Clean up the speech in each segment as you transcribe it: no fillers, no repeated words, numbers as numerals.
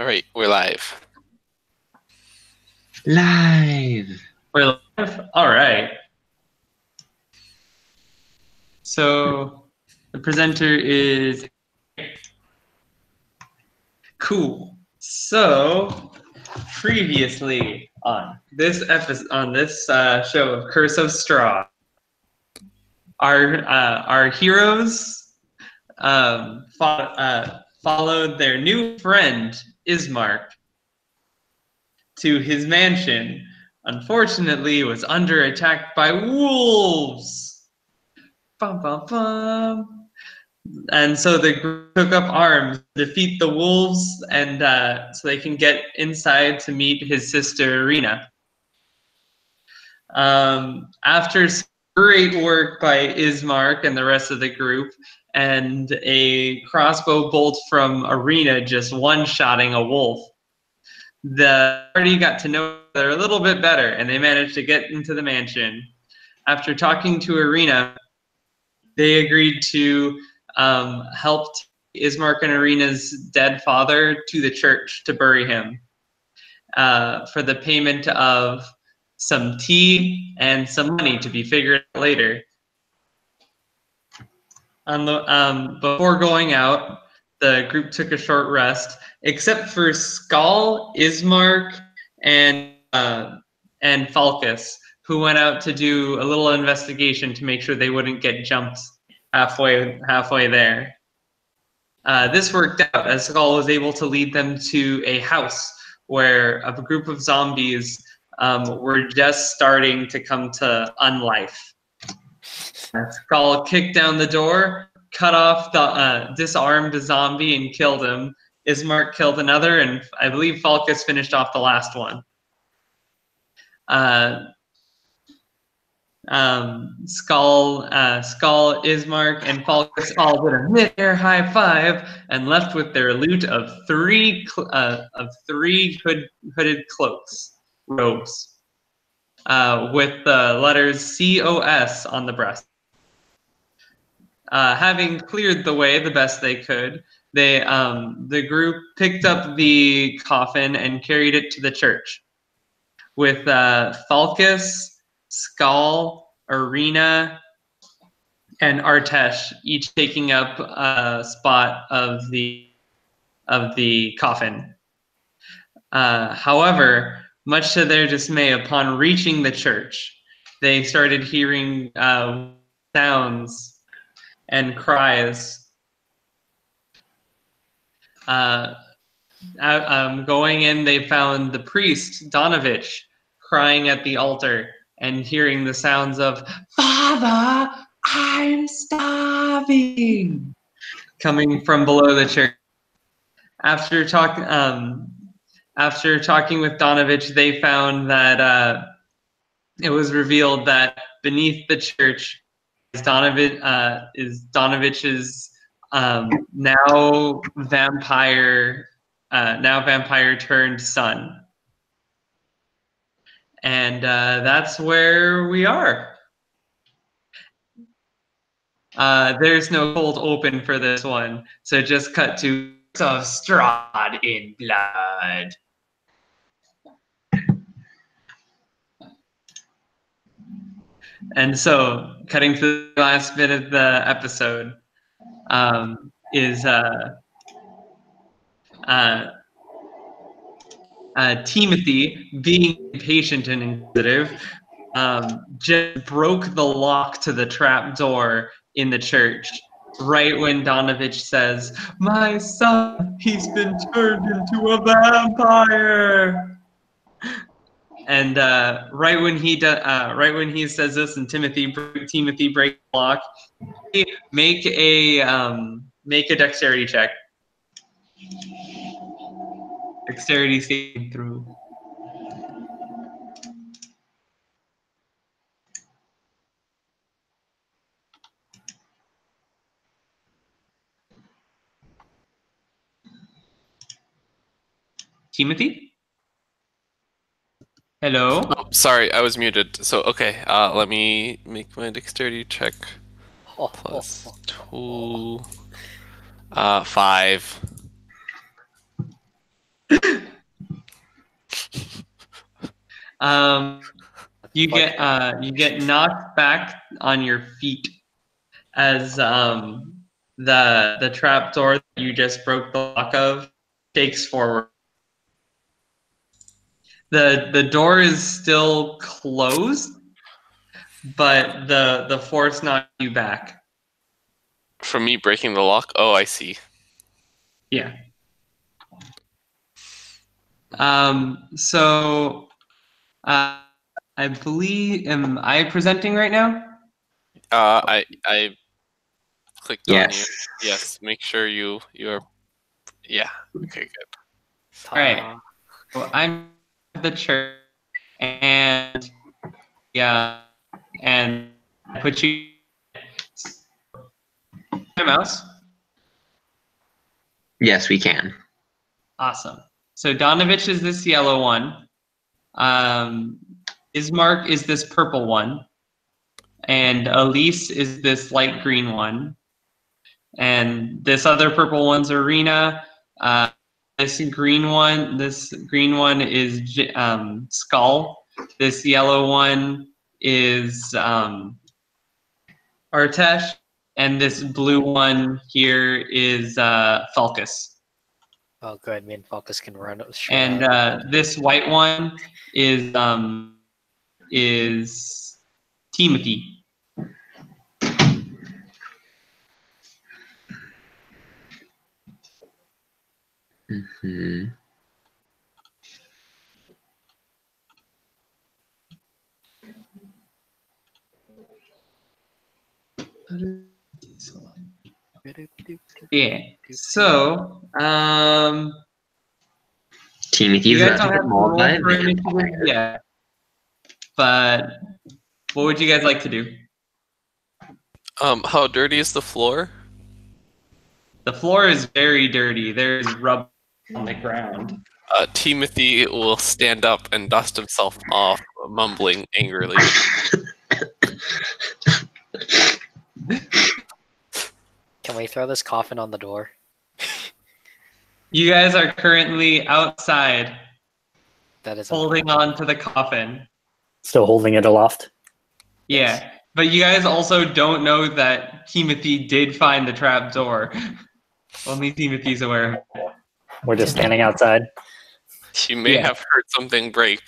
All right, we're live. Live. We're live? All right. So the presenter is cool. So previously on this episode, on this show of Curse of Strahd, our heroes followed their new friend Ismark to his mansion. Unfortunately, was under attack by wolves. Bum, bum, bum. And so the group took up arms to defeat the wolves, and so they can get inside to meet his sister Irina. After great work by Ismark and the rest of the group, and a crossbow bolt from Irina just one-shotting a wolf, the party got to know each other a little bit better, and they managed to get into the mansion. After talking to Irina, they agreed to help Ismark and Irina's dead father to the church to bury him for the payment of some tea and some money to be figured out later. Before going out, the group took a short rest, except for Skal, Ismark, and Falkas, who went out to do a little investigation to make sure they wouldn't get jumped halfway there. This worked out, as Skal was able to lead them to a house where a group of zombies were just starting to come to unlife. Skal kicked down the door, cut off the disarmed zombie and killed him. Ismark killed another, and I believe Falkas finished off the last one. Skal, Ismark, and Falkas all did a mid-air high five and left with their loot of three hooded cloaks, robes, with the letters COS on the breast. Having cleared the way the best they could, the group picked up the coffin and carried it to the church, with Falkas, Skal, Irina, and Artesh each taking up a spot of the coffin. However, much to their dismay, upon reaching the church, they started hearing sounds and cries. Going in, they found the priest, Donavich, crying at the altar and hearing the sounds of, "Father, I'm starving," coming from below the church. After talking with Donavich, they found that it was revealed that beneath the church is Donavich's now vampire turned son. And that's where we are. There's no cold open for this one, so just cut to of Strahd in blood. And so, cutting to the last bit of the episode is Teamothy, being impatient and inquisitive, just broke the lock to the trap door in the church right when Donavich says, "My son, he's been turned into a vampire." And right when he says this, and Teamothy breaks the lock, make a dexterity check. Dexterity saving throw. Teamothy? Hello? Oh, sorry, I was muted. So, okay, let me make my dexterity check. Plus 2, 5. You get knocked back on your feet as the trap door that you just broke the lock of shakes forward. The door is still closed, but the force knocked you back. From me breaking the lock? Oh, I see. Yeah. So, I believe, am I presenting right now? I clicked on you. Yes. Yes. Make sure you're. Yeah. Okay. Good. All right. So I'm the church, and yeah, and I put you my mouse. Yes, we can. Awesome. So Donavich is this yellow one. Ismark is this purple one. And Elyse is this light green one. And this other purple one's Arena. This green one is Skal. This yellow one is Artesh. And this blue one here is Falkas. Oh, good. Me and Falkas can run. And this white one is Teamothy. Mm-hmm. Yeah. So, Teamothy's you guys about don't to have get mauled by a roll for initiative vampire. yet, but what would you guys like to do? How dirty is the floor? The floor is very dirty. There's rubber on the ground. Teamothy will stand up and dust himself off, mumbling angrily. Can we throw this coffin on the door? You guys are currently outside, That is holding on to the coffin. Still holding it aloft. Yeah, but you guys also don't know that Teamothy did find the trap door. Only Timothy's aware of it. We're just standing outside. You may Yeah. have heard something break.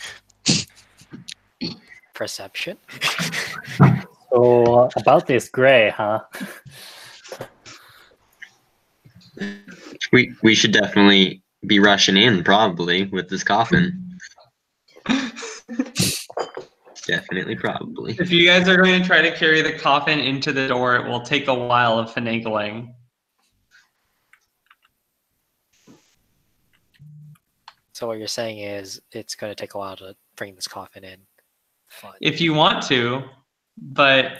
perception. So about this gray, huh? We should definitely be rushing in, probably, with this coffin. Definitely, probably. If you guys are going to try to carry the coffin into the door, it will take a while of finagling. So what you're saying is it's going to take a while to bring this coffin in. Fun. If you want to, but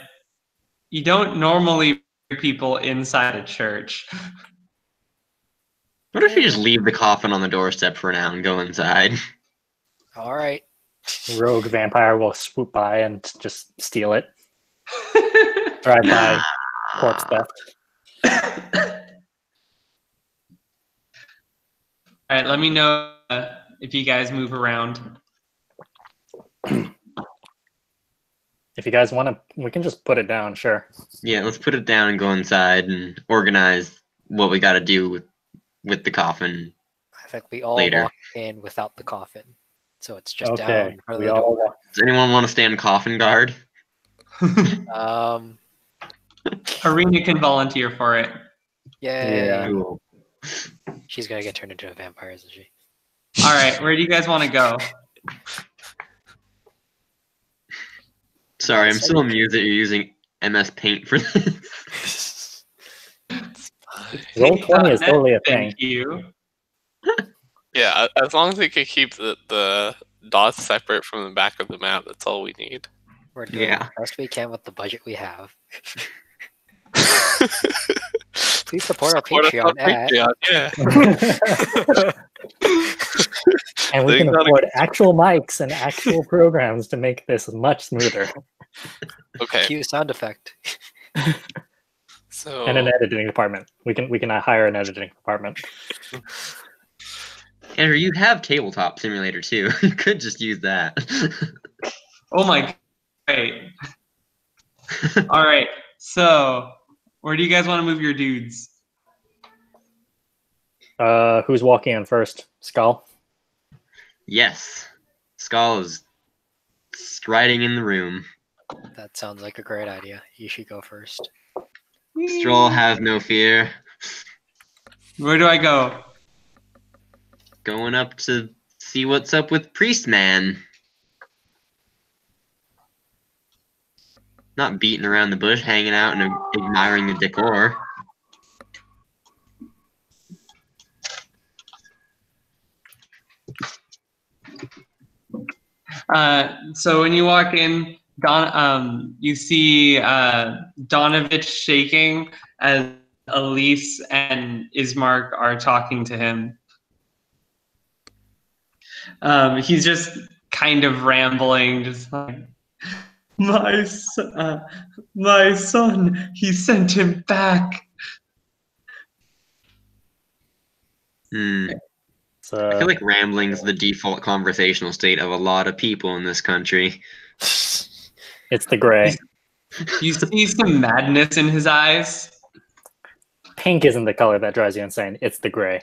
you don't normally bring people inside a church. What if you just leave the coffin on the doorstep for now and go inside? All right. Rogue vampire will swoop by and just steal it. Drive by, corpse theft. All right, let me know if you guys move around. If you guys want to, we can just put it down, sure. Yeah, let's put it down and go inside and organize what we got to do with the coffin. I think we all Later. walk in without the coffin. So it's just down Okay, in front of we the all. door. Does anyone want to stand coffin guard? Arena can volunteer for it. Yay. Yeah. Cool. She's going to get turned into a vampire, isn't she? All right, where do you guys want to go? Sorry, I'm still amused that you're using MS Paint for this. Roll 20 is totally a thing. Thank you. Yeah, as long as we can keep the dots separate from the back of the map, that's all we need. We're doing Yeah. the best we can with the budget we have. Please support our Support us Patreon on at... Patreon, yeah. And we They can gotta afford get- actual mics and actual programs to make this much smoother. Okay, Cue sound effect. so And an editing department. We can hire an editing department. Andrew, you have Tabletop Simulator too. You could just use that. Oh my. Great. All right. So, where do you guys want to move your dudes? Who's walking in first? Skal? Yes. Skal is striding in the room. That sounds like a great idea. You should go first. Stroll has no fear. Where do I go? Going up to see what's up with Priestman. Not beating around the bush, hanging out and admiring the decor. So when you walk in, you see Donavich shaking as Elyse and Ismark are talking to him. He's just kind of rambling, just like, my son, he sent him back. I feel like rambling's the default conversational state of a lot of people in this country. It's the gray. You see some madness in his eyes. Pink isn't the color that drives you insane. It's the gray.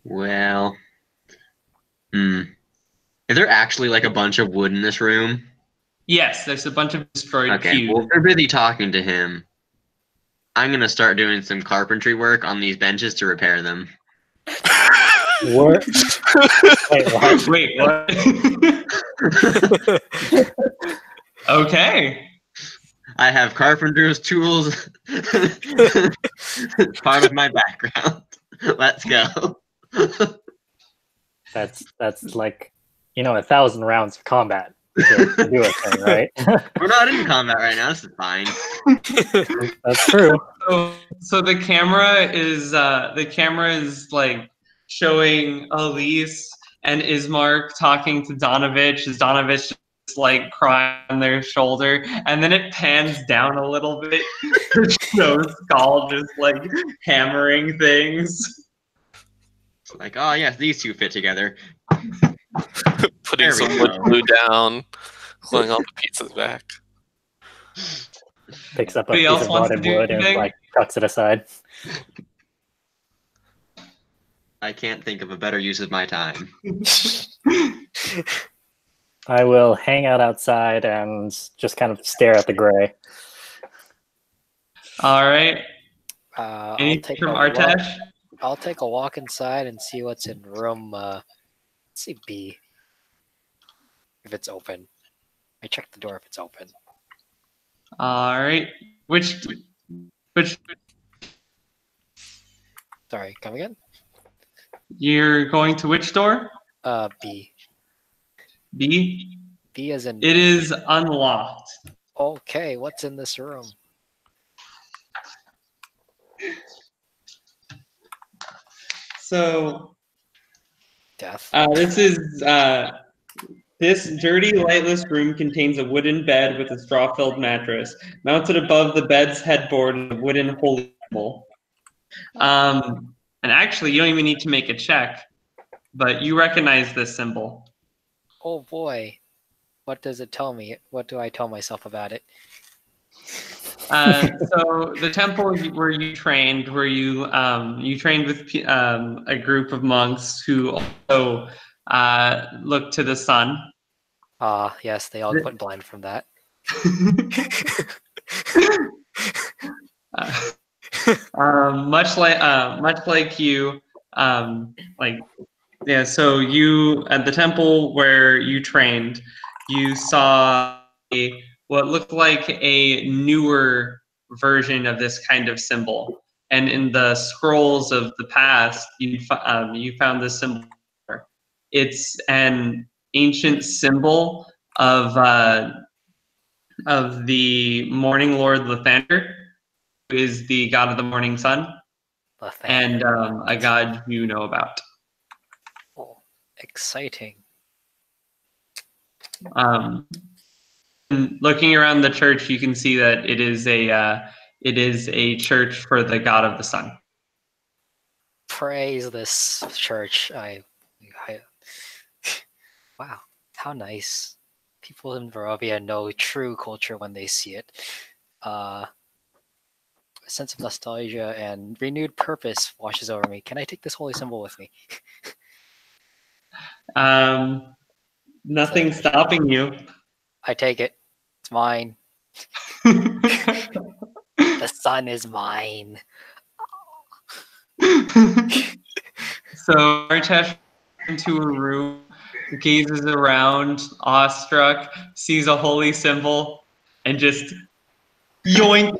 Well, is there actually like a bunch of wood in this room? Yes, there's a bunch of destroyed cubes. Well, if they're busy talking to him, I'm going to start doing some carpentry work on these benches to repair them. What? Wait, what? Wait, what? Okay. I have carpenter's tools. It's part of my background. Let's go. That's like, 1,000 rounds of combat to do a thing, right? We're not in combat right now. This is fine. That's true. So the camera is like showing Elyse and Ismark talking to Donavich as Donavich just like crying on their shoulder, and then it pans down a little bit to show Skal just like hammering things. Like, oh yes, these two fit together. Putting some wood glue down, gluing all the pieces back. Picks up a Anybody piece else of wants to rotted do wood and anything? like cuts it aside. I can't think of a better use of my time. I will hang out outside and just kind of stare at the gray. All right. I'll Anything take from a walk. Artesh? I'll take a walk inside and see what's in room. Let's see B. If it's open, I check the door if it's open. All right. Which? Sorry, come again? You're going to which door? B. B. B as in. It is unlocked. Okay, what's in this room? So Death. This dirty, lightless room contains a wooden bed with a straw-filled mattress. Mounted above the bed's headboard is a wooden holy symbol. And actually, you don't even need to make a check, but you recognize this symbol. Oh boy, what does it tell me? What do I tell myself about it? So the temple where you trained with a group of monks who also look to the sun. Yes, they all went blind from that. Much like you, So you at the temple where you trained, you saw what looked like a newer version of this kind of symbol, and in the scrolls of the past, you found this symbol. It's an ancient symbol of the morning lord Lathander, who is the god of the morning sun, and a god you know about. Oh, exciting. Looking around the church, you can see that it is it is a church for the god of the sun. Praise this church. Wow, how nice. People in Barovia know true culture when they see it. A sense of nostalgia and renewed purpose washes over me. Can I take this holy symbol with me? Nothing stopping you. I take it. It's mine. The sun is mine. So Artesh into a room, gazes around, awestruck, sees a holy symbol, and just yoink.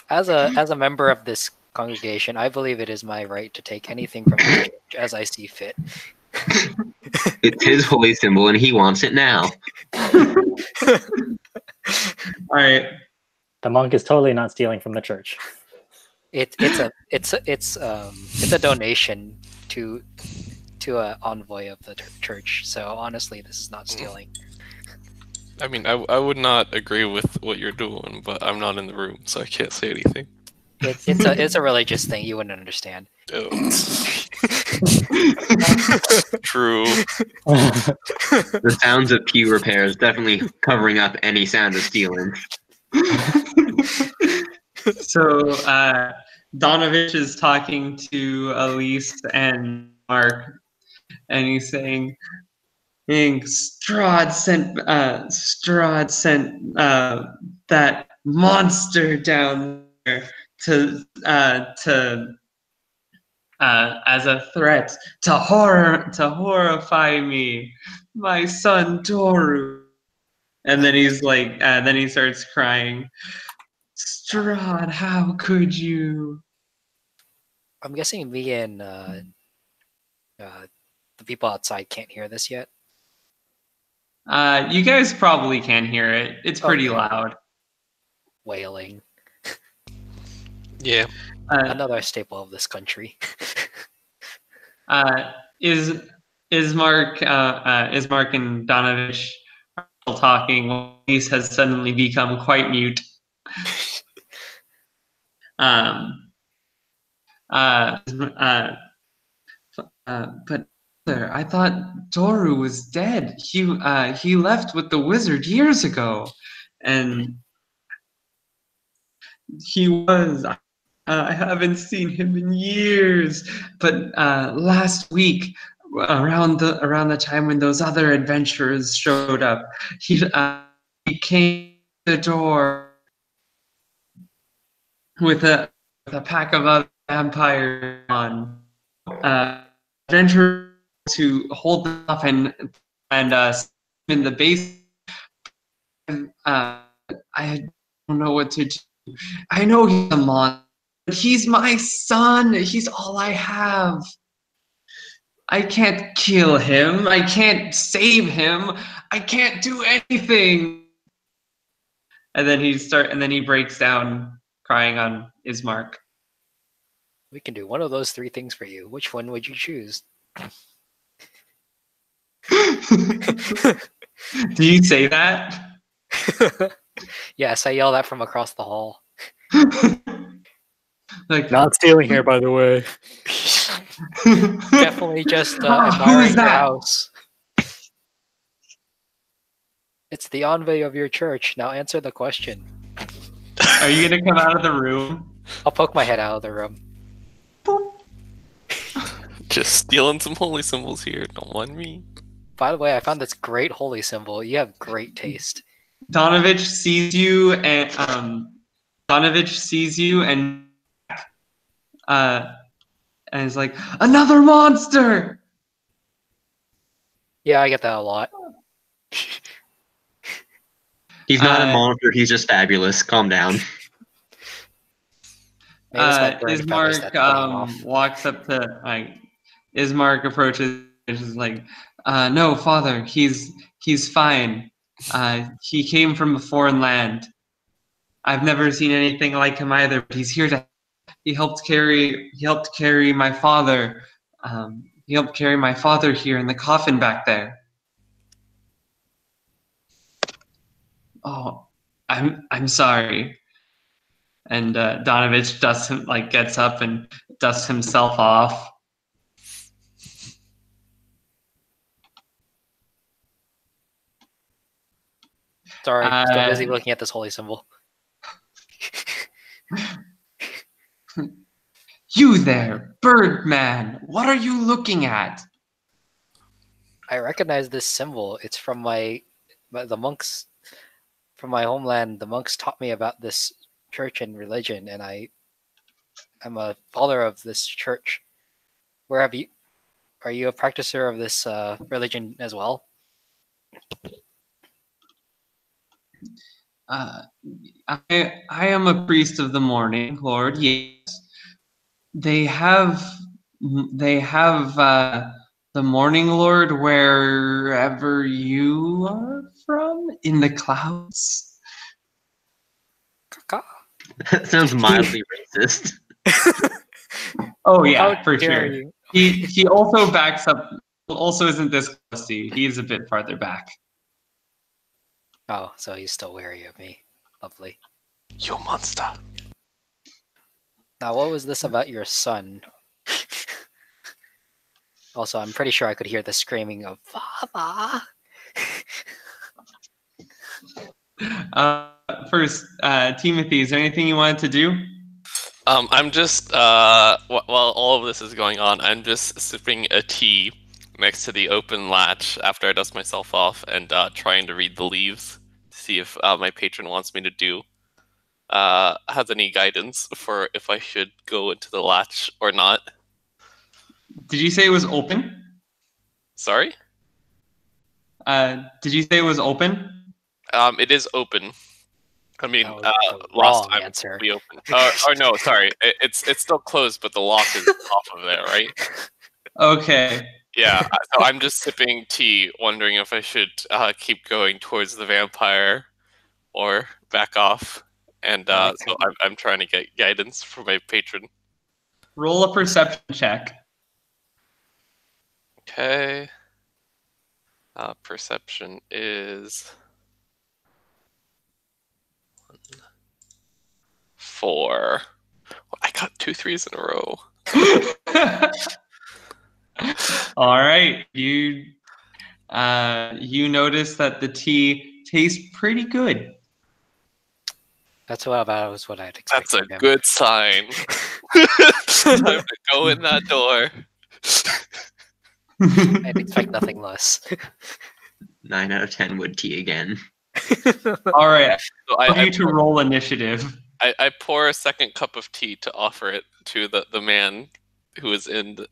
As a member of this congregation, I believe it is my right to take anything from the church as I see fit. It's his holy symbol, and he wants it now. All right. The monk is totally not stealing from the church. It's a donation to an envoy of the church. So honestly, this is not stealing. I mean, I would not agree with what you're doing, but I'm not in the room, so I can't say anything. It's a religious thing. You wouldn't understand. Oh. True. The sounds of pew repairs definitely covering up any sound of stealing. So Donavich is talking to Elyse and Mark, and he's saying, Strahd sent that monster down there to as a threat to horrify me, my son Toru. And then he's like, then he starts crying. Strahd, how could you? I'm guessing me and the people outside can't hear this yet. You guys probably can hear it. It's pretty loud. Wailing. Yeah. Another staple of this country. Ismark and Donavich are still talking. Elyse has suddenly become quite mute. But I thought Toru was dead. He left with the wizard years ago, and he was. I haven't seen him in years, but last week, around the time when those other adventurers showed up, he came to the door with a pack of other vampires on. Adventurers to hold them off and in the base. I don't know what to do. I know he's a monster. But he's my son. He's all I have. I can't kill him. I can't save him. I can't do anything. And then he breaks down crying on Ismark. We can do one of those three things for you. Which one would you choose? Do you say that? Yes, I yell that from across the hall. Like, not stealing here, by the way. Definitely just admiring your house. It's the envoy of your church. Now answer the question. Are you gonna come out of the room? I'll poke my head out of the room. Just stealing some holy symbols here. Don't mind me. By the way, I found this great holy symbol. You have great taste. Donavich sees you and is like, another monster. Yeah, I get that a lot. He's not a monster, he's just fabulous. Calm down. Ismark walks up to Ismark approaches and is like, no, father, he's fine. He came from a foreign land. I've never seen anything like him either, but he's here to he helped carry my father. He helped carry my father here in the coffin back there. Oh, I'm sorry. And Donavich gets up and dusts himself off. Sorry, still busy looking at this holy symbol. You there, Birdman! What are you looking at? I recognize this symbol. It's from the monks from my homeland. The monks taught me about this church and religion, and I'm a follower of this church. Are you a practicer of this religion as well? I am a priest of the morning, Lord. Yes, they have the morning Lord wherever you are from, in the clouds. That sounds mildly racist. Oh yeah, How for dare sure. you. He also backs up. Also, isn't this close to you? He's a bit farther back. Oh, so he's still wary of me. Lovely. You monster. Now, what was this about your son? Also, I'm pretty sure I could hear the screaming of "Father." First, Teamothy, is there anything you wanted to do? I'm just while all of this is going on, I'm just sipping a tea next to the open latch after I dust myself off and trying to read the leaves to see if my patron wants me to do has any guidance for if I should go into the latch or not. Did you say it was open? Sorry? Did you say it was open? It is open. I mean, The last wrong time answer. we opened. Or no, sorry, it's still closed, but the lock is off of there, right? Okay. Yeah, so I'm just sipping tea, wondering if I should keep going towards the vampire or back off. And so I'm trying to get guidance from my patron. Roll a perception check. Okay. Perception is 4. I got 2 3s in a row. All right, you notice that the tea tastes pretty good. That's what I'd expect. That's a from him. good sign. Time to go in that door. I'd expect nothing less. 9 out of 10 wood tea again. All right, So I want you to roll initiative. I pour a second cup of tea to offer it to the man who is in the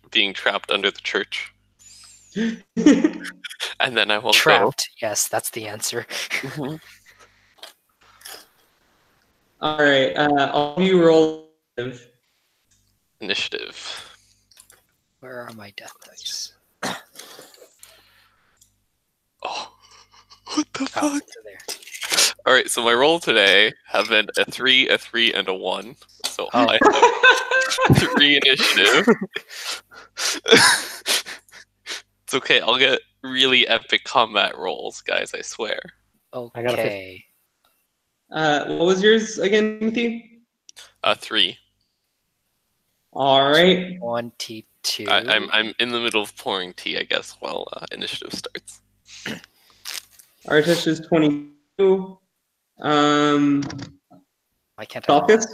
being trapped under the church, and then I will Trapped. Yes, that's the answer. go. All right, all of you roll Initiative. Where are my death dice? Oh, what the Oh, fuck? they're there. All right, so my roll today have been a 3, a 3, and a 1. So Oh. I have 3 initiative. It's okay. I'll get really epic combat rolls, guys. I swear. Okay. What was yours again, Timothy? 3. All right. 22. I'm in the middle of pouring tea, I guess, while initiative starts. Artesh is 22. I can't. Falkas?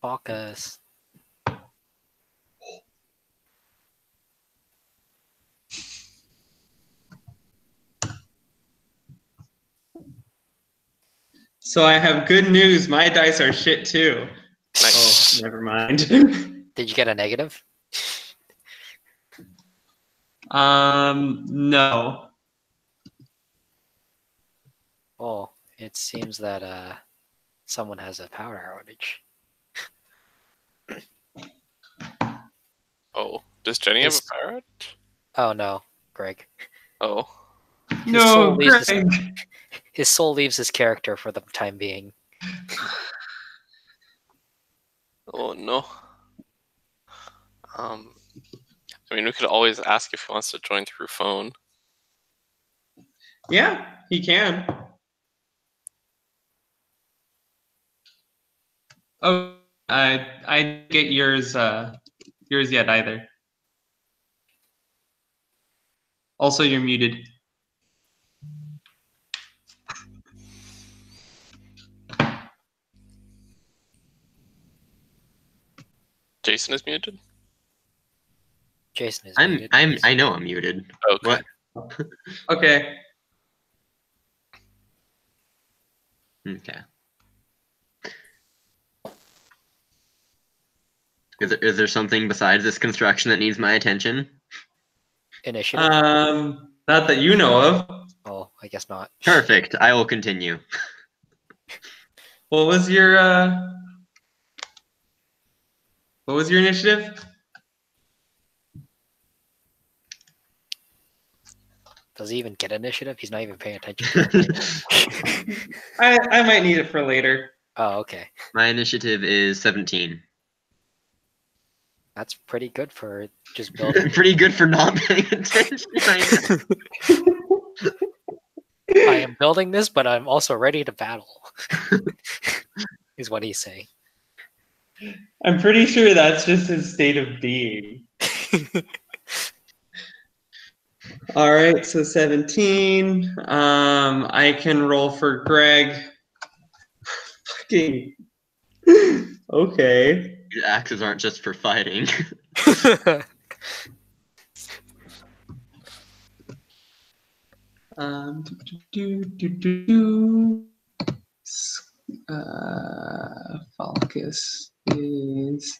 Falkas. So I have good news. My dice are shit too. Nice. Oh, never mind. Did you get a negative? No. Oh, it seems that someone has a power outage. Oh, does Jenny have a power outage? Oh no, Greg. Oh. No, leaves Greg. His soul leaves his character for the time being. Oh no. I mean, we could always ask if he wants to join through phone. Yeah, he can. Oh, I didn't get yours yet either. Also, you're muted. Jason is muted. Jason is muted. I know I'm muted. Okay. What? Okay. Okay. Is there something besides this construction that needs my attention? Initiative. Not that you know of. Oh, I guess not. Perfect. I will continue. What was your initiative? Does he even get initiative? He's not even paying attention to it. I might need it for later. Oh, okay. My initiative is 17. That's pretty good for just building. Pretty good for not paying attention. I am building this, but I'm also ready to battle. Is what he's saying. I'm pretty sure that's just his state of being. All right, so 17. I can roll for Greg. Fucking. Okay. These axes aren't just for fighting. Falkas is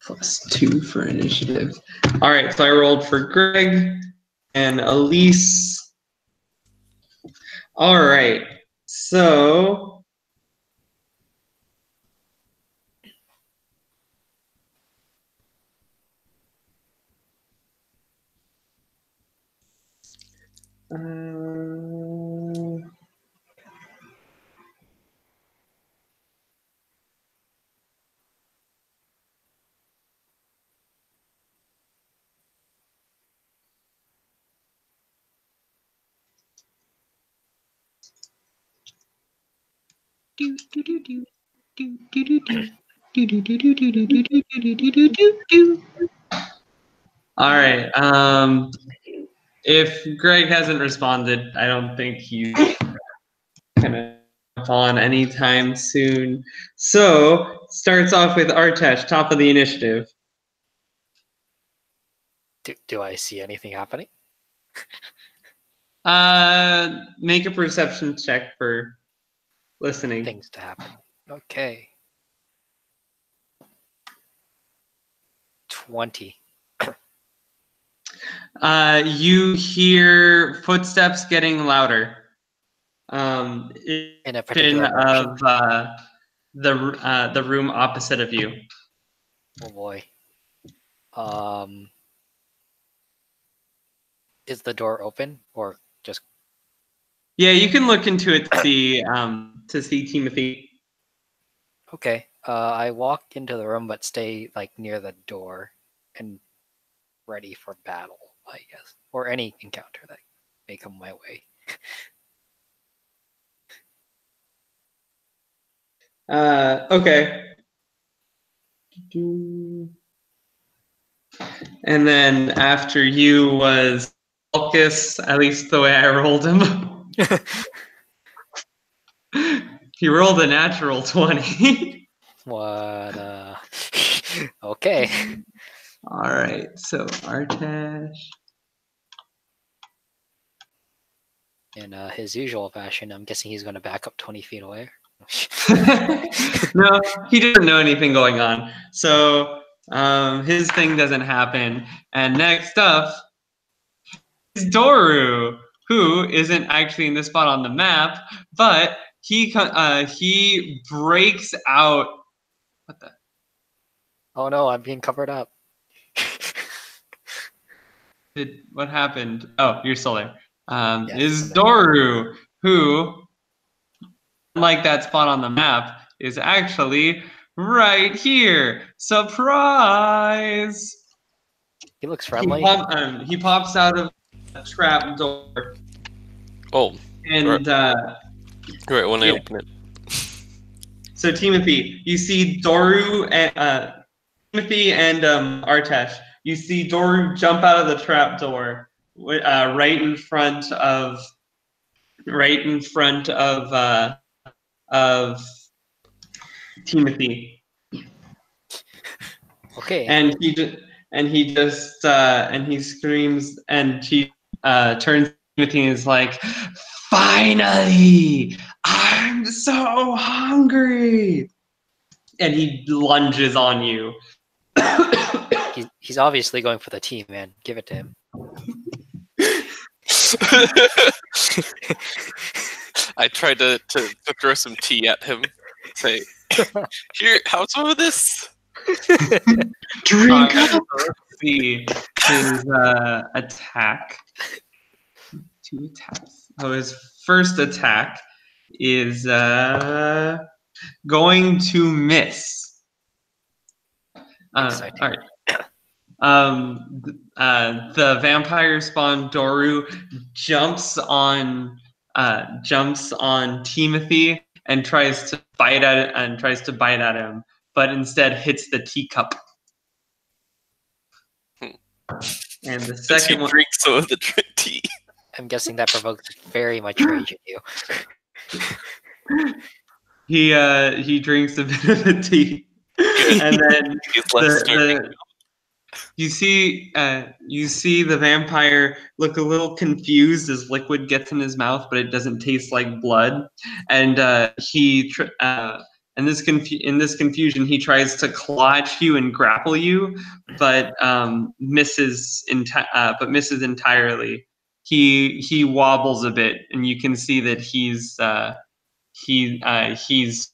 +2 for initiative. All right, so I rolled for Greg and Elyse. All right, so all right. If Greg hasn't responded, I don't think he's gonna jump on anytime soon. So starts off with Artesh, top of the initiative. Do I see anything happening? Make a perception check for listening. Things to happen. Okay. 20. You hear footsteps getting louder. In a particular of the room opposite of you. Oh boy. Is the door open or just? Yeah, you can look into it to see Teamothy. Okay. I walk into the room, but stay like near the door and ready for battle, I guess, or any encounter that may come my way. Okay. And then after you was Falkas, at least the way I rolled him. He rolled a natural 20. What? Okay. All right, so Artesh. In his usual fashion, I'm guessing he's going to back up 20 feet away. No, he doesn't know anything going on. So his thing doesn't happen. And next up is Doru, who isn't actually in the spot on the map, but he breaks out. What the? Oh no, I'm being covered up. What happened? Oh, you're still there. Yes, Is Doru, who, unlike that spot on the map, is actually right here. Surprise! He looks friendly. He pops out of a trap door. Oh. And right when I open it. So Teamothy, you see Doru and Teamothy and Artesh. You see Doru jump out of the trap door, right in front of Teamothy. Okay. And he screams, and he turns to Teamothy and is like, "Finally! I'm so hungry!" And he lunges on you. He's obviously going for the tea, man. Give it to him. I tried to throw some tea at him. Say, here, have some of this. Drink up. Let's see his attack. 2 attacks. So his first attack is going to miss. All right. The vampire spawn Doru jumps on Teamothy and tries to bite at him, but instead hits the teacup. And the second one drinks some of the tea. I'm guessing that provokes very much rage in you. He drinks a bit of the tea, and then you see the vampire look a little confused as liquid gets in his mouth, but it doesn't taste like blood. And in this confusion, he tries to clutch you and grapple you, but misses entirely. He wobbles a bit, and you can see that he's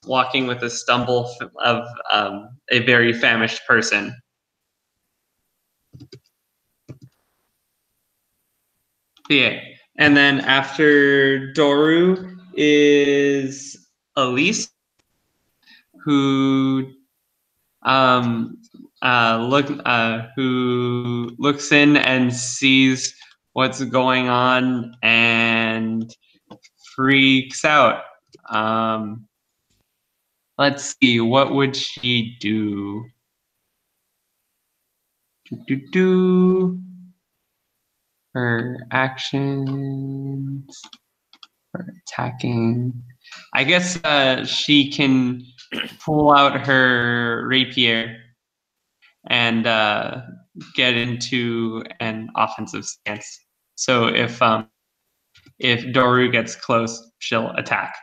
walking with a stumble of a very famished person. Yeah, and then after Doru is Elyse, who looks in and sees what's going on and freaks out. Let's see, what would she do? Her actions for attacking. I guess she can pull out her rapier and get into an offensive stance. So if Doru gets close, she'll attack.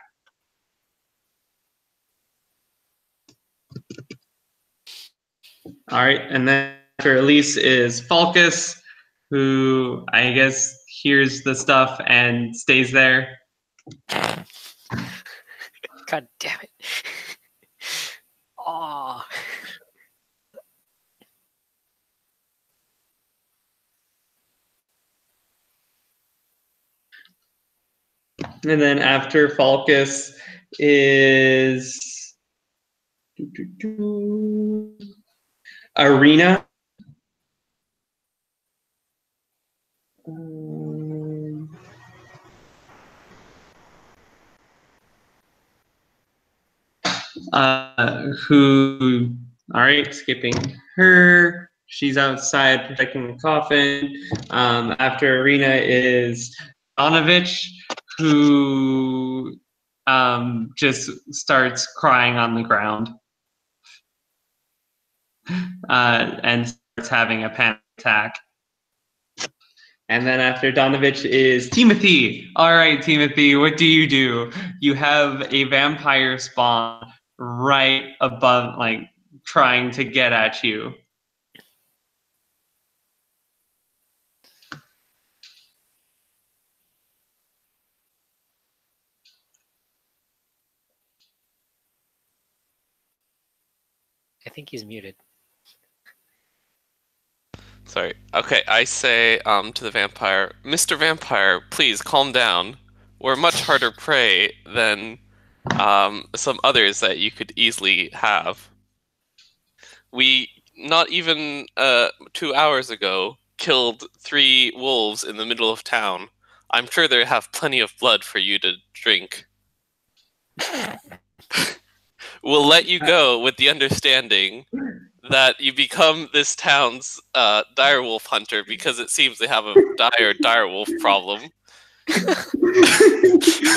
All right, and then after Elyse is Falkas, who I guess hears the stuff and stays there. God damn it. Oh. And then after Falkas is Arena. Who, all right, skipping her. She's outside protecting the coffin. After Arena is Donavich, who just starts crying on the ground and starts having a panic attack. And then after Donavich is Teamothy. All right, Teamothy, what do? You have a vampire spawn right above, like, trying to get at you. I think he's muted. Sorry. Okay, I say to the vampire, Mr. Vampire, please calm down. We're much harder prey than some others that you could easily have. We, not even 2 hours ago, killed 3 wolves in the middle of town. I'm sure they have plenty of blood for you to drink. We'll let you go with the understanding that you become this town's direwolf hunter because it seems they have a dire direwolf problem.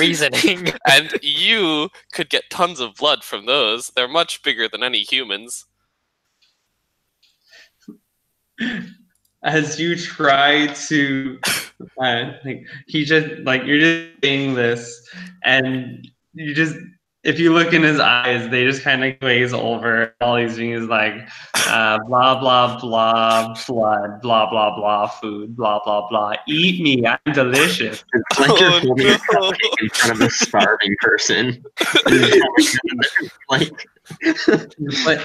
Reasoning. And you could get tons of blood from those. They're much bigger than any humans. As you try to, he just you're just saying this, and you just, if you look in his eyes, they just kind of glaze over. All he's doing is blah blah blah, blood, blah blah blah, food, blah blah blah. Eat me, I'm delicious. It's like you're holding a cupcake in front of a starving person. Like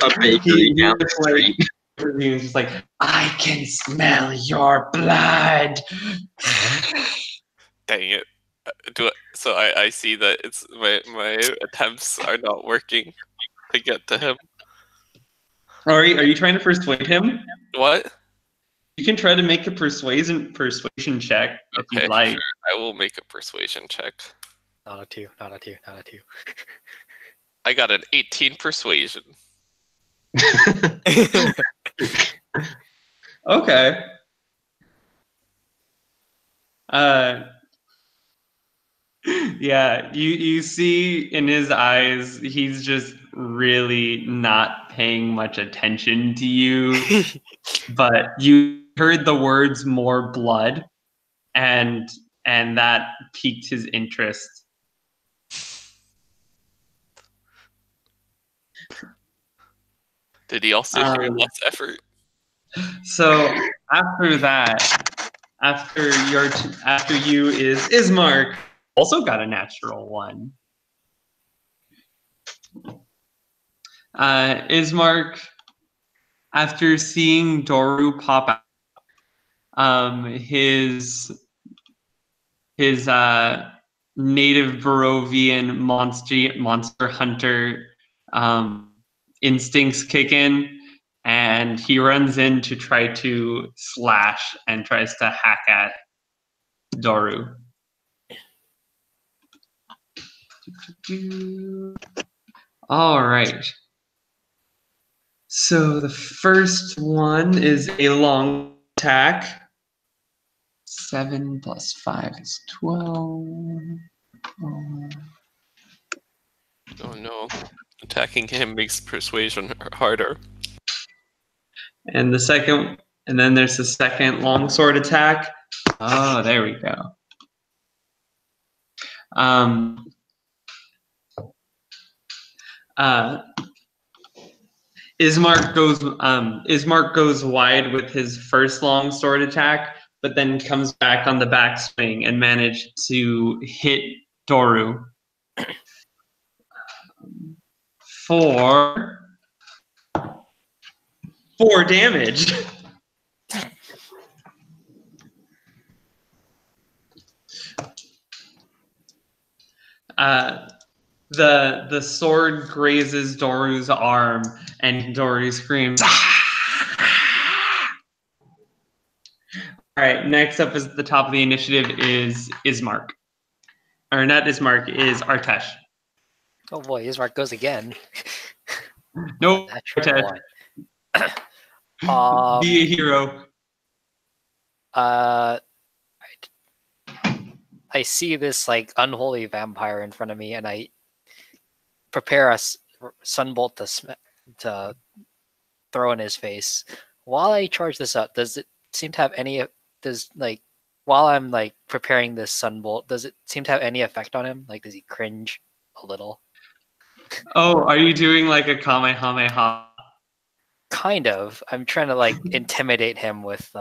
a bakery down the street. He was just like, I can smell your blood. Dang it. So I see that it's my attempts are not working to get to him. Are you trying to persuade him? What? You can try to make a persuasion check if you'd like. Sure. I will make a persuasion check. Not a 2. I got an 18 persuasion. Okay. Yeah, you see in his eyes, he's just really not paying much attention to you. But you heard the words "more blood," and that piqued his interest. Did he also hear less effort? So after that, after you is Ismark, also got a natural 1. Ismark, after seeing Doru pop out, his native Barovian monster hunter instincts kick in, and he runs in to try to slash and tries to hack at Doru. All right. So the first one is a long attack. 7 plus 5 is 12. Oh no. Attacking him makes persuasion harder. And then there's the second longsword attack. Oh, there we go. Ismark goes wide with his first longsword attack, but then comes back on the backswing and managed to hit Doru for 4 damage. The sword grazes Doru's arm, and Doru screams. All right, next up is at the top of the initiative is Ismark. Or not Ismark, is Artesh. Oh boy, Ismark goes again. Nope, Natural Artesh. 1. Be a hero. I see this unholy vampire in front of me, and I prepare a sunbolt to throw in his face. While I charge this up, does it seem to have any? While I'm preparing this sunbolt, does it seem to have any effect on him? Does he cringe a little? Oh, are you doing a Kamehameha? Kind of. I'm trying to intimidate him with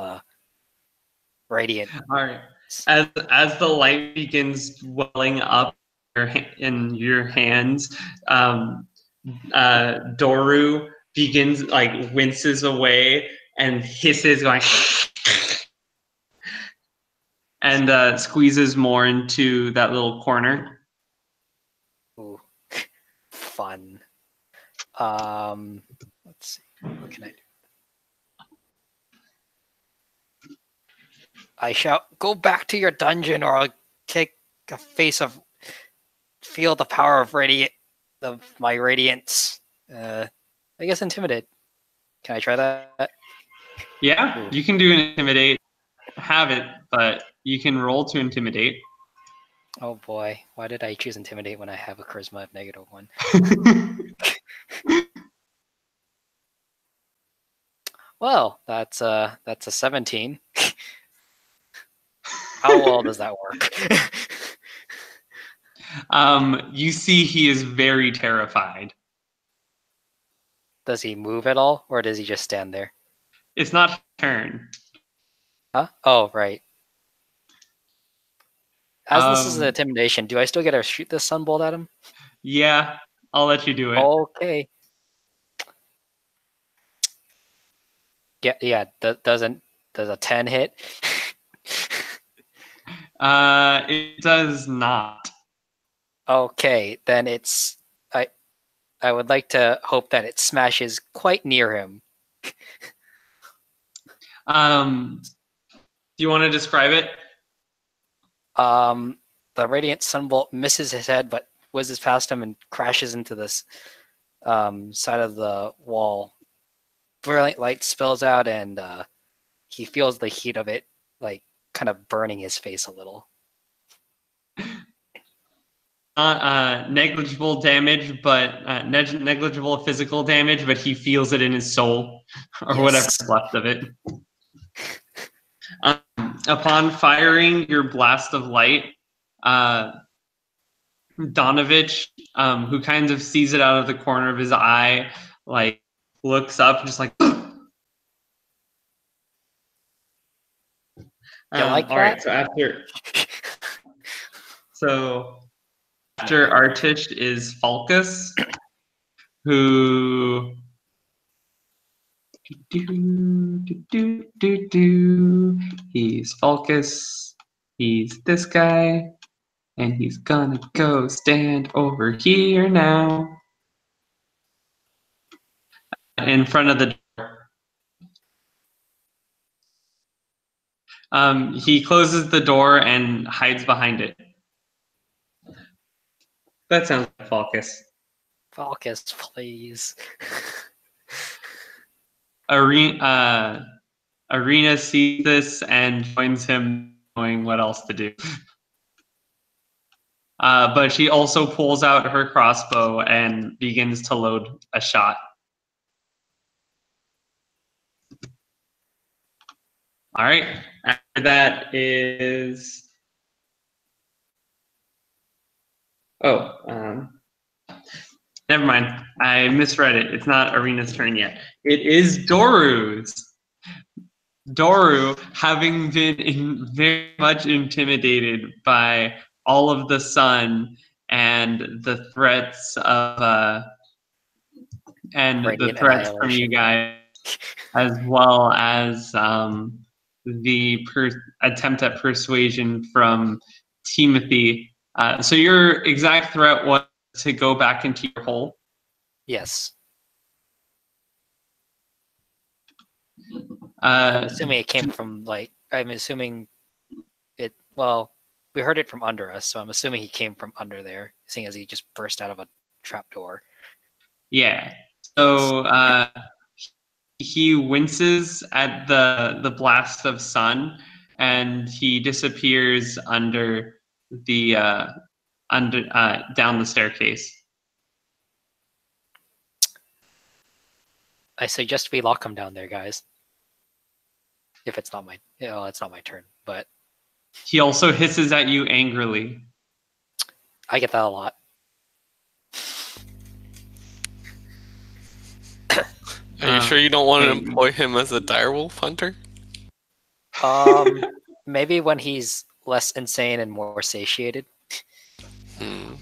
radiant. All right. As the light begins welling up in your hands, Doru begins winces away and hisses, going, and squeezes more into that little corner. Ooh, fun. Let's see. What can I do? I shout, "Go back to your dungeon, or I'll a face of feel the power of my radiance. I guess intimidate. Can I try that? Yeah, you can do an intimidate. Have it, but you can roll to intimidate. Oh boy, why did I choose intimidate when I have a charisma of -1? Well, that's a 17. How well does that work? You see he is very terrified. Does he move at all, or does he just stand there? It's not his turn. Huh? Oh, right. As this is an intimidation, do I still get to shoot this sunbolt at him? Yeah, I'll let you do it. Okay. Yeah. Does a 10 hit? It does not. Okay, then it's I would like to hope that it smashes quite near him. Do you want to describe it? The radiant sunbolt misses his head, but whizzes past him and crashes into this side of the wall. Brilliant light spills out, and he feels the heat of it, like kind of burning his face a little. Negligible damage, but negligible physical damage, but he feels it in his soul, or whatever's left of it. Upon firing your blast of light, Donavich, who kind of sees it out of the corner of his eye, like looks up, just like. Like all right, so after Artesh is Falkas, who he's Falkas, he's this guy, and he's gonna go stand over here now in front of the door. He closes the door and hides behind it. That sounds like Falkas. Falkas, please. Arena sees this and joins him, knowing what else to do. But she also pulls out her crossbow and begins to load a shot. All right. After that is... never mind. I misread it. It's not Arena's turn yet. It is Doru's. Doru, having been very much intimidated by all of the sun and the threats of from you guys, as well as the attempt at persuasion from Teamothy. So your exact threat was to go back into your hole? Yes. I'm assuming it came from, like, I'm assuming it, well, we heard it from under us, so I'm assuming he came from under there, seeing as he just burst out of a trapdoor. Yeah. So he winces at the blast of sun, and he disappears under the down the staircase. I suggest we lock him down there, guys. If it's not my, it's not my turn, but he also hisses at you angrily. I get that a lot. Are you sure you don't want to employ him as a direwolf hunter? Maybe when he's less insane and more satiated.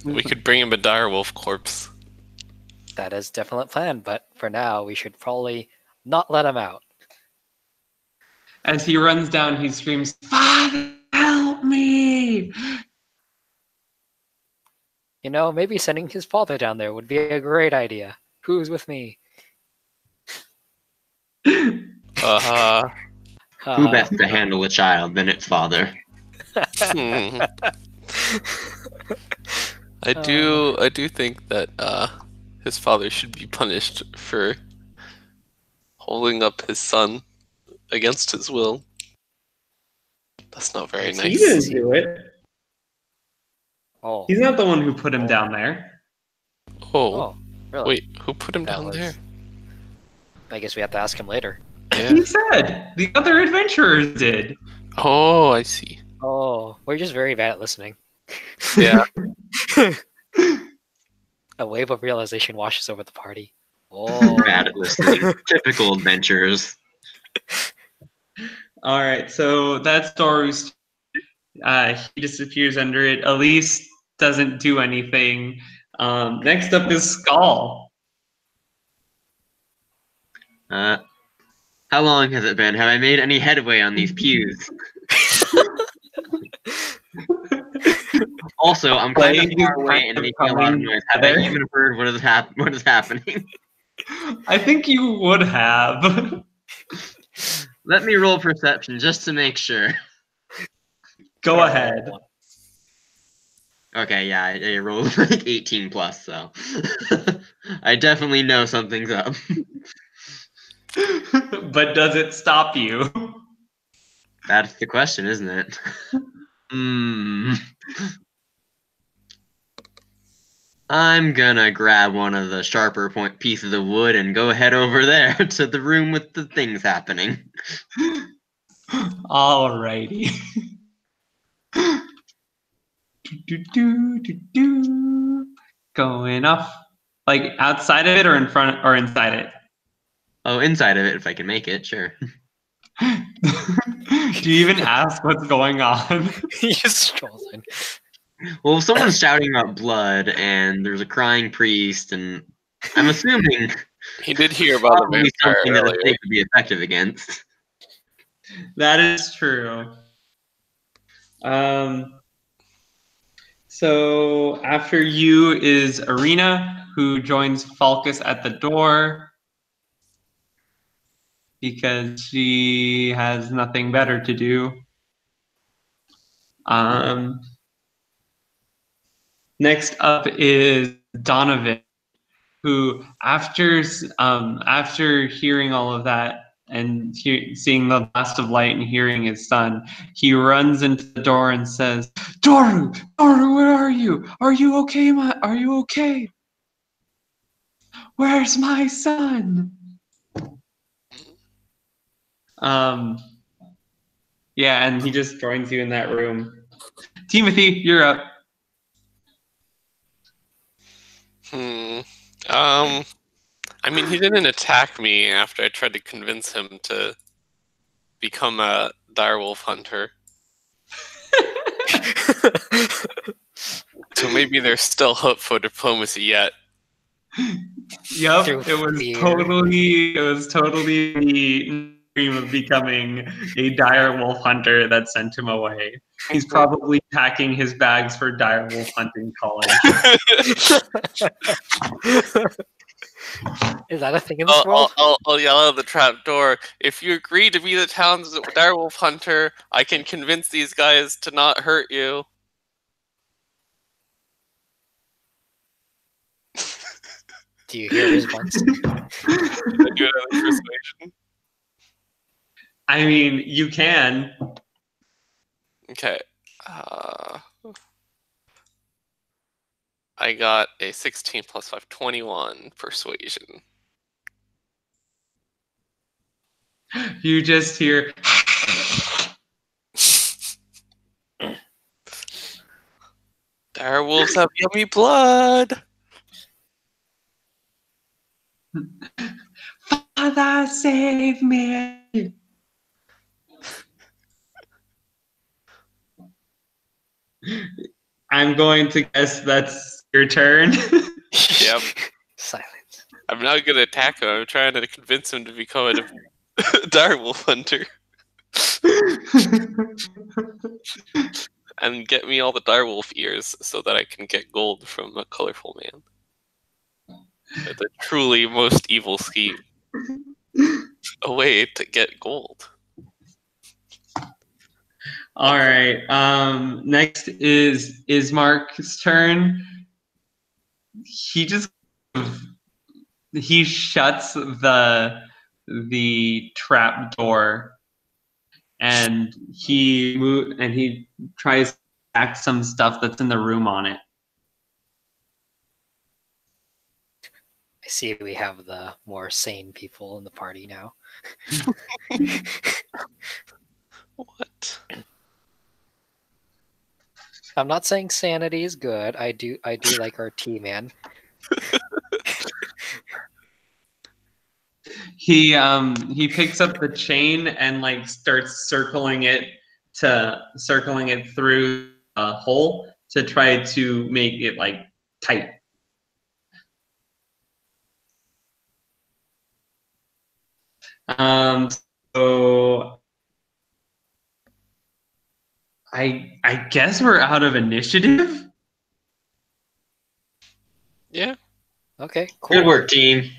We could bring him a direwolf corpse. That is definitely a plan, but for now, we should probably not let him out. As he runs down, he screams, "Father, help me!" You know, maybe sending his father down there would be a great idea. Who's with me? Who best to handle a child than its father? I do think that his father should be punished for holding up his son against his will. That's not very nice. He didn't do it. Oh. He's not the one who put him down there. Oh, really? Wait, who put him That down was- there? I guess we have to ask him later. Yeah. He said the other adventurers did. Oh, I see. Oh, we're just very bad at listening. Yeah. A wave of realization washes over the party. Oh. Bad at listening. Typical adventurers. All right, so that's Doru's. He disappears under it. Elyse doesn't do anything. Next up is Skal. How long has it been? Have I made any headway on these pews? Also, I'm kind of far away and making a lot of noise. Have I even heard what is happening? I think you would have. Let me roll perception just to make sure. Go ahead. Okay, yeah, I rolled like 18 plus, so I definitely know something's up. But does it stop you? That's the question, isn't it? I'm gonna grab one of the sharper point pieces of wood and go head over there to the room with the things happening. Alrighty. Going off. Like outside of it or in front or inside it? Oh, inside of it if I can make it, sure. Do you even ask what's going on? He just strolls in. Well, if someone's shouting about blood and there's a crying priest, and I'm assuming He did hear about the probably vampire something that a earlier. stake would be effective against. That is true. So after you is Arena, who joins Falkas at the door because she has nothing better to do. Next up is Donavich, who after hearing all of that and seeing the blast of light and hearing his son, he runs into the door and says, Doru, where are you? Are you okay? Are you okay? Where's my son? Yeah, and he just joins you in that room. Teamothy, you're up. I mean, he didn't attack me after I tried to convince him to become a direwolf hunter. So maybe there's still hope for diplomacy yet. Yep, Through it was fear. totally the dream of becoming a direwolf hunter that sent him away. He's probably packing his bags for direwolf hunting college. Is that a thing in this world? I'll yell out the trap door. If you agree to be the town's direwolf hunter, I can convince these guys to not hurt you. Do you hear his response? I do another persuasion. I mean, you can. Okay. I got a 16 plus 5, 21 persuasion. You just hear. Direwolves have yummy blood. Father, save me. I'm going to guess that's your turn. Yep. Silence. I'm not gonna attack him. I'm trying to convince him to become a direwolf hunter and get me all the direwolf ears so that I can get gold from a colorful man. The truly most evil scheme. A way to get gold. All right. Next is Ismark's turn. He shuts the trap door, and he tries to stack some stuff that's in the room on it. I see we have the more sane people in the party now. What? I'm not saying sanity is good. I do like our tea man. He picks up the chain and like starts circling it through a hole to try to make it like tight. So I guess we're out of initiative. Yeah. Okay, cool. Good work, team.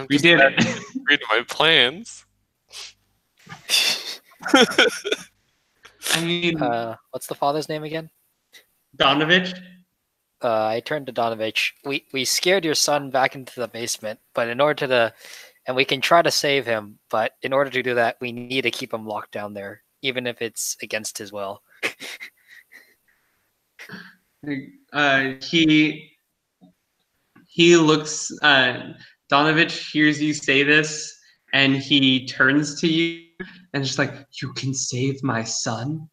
We did it. Read my plans. I mean, what's the father's name again? Donavich. I turned to Donavich. We scared your son back into the basement, but in order to and we can try to save him, but in order to do that, we need to keep him locked down there, even if it's against his will. He looks. Donavich hears you say this, and he turns to you and just like, "You can save my son,"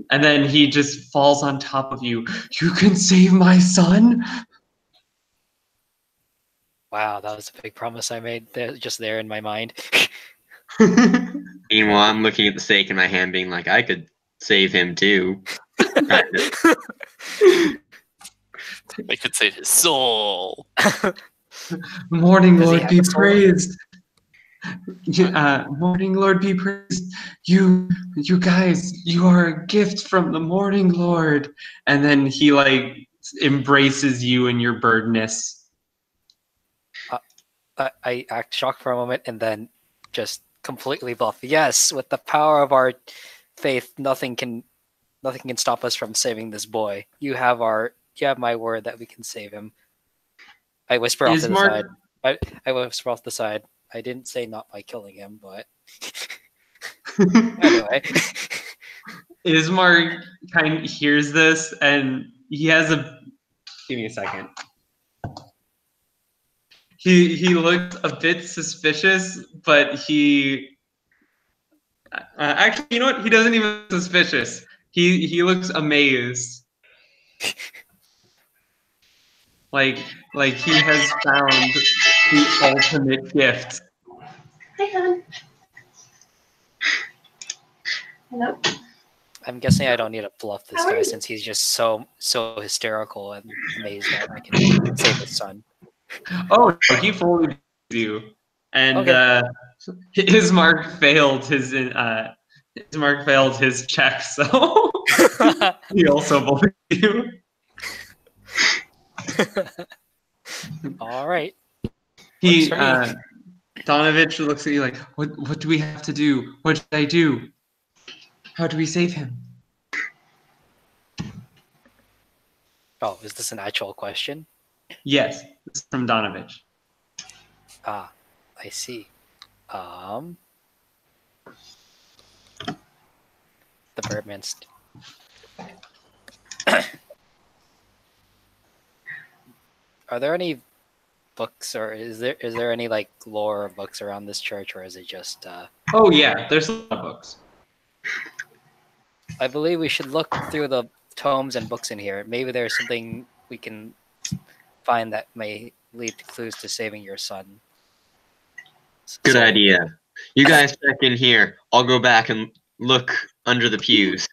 and then he just falls on top of you. "You can save my son." Wow, that was a big promise I made just there in my mind. Meanwhile, I'm looking at the stake in my hand, being like, I could save him too. I could save his soul. Morning, Does he Lord, have be a soul? praised. Morning, Lord, be praised. You guys, you are a gift from the Morning Lord. And then he like embraces you in your birdness. I act shocked for a moment and then just completely bluff. Yes, with the power of our faith, nothing can stop us from saving this boy. You have my word that we can save him. I whisper off to the side. I whisper off the side. I didn't say not by killing him, but anyway. Ismark kind of hears this and he has a. Give me a second. He looks a bit suspicious, but he actually, you know what? He doesn't even look suspicious. He looks amazed. Like he has found the ultimate gift. Hi, hello. I'm guessing I don't need to bluff this guy since he's just so hysterical and amazed that I can save his son. Oh, he fully believes you, and Okay. Ismark failed his check, so he also believes you. All right. He Works for me. Donavich looks at you like, what do we have to do? What should I do? How do we save him? Oh, is this an actual question? Yes, this is from Donavich. Ah, I see. The Birdman's. Are there any books, or is there any like lore or books around this church, or is it just? Oh yeah, there's a lot of books. I believe we should look through the tomes and books in here. Maybe there's something we can find that may lead to clues to saving your son. Good idea. You guys check in here. I'll go back and look under the pews.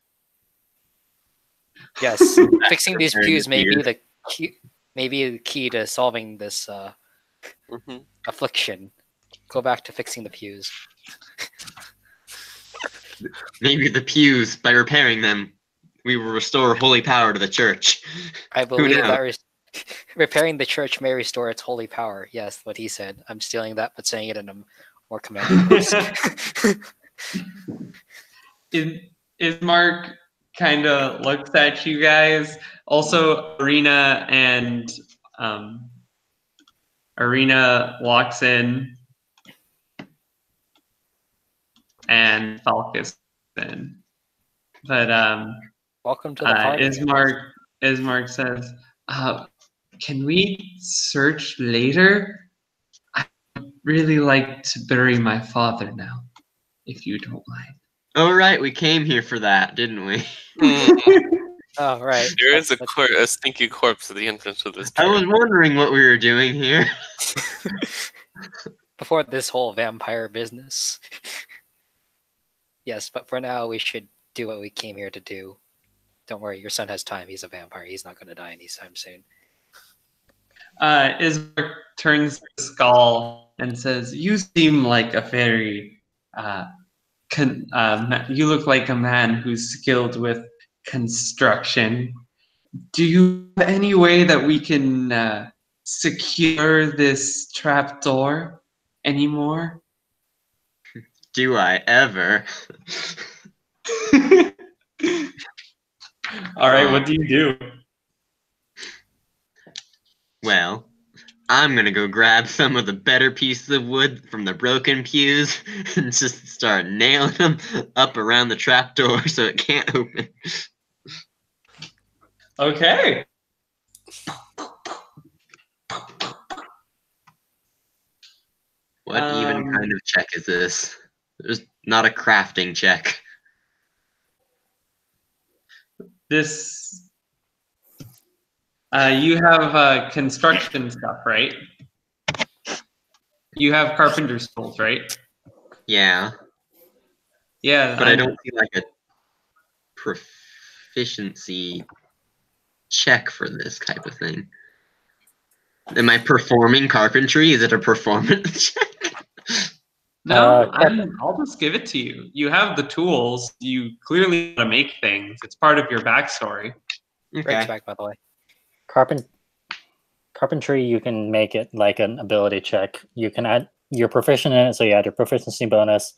Yes, fixing these pews may be the key to solving this affliction. Go back to fixing the pews. Maybe the pews, by repairing them, we will restore holy power to the church. I believe that repairing the church may restore its holy power. Yes, what he said. I'm stealing that, but saying it in a more commanding. Ismark kind of looks at you guys. Also, Arena walks in, and Falkas in. But Welcome to the party. Ismark says, "Can we search later? I'd really like to bury my father now, if you don't mind." Oh, right, we came here for that, didn't we? Oh, right. There is a stinky corpse at the entrance of this I church. was wondering what we were doing here. Before this whole vampire business. Yes, but for now we should do what we came here to do. Don't worry, your son has time. He's a vampire. He's not going to die anytime soon. Ismark turns to Skal and says, "You seem like a very you look like a man who's skilled with construction. Do you have any way that we can secure this trapdoor anymore?" Do I ever? All right, what do you do? Well, I'm gonna go grab some of the better pieces of wood from the broken pews and just start nailing them up around the trapdoor so it can't open. Okay. What even kind of check is this? There's not a crafting check. This you have construction stuff, right? You have carpenter's tools, right? Yeah, Yeah, but I don't see like a proficiency check for this type of thing. Am I performing carpentry? Is it a performance check? No, I'll just give it to you. You have the tools. You clearly know how to make things. It's part of your backstory. Great Okay. track, by the way. Carpentry, you can make it like an ability check. You can add, you're proficient in it, so you add your proficiency bonus,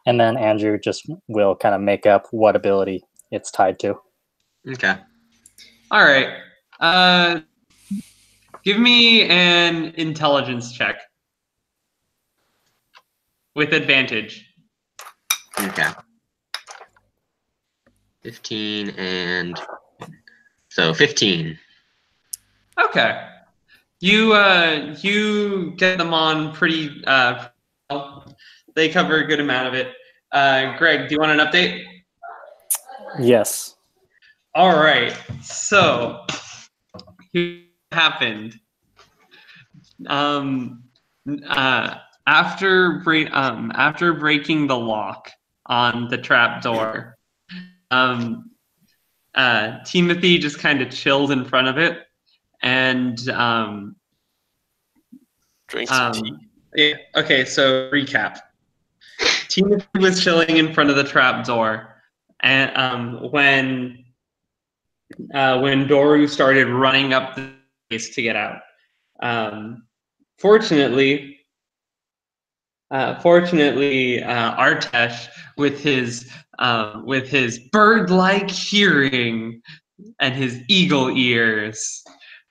and then Andrew just will kind of make up what ability it's tied to. Okay. All right. Give me an intelligence check with advantage. Okay. 15 and so 15. Okay. You get them on pretty well. They cover a good amount of it. Greg, do you want an update? Yes. All right. So here happened. After breaking the lock on the trapdoor, Teamothy just kind of chilled in front of it, and Drink some tea. yeah, okay, so recap. Teamothy was chilling in front of the trapdoor, and when Doru started running up the place to get out. Fortunately, Artesh, with his bird-like hearing and his eagle ears,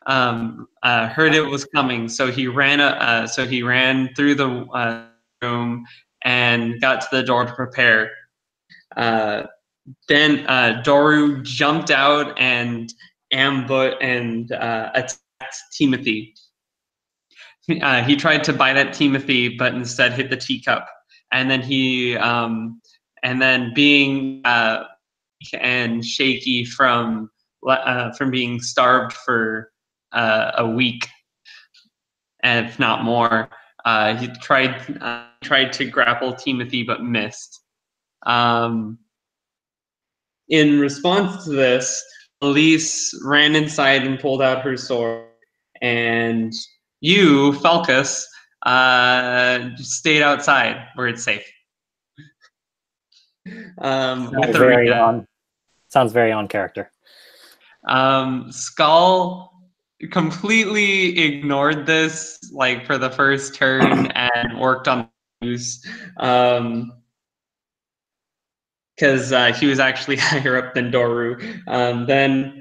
heard it was coming. So he ran through the room and got to the door to prepare. Then Doru jumped out and attacked Teamothy. He tried to bite at Teamothy, but instead hit the teacup. And then being and shaky from being starved for a week, if not more, he tried to grapple Teamothy, but missed. In response to this, Elyse ran inside and pulled out her sword, and you, Falkas, stayed outside where it's safe. With Sounds very on character. Skal completely ignored this, like, for the first turn and worked on use. Because he was actually higher up than Doru. Then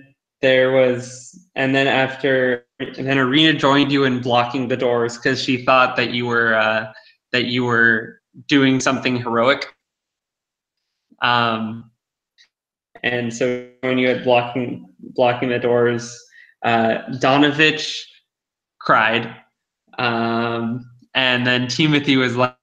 Arena joined you in blocking the doors because she thought that you were doing something heroic. And so when you had blocking the doors, Donavich cried, and then Teamothy was like,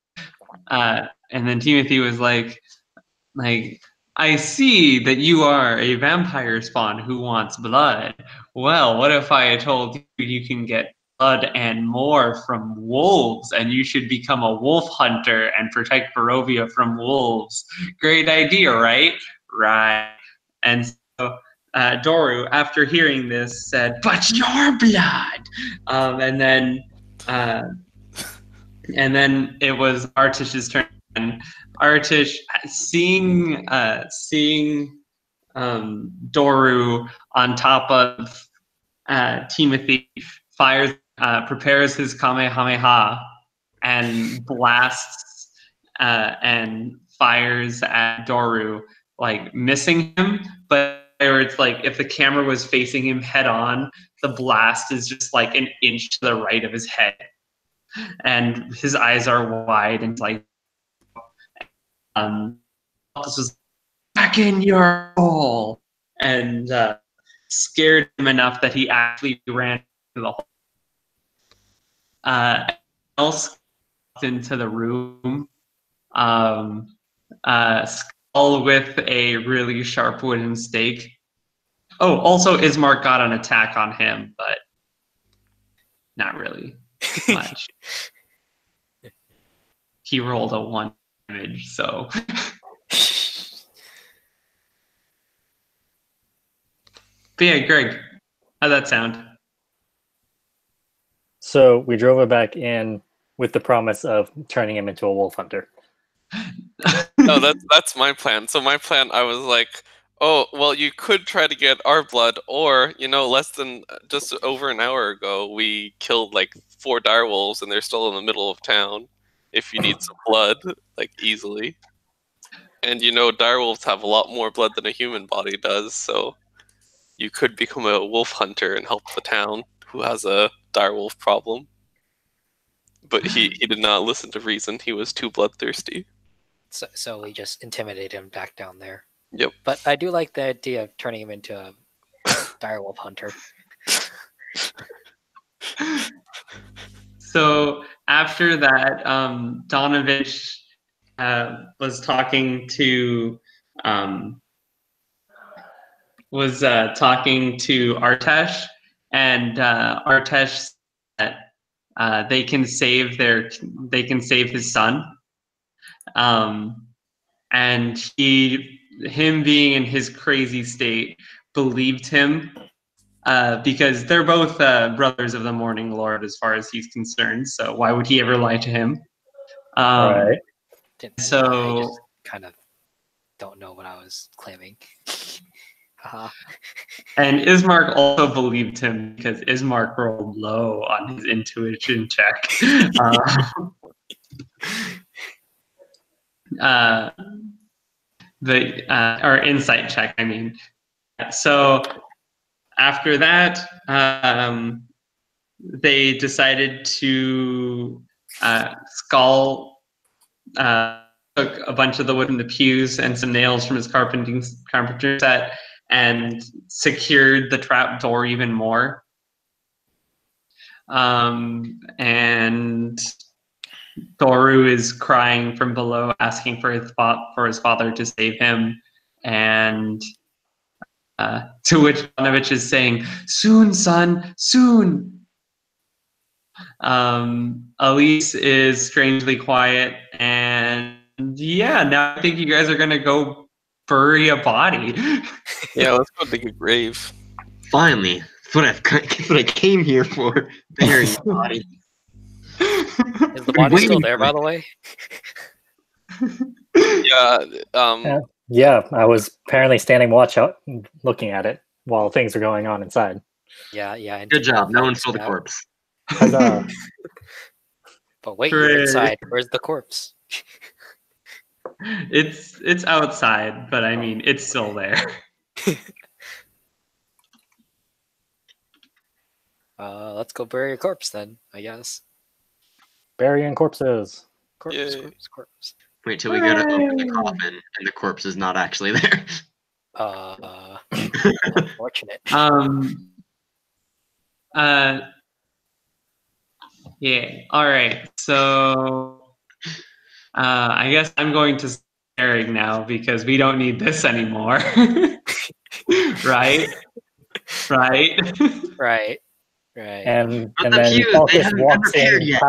I see that you are a vampire spawn who wants blood. Well, what if I told you can get blood and more from wolves, and you should become a wolf hunter and protect Barovia from wolves? Great idea, right? Right. And so Doru, after hearing this, said, "But your blood." And then it was Artesh's turn. And Artesh, seeing Doru on top of Teamothy, prepares his Kamehameha and blasts and fires at Doru, like missing him, but it's like if the camera was facing him head on, the blast is just like an inch to the right of his head, and his eyes are wide and like this was back in your hole, and scared him enough that he actually ran to the hole. Else into the room. Skal with a really sharp wooden stake. Oh, also Ismark got an attack on him, but not really much. He rolled a 1 damage, so. But yeah, Greg, how'd that sound? So we drove it back in with the promise of turning him into a wolf hunter. No, that's my plan. So my plan, I was like, oh, well, you could try to get our blood, or, less than just over an hour ago, we killed like 4 direwolves and they're still in the middle of town. If you need some blood, like easily. And direwolves have a lot more blood than a human body does, so you could become a wolf hunter and help the town who has a direwolf problem. But he did not listen to reason. He was too bloodthirsty. So we just intimidated him back down there. Yep. But I do like the idea of turning him into a direwolf hunter. So after that, Donavich was talking to Artesh, and Artesh said that they can save his son, and him being in his crazy state believed him. Because they're both brothers of the Morning Lord as far as he's concerned, so why would he ever lie to him? Right. I So just kind of don't know what I was claiming. And Ismark also believed him because Ismark rolled low on his intuition check. Or insight check, I mean. So after that, they decided to Skal took a bunch of the wood in the pews and some nails from his carpentry set and secured the trap door even more. And Doru is crying from below, asking for his father to save him, and to which Donavich is saying, "Soon, son, soon." Elyse is strangely quiet, and yeah, now I think you guys are gonna go bury a body. Yeah, let's go dig a grave. Finally, that's what I came here for. Bury a body. Is the body still there, by the way? Yeah. Yeah, I was apparently standing watch out, looking at it while things are going on inside. Yeah. Good job. No one stole the corpse. Huzzah. But wait, you're Hooray. inside. Where's the corpse? It's outside, but I mean, it's still there. Let's go bury a corpse then, I guess. Burying corpses. Corpse, Yay. corpse. Wait till we go to open the coffin and the corpse is not actually there. Unfortunate. Yeah. All right. So, I guess I'm going to staring now because we don't need this anymore. Right? Right? Right. And But the then pews, they Falkas haven't been walks repaired in. yet.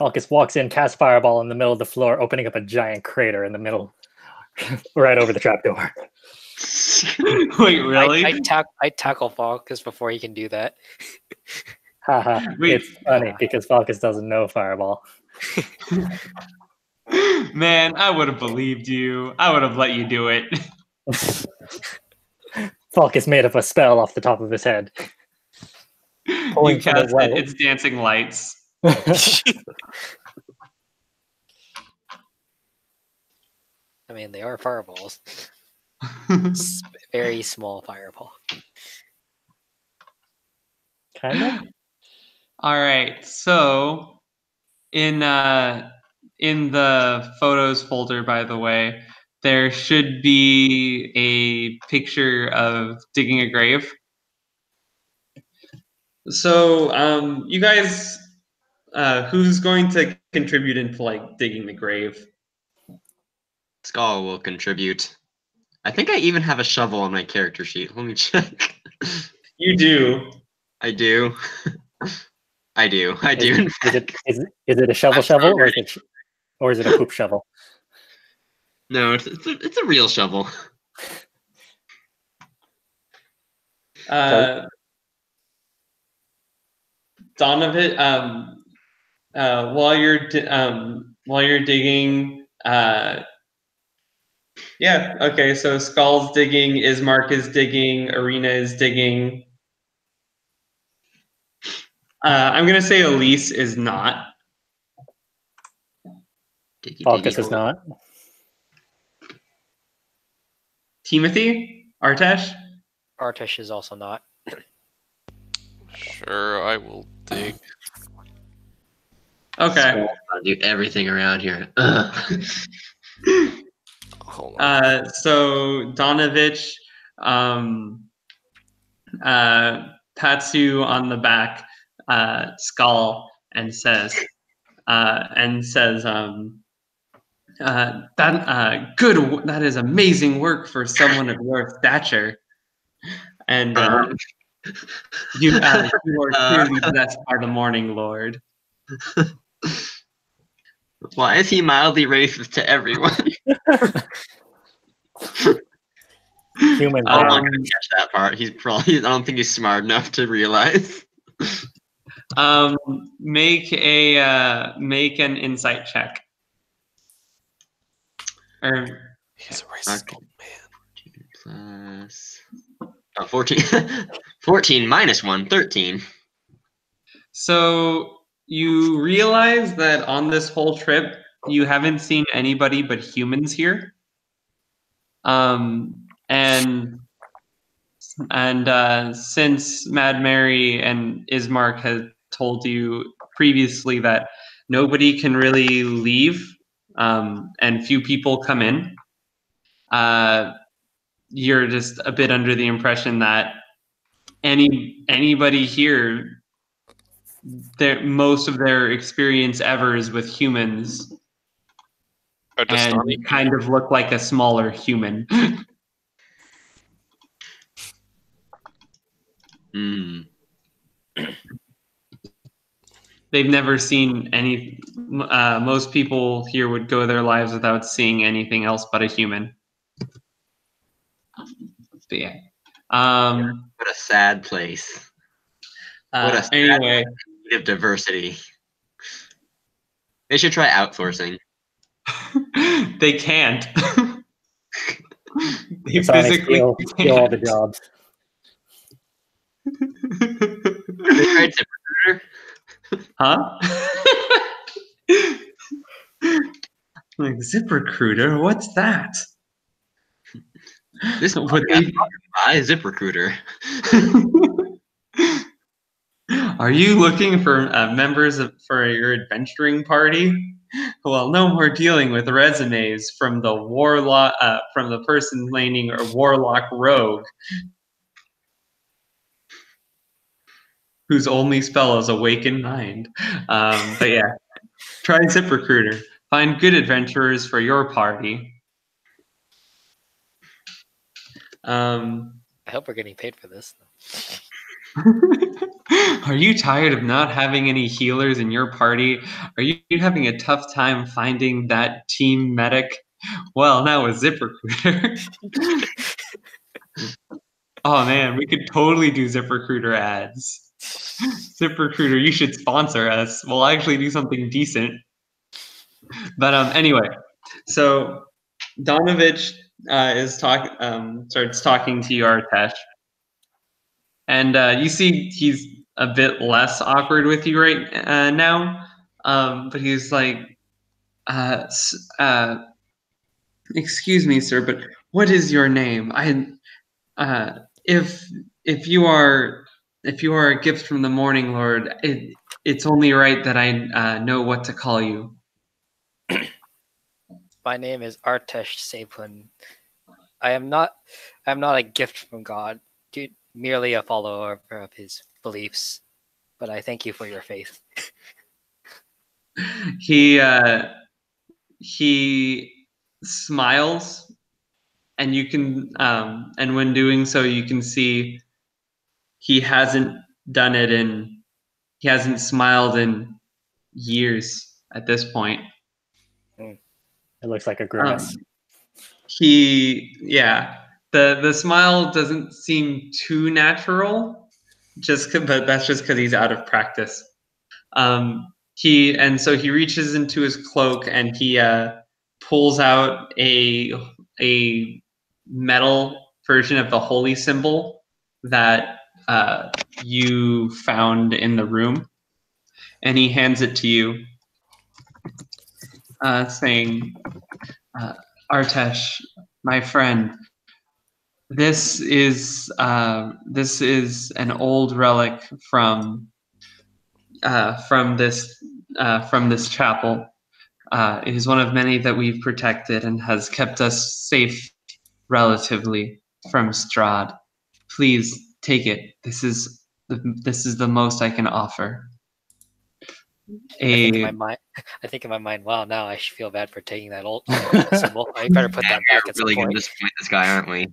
Falkas walks in, casts fireball in the middle of the floor, opening up a giant crater in the middle, right over the trapdoor. Wait, really? I tackle Falkas before he can do that. Haha, Wait. it's funny because Falkas doesn't know fireball. Man, I would have believed you. I would have let you do it. Falkas made up a spell off the top of his head. You Pulling from cast the well. it. It's dancing lights. I mean, they are fireballs. Very small fireball. Kind of. All right. So, in the photos folder, by the way, there should be a picture of digging a grave. So, you guys, who's going to contribute into like digging the grave? Skal will contribute. I think I even have a shovel on my character sheet. Let me check. You do. I do. I do. I do. in fact. Is it a shovel I'm shovel sorry. or is it a poop shovel? No, it's a real shovel. Donavich, while you're digging, yeah, okay. So Skal's digging, Ismark is digging, Arena is digging. I'm gonna say Elyse is not. Falkas is not. Teamothy, Artesh. Artesh is also not. Sure, I will dig. Okay. I'll do everything around here. Hold on. So Donavich pats you on the back, Skal, and says, good. That is amazing work for someone of your stature. And you are clearly blessed by the Morning Lord. Why is he mildly racist to everyone? Human. I'm brain. not gonna catch that part. He's probably. I don't think he's smart enough to realize. Make an insight check. He's a racist old man. Plus 14. 14 minus 1, 13. So you realize that on this whole trip, you haven't seen anybody but humans here. And since Mad Mary and Ismark had told you previously that nobody can really leave, and few people come in, you're just a bit under the impression that anybody here, most of their experience ever is with humans, and kind of look like a smaller human. They've never seen any. Most people here would go their lives without seeing anything else but a human. But yeah. What a sad place. What a sad Anyway, need of diversity. They should try outsourcing. they can't. They Sonic physically steal all the can't. jobs. They tried ZipRecruiter. Huh? Like, ZipRecruiter? What's that? This Would podcast they- by ZipRecruiter. Are you looking for members for your adventuring party? Well, no more dealing with resumes from the warlock, from the person naming a warlock rogue, whose only spell is awaken mind. But yeah, try ZipRecruiter. Find good adventurers for your party. I hope we're getting paid for this. Are you tired of not having any healers in your party? Are you having a tough time finding that team medic? Well, now with ZipRecruiter. Oh man, we could totally do ZipRecruiter ads. ZipRecruiter, you should sponsor us. We'll actually do something decent. But anyway, so Donavich starts talking to you, Artesh. And you see he's a bit less awkward with you right now. But he's like, excuse me, sir, but what is your name? If you are a gift from the Morning Lord, it's only right that I know what to call you. My name is Artesh Sapun. I am not a gift from God, merely a follower of his beliefs. But I thank you for your faith. He smiles, and you can and when doing so, you can see he hasn't smiled in years at this point. It looks like a grimace. The smile doesn't seem too natural, but that's just because he's out of practice. He reaches into his cloak and he pulls out a metal version of the holy symbol that you found in the room, and he hands it to you, saying, Artesh, my friend, this is an old relic from this chapel. It is one of many that we've protected and has kept us safe relatively from Strahd. Please take it. This is the most I can offer. I think in my mind, wow, now I should feel bad for taking that old symbol. I better put that back at some We're really point. gonna disappoint this guy, aren't we?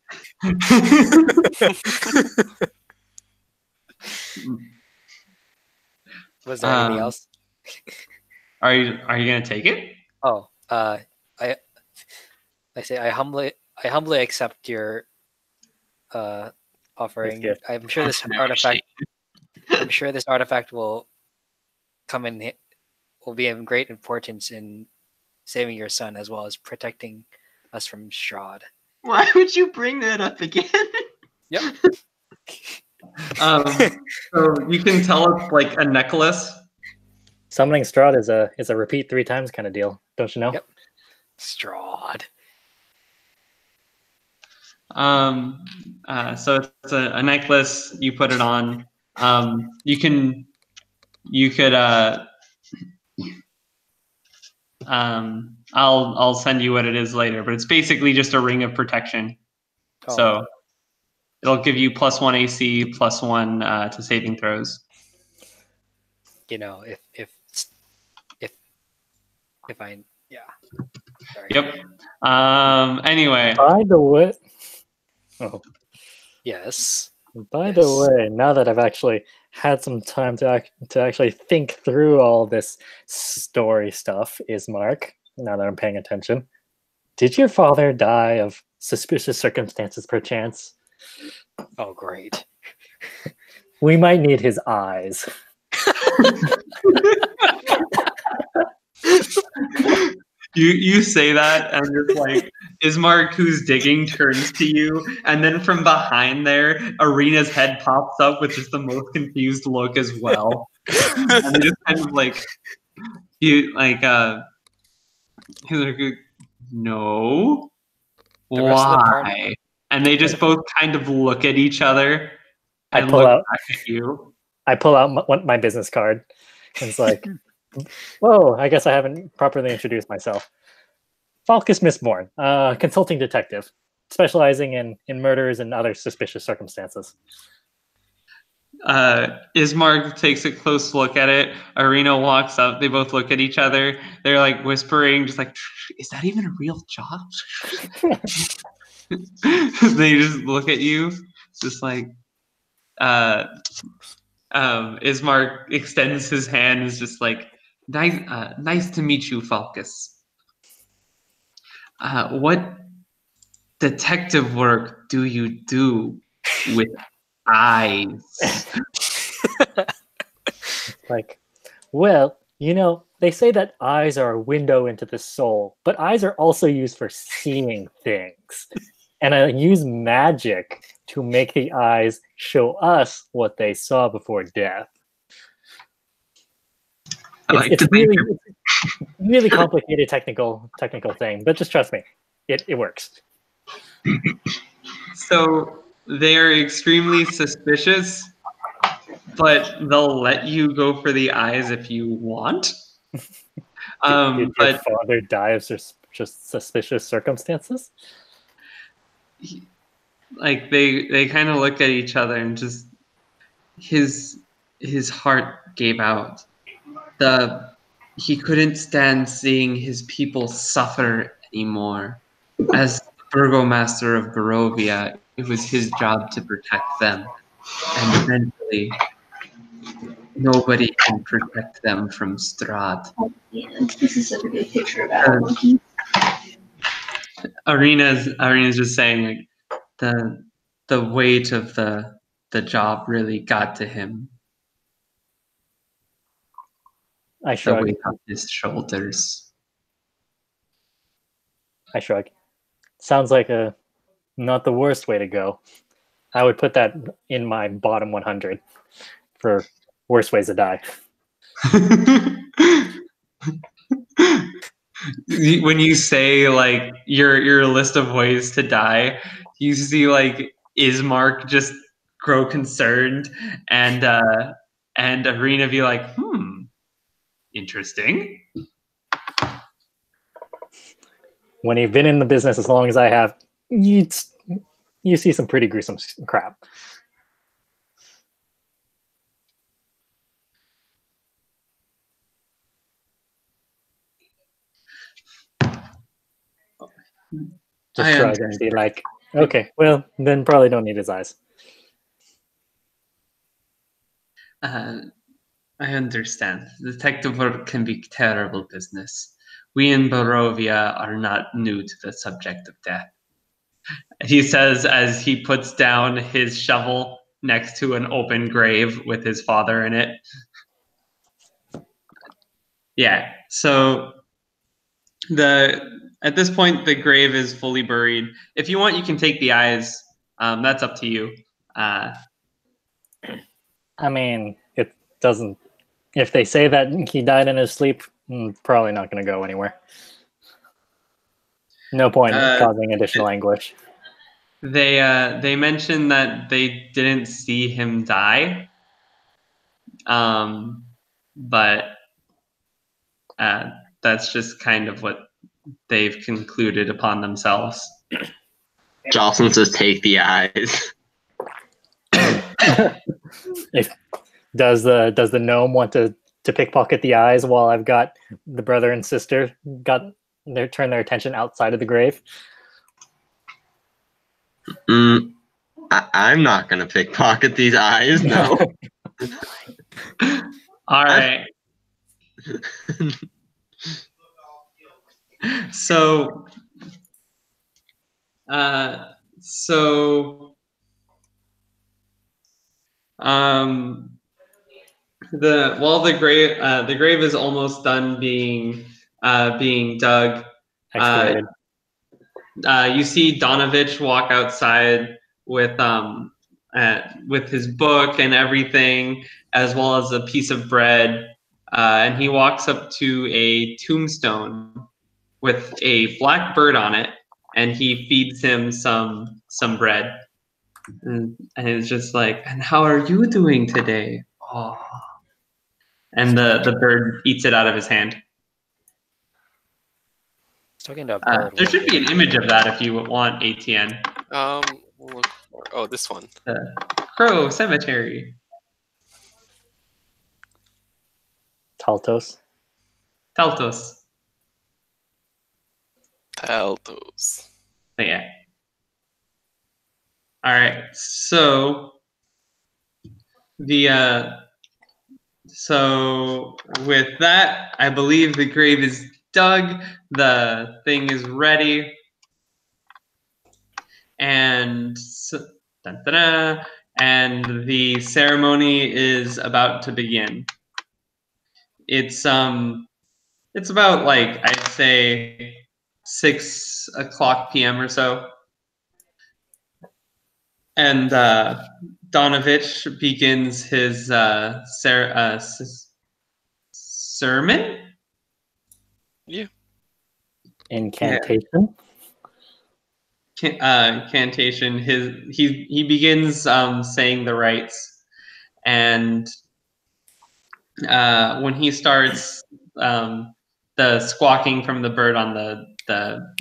Was there anything else? Are you gonna take it? Oh, I say I humbly accept your offering. gift. I'm sure this artifact will be of great importance in saving your son as well as protecting us from Strahd. Why would you bring that up again? Yep. So you can tell it's like a necklace. Summoning Strahd is a repeat 3 times kind of deal, don't you know? Yep. Strahd. So it's a necklace. You put it on. You could. I'll send you what it is later, but it's basically just a ring of protection. Oh. So it'll give you +1 AC, +1 to saving throws. You know, if I Sorry. Yep. Anyway. By the way, Yes. By the way, now that I've actually had some time to actually think through all this story stuff, Ismark, now that I'm paying attention, did your father die of suspicious circumstances, perchance? Oh, great. We might need his eyes. You say that, and it's like Ismark, who's digging, turns to you, and then from behind there, Arena's head pops up with just the most confused look as well. And they just kind of like you like he's like, no, The rest of the party- why? And they just both kind of look at each other I and pull look out. back at you. I pull out my business card. And it's like, whoa! I guess I haven't properly introduced myself. Falkas Mistborn, consulting detective, specializing in murders and other suspicious circumstances. Ismark takes a close look at it. Arena walks up. They both look at each other. They're like whispering, just like, "Is that even a real job?" They just look at you, just like. Ismark extends his hand. Is just like, nice to meet you, Falkas. What detective work do you do with eyes? Like, well, they say that eyes are a window into the soul, but eyes are also used for seeing things. And I use magic to make the eyes show us what they saw before death. It's really complicated technical thing, but just trust me, it works. So they're extremely suspicious, but they'll let you go for the eyes if you want. Did your But father die of just suspicious circumstances? like they kind of look at each other and just his heart gave out. He couldn't stand seeing his people suffer anymore. As burgomaster of Barovia, it was his job to protect them. And eventually, nobody can protect them from Strahd. Yeah, this is such a good picture of Warlock. Arena's just saying like the weight of the job really got to him. I The shrug. weight on his shoulders. I shrug. Sounds like not the worst way to go. I would put that in my bottom 100 for worst ways to die. When you say like your list of ways to die, you see like Ismark just grow concerned and Arena be like, interesting. When you've been in the business as long as I have, you see some pretty gruesome crap. Just shrug and be like, okay, well, then probably don't need his eyes. I understand. Detective work can be terrible business. We in Barovia are not new to the subject of death. He says as he puts down his shovel next to an open grave with his father in it. Yeah, so at this point the grave is fully buried. If you want, you can take the eyes. That's up to you. I mean, it doesn't. If they say that he died in his sleep, probably not going to go anywhere. No point in causing additional anguish. They mentioned that they didn't see him die, but that's just kind of what they've concluded upon themselves. Jocelyn says, "Take the eyes." Does the gnome want to pickpocket the eyes while I've got the brother and sister turn their attention outside of the grave? I'm not gonna pickpocket these eyes. No. All right. So the grave is almost done being dug. Excavated. You see Donavich walk outside with with his book and everything, as well as a piece of bread. And he walks up to a tombstone with a black bird on it, and he feeds him some bread. And it's just like, and how are you doing today? Oh. And the bird eats it out of his hand. Talking to a bird. There should be an image of that if you want, Etienne. We'll look for, oh, this one. Crow Cemetery. Taltos. Taltos. Taltos. Yeah. All right. So so with that, I believe the grave is dug. The thing is ready, and and the ceremony is about to begin. It's about, like, I'd say 6 o'clock p.m. or so. And Donavich begins his sermon? Yeah. Incantation? Cantation. He begins saying the rites. And when he starts, the squawking from the bird on the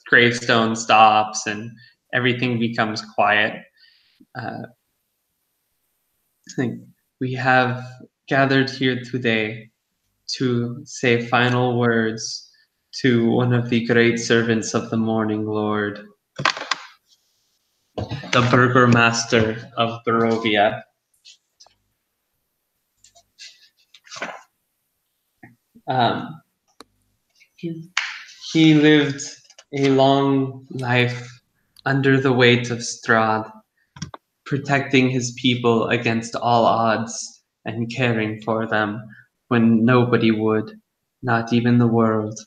gravestone stops, and everything becomes quiet. We have gathered here today to say final words to one of the great servants of the morning Lord, the burgomaster of Barovia. He lived a long life under the weight of Strahd, protecting his people against all odds and caring for them when nobody would, not even the world.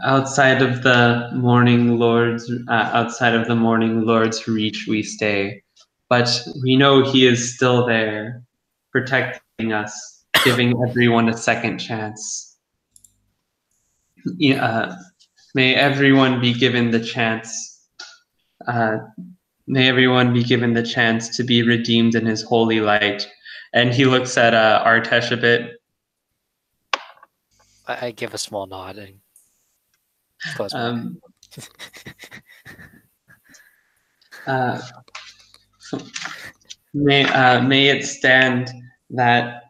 Outside of the morning lord's reach, we stay, but we know he is still there, protecting us, giving everyone a second chance. May everyone be given the chance. May everyone be given the chance to be redeemed in his holy light. And he looks at Artesh a bit. I give a small nod and close my eyes. May it stand that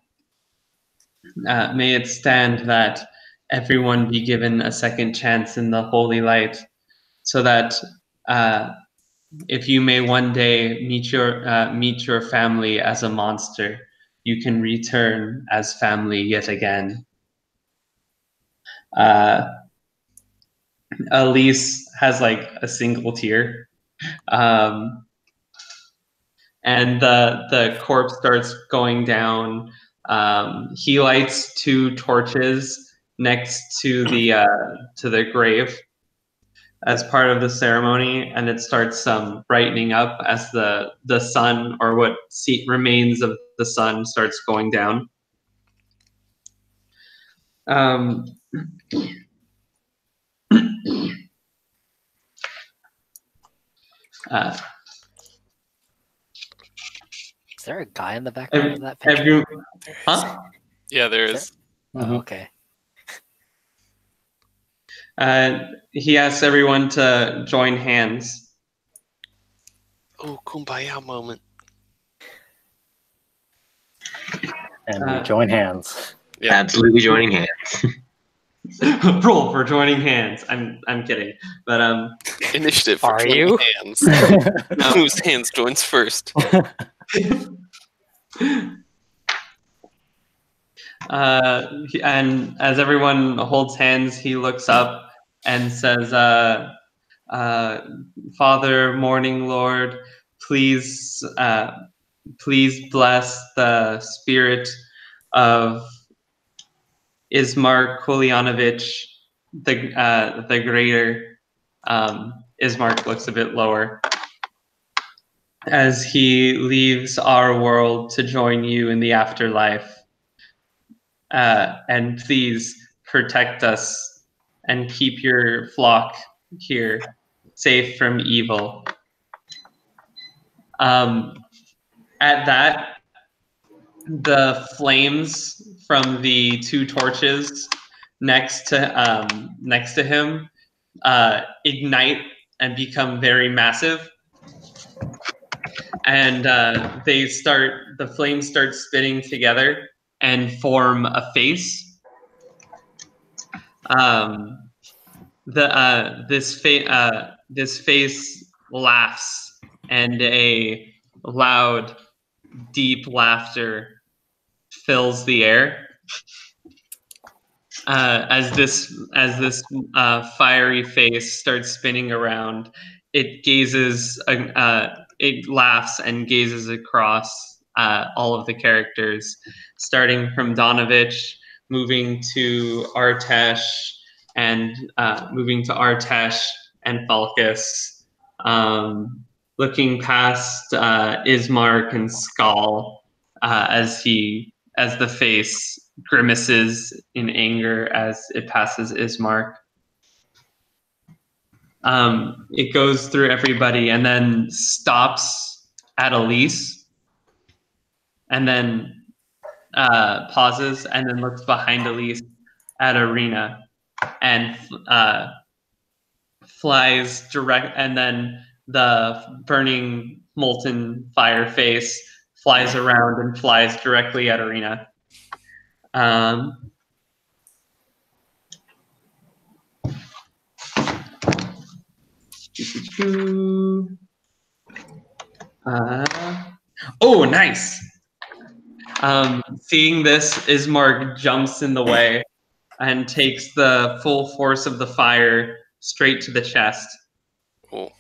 everyone be given a second chance in the holy light, so that if you may one day meet your family as a monster, you can return as family yet again. Elyse has like a single tear, and the corpse starts going down. He lights 2 torches next to the grave as part of the ceremony, and it starts brightening up as the sun, or what remains of the sun, starts going down. Is there a guy in the background of that picture? Huh? Yeah, there is. Oh, okay. He asks everyone to join hands. Oh, kumbaya moment. And we join hands. Yeah. Absolutely joining hands. Roll for joining hands. I'm kidding, but Initiative for Are joining you? hands. Whose hands joins first? And as everyone holds hands, he looks up and says, Father, Morning Lord, please bless the spirit of Ismark Kulyanovich, the greater. Ismark looks a bit lower. as he leaves our world to join you in the afterlife. And please protect us and keep your flock here safe from evil. At that, the flames from the 2 torches next to him ignite and become very massive, and the flames start spinning together and form a face. This face laughs, and a loud, deep laughter fills the air. As this fiery face starts spinning around, it laughs and gazes across all of the characters, starting from Donavich, moving to Artesh, and Falkas, looking past Ismark and Skal as the face grimaces in anger as it passes Ismark. It goes through everybody and then stops at Elyse, and then pauses and then looks behind Elyse at Arena, and flies direct, and then the burning molten fire face flies around and flies directly at Arena. Oh, nice. Seeing this, Ismark jumps in the way and takes the full force of the fire straight to the chest. Cool.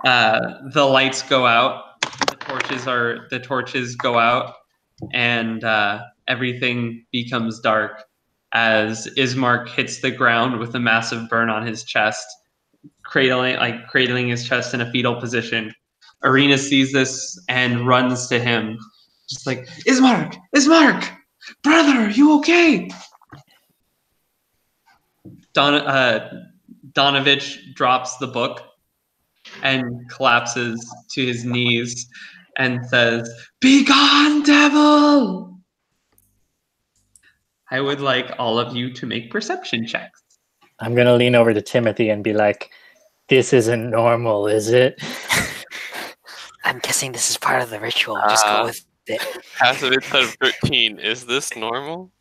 The lights go out. The torches go out, and everything becomes dark as Ismark hits the ground with a massive burn on his chest, cradling his chest in a fetal position. Arena sees this and runs to him, just like, Ismark, brother, are you okay? Donavich drops the book and collapses to his knees and says, "Be gone, devil!" I would like all of you to make perception checks. I'm gonna lean over to Timothy and be like, "This isn't normal, is it?" I'm guessing this is part of the ritual. Just go with it. Passive insight of 13. Is this normal?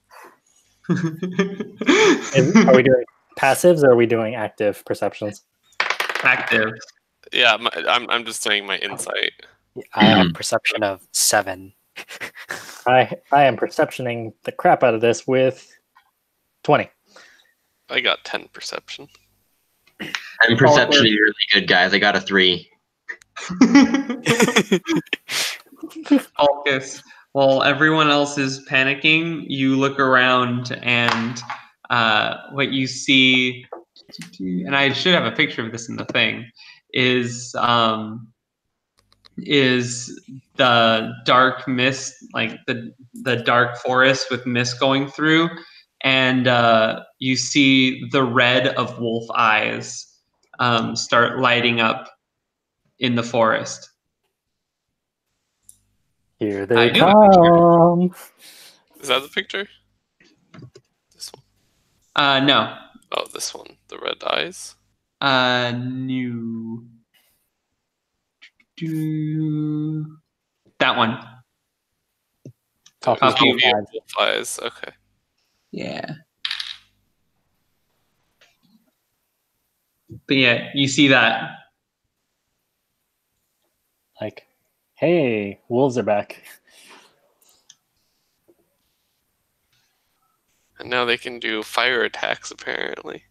Are we doing passives or are we doing active perceptions? Active. Yeah, I'm just doing my insight. I have perception of 7. I am perceptioning the crap out of this with 20. I got 10 perception. I'm perceptioning really good, guys. I got a 3. Falkas, while everyone else is panicking, you look around and what you see, and I should have a picture of this in the thing, is the dark mist, like the dark forest with mist going through, and you see the red of wolf eyes start lighting up in the forest. Here they I do have a come. Is that the picture? This one. No. Oh, this one. The red eyes. New. That one. Copy Copy of of wolf eyes. Okay. Yeah. But yeah, you see that. Like, hey, wolves are back. And now they can do fire attacks, apparently.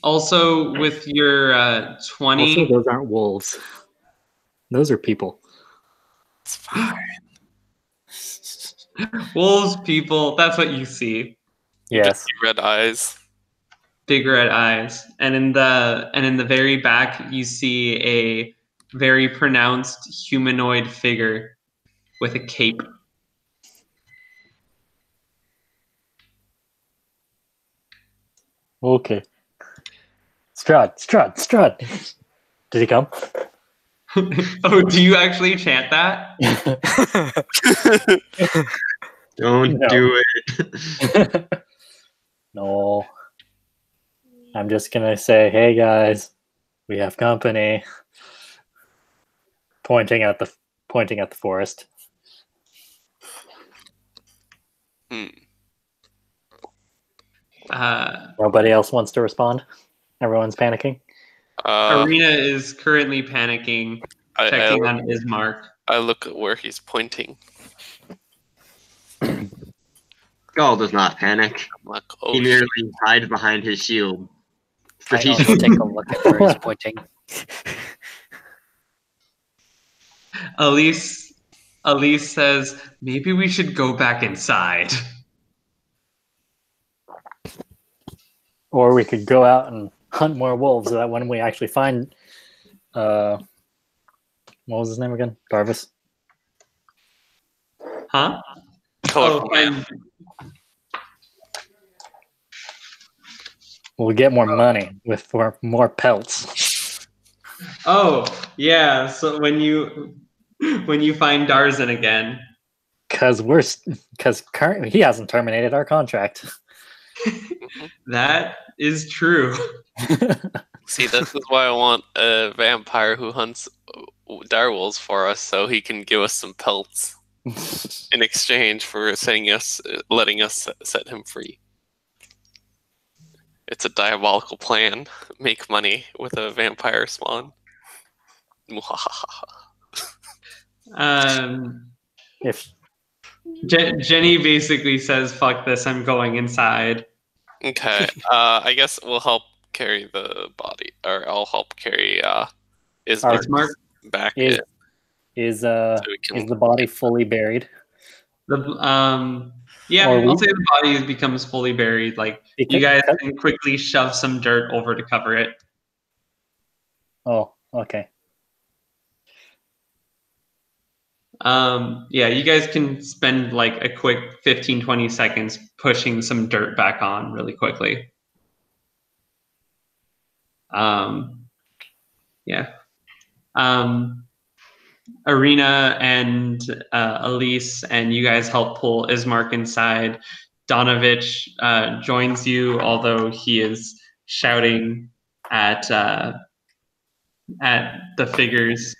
Also, with your 20... Also, those aren't wolves. Those are people. It's fine. Wolves, people, that's what you see. Yes. Red eyes. Big red eyes. And in the very back, you see a very pronounced humanoid figure with a cape. Okay. Strahd. Did he come? Oh, do you actually chant that? Don't No. do it. No. I'm just gonna say, hey guys, we have company. Pointing at the forest. Nobody else wants to respond. Everyone's panicking. Arena is currently panicking, checking on Ismark. I look at where he's pointing. Skal does not panic. I'm like, oh, He merely hides behind his shield. I also Strategically. take a look at where he's pointing. Elyse says, maybe we should go back inside. Or we could go out and hunt more wolves so that when we actually find what was his name again? Darvis? Huh? colorful Oh, man. We'll get more money for more pelts. Oh, yeah. So when you find Darzan again. Because currently he hasn't terminated our contract. That is true. See, this is why I want a vampire who hunts direwolves for us, so he can give us some pelts in exchange for letting us set him free. It's a diabolical plan. Make money with a vampire spawn. If Jenny basically says, "Fuck this! I'm going inside." Okay, I guess we'll help carry the body, or I'll help carry Ismark back in. is can- the body fully buried? Yeah, Or I'll say the body becomes fully buried. Like you guys can quickly shove some dirt over to cover it. Oh, okay. Yeah, you guys can spend like a quick 15-20 seconds pushing some dirt back on really quickly. Yeah. Arena and Elyse and you guys help pull Ismark inside. Donavich joins you, although he is shouting at the figures.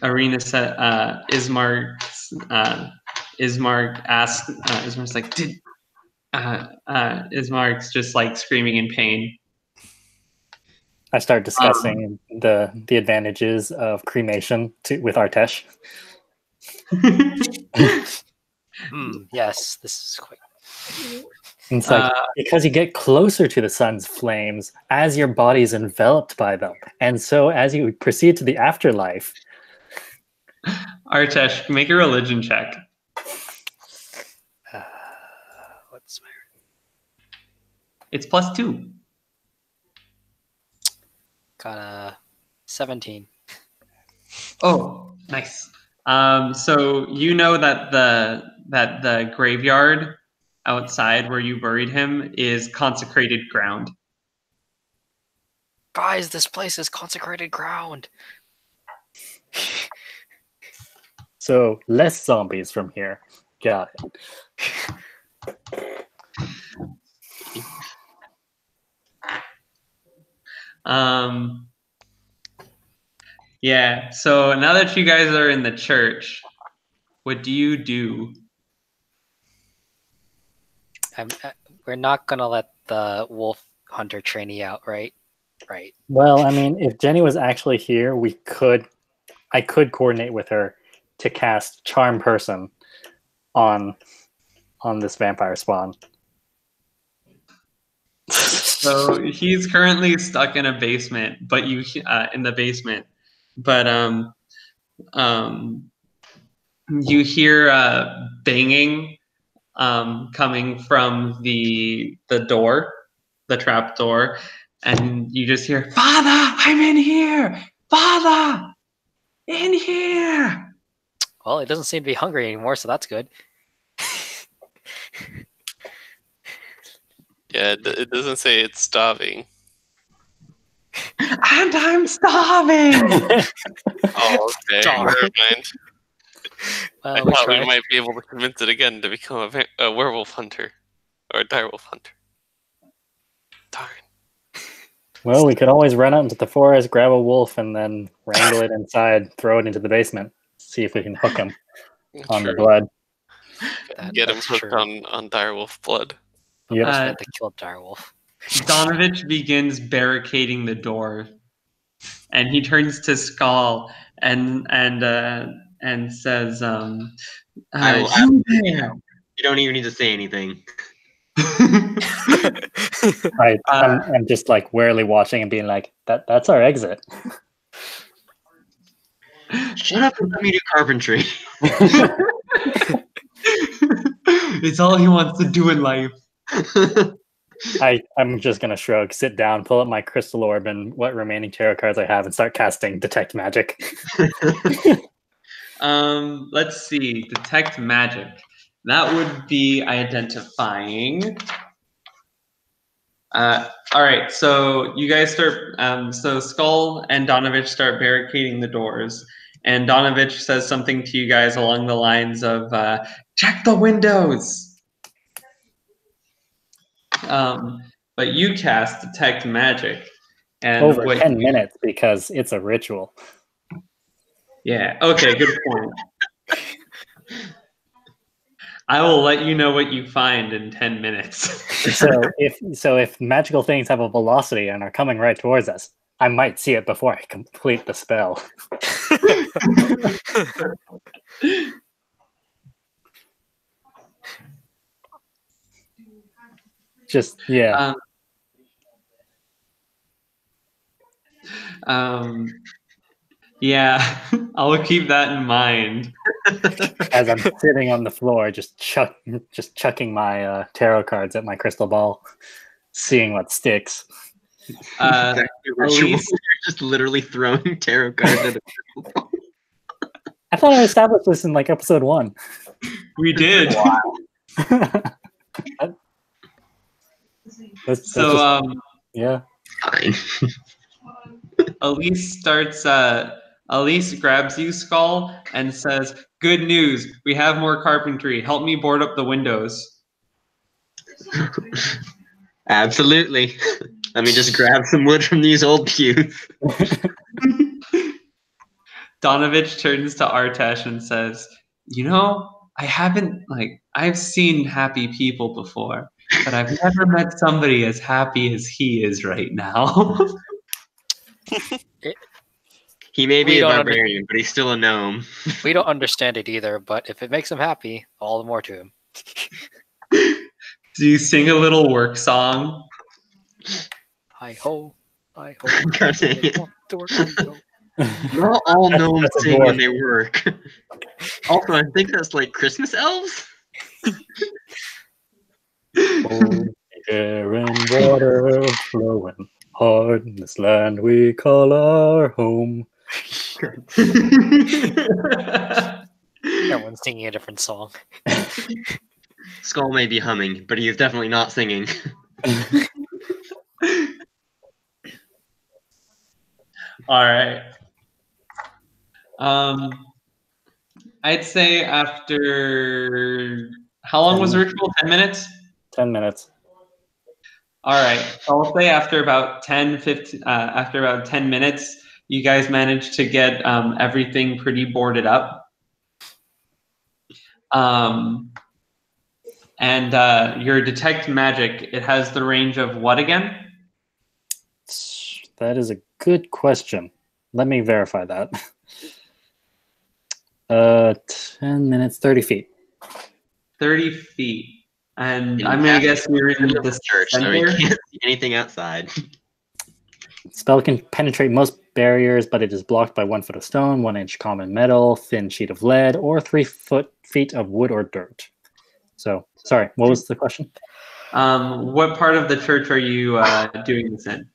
Arena said, Ismark asks, Ismark's like, Ismark's just like screaming in pain. I start discussing the advantages of cremation with Artesh. Yes, this is quick. It's like, because you get closer to the sun's flames as your body is enveloped by them. And so as you proceed to the afterlife. Artesh, make a religion check. What's my... It's +2. Got a 17. Oh, nice. So you know that the graveyard outside where you buried him is consecrated ground. Guys, this place is consecrated ground. So less zombies from here. Got it. Yeah, so now that you guys are in the church, what do you do? We're not gonna let the wolf hunter trainee out, right? Right. Well, I mean, if Jenny was actually here, I could coordinate with her to cast Charm Person on this vampire spawn. So he's currently stuck in a basement, but you in the basement. But you hear banging coming from the door, the trap door, and you just hear, "Father, I'm in here! Father! In here! Well, it doesn't seem to be hungry anymore, so that's good. Yeah, it doesn't say it's starving. And I'm starving! Oh, okay. Darn. Never mind. I Well, we thought we tried. might be able to convince it again to become a werewolf hunter. Or a direwolf hunter. Darn. Well, we could always run out into the forest, grab a wolf, and then wrangle it inside, throw it into the basement, see if we can hook him on the True. blood. Get him That's hooked true. on direwolf blood. Yep. Just had to kill direwolf. Donavich begins barricading the door, and he turns to Skal and says, I will "You there?" You don't even need to say anything. I'm just like warily watching and being like, that's our exit. Shut up and let me do carpentry. It's all he wants to do in life. I'm just gonna shrug, sit down, pull up my crystal orb and what remaining tarot cards I have, and start casting detect magic. Let's see. Detect magic. That would be identifying. All right. So you guys start. So Skal and Donavich start barricading the doors, and Donavich says something to you guys along the lines of, "Check the windows." But you cast detect magic, and Over what 10 minutes because it's a ritual. Yeah. Okay. Good point. I will let you know what you find in 10 minutes. So if magical things have a velocity and are coming right towards us, I might see it before I complete the spell. Just yeah. Yeah, I'll keep that in mind. As I'm sitting on the floor, just chucking my tarot cards at my crystal ball, seeing what sticks. Ritual. Elyse, You're just literally throwing tarot cards at a crystal ball. I thought I established this in like episode 1. we did. That's So, just, yeah. Fine. Elyse Elyse grabs you, Skal, and says, "Good news, we have more carpentry. Help me board up the windows." Absolutely. Let me just grab some wood from these old pews. Donavich turns to Artesh and says, "You know, I've seen happy people before, but I've never met somebody as happy as he is right now." He may be We a don't barbarian, but he's still a gnome. We don't understand it either, but if it makes him happy, all the more to him. Do you sing a little work song? Hi ho, hi ho. God dang it. To work we go. Not all gnomes that's a sing when dwarf. they work. Also, I think that's like Christmas elves. Air and water flowing hard in this land we call our home. Everyone's singing a different song. Skal may be humming, but he is definitely not singing. All right. I'd say after how long was the ritual? 10 minutes? 10 minutes. All right. So I'll say after about 10 minutes, you guys managed to get everything pretty boarded up. And your detect magic, it has the range of what again? That is a good question. Let me verify that. 10 minutes, 30 feet. 30 feet. And And I'm you going to have guess to you're in go to the church, so he center. can't see anything outside. Spell can penetrate most barriers, but it is blocked by 1 foot of stone, 1 inch common metal, thin sheet of lead, or 3 feet of wood or dirt. So, sorry, what was the question? What part of the church are you doing this in?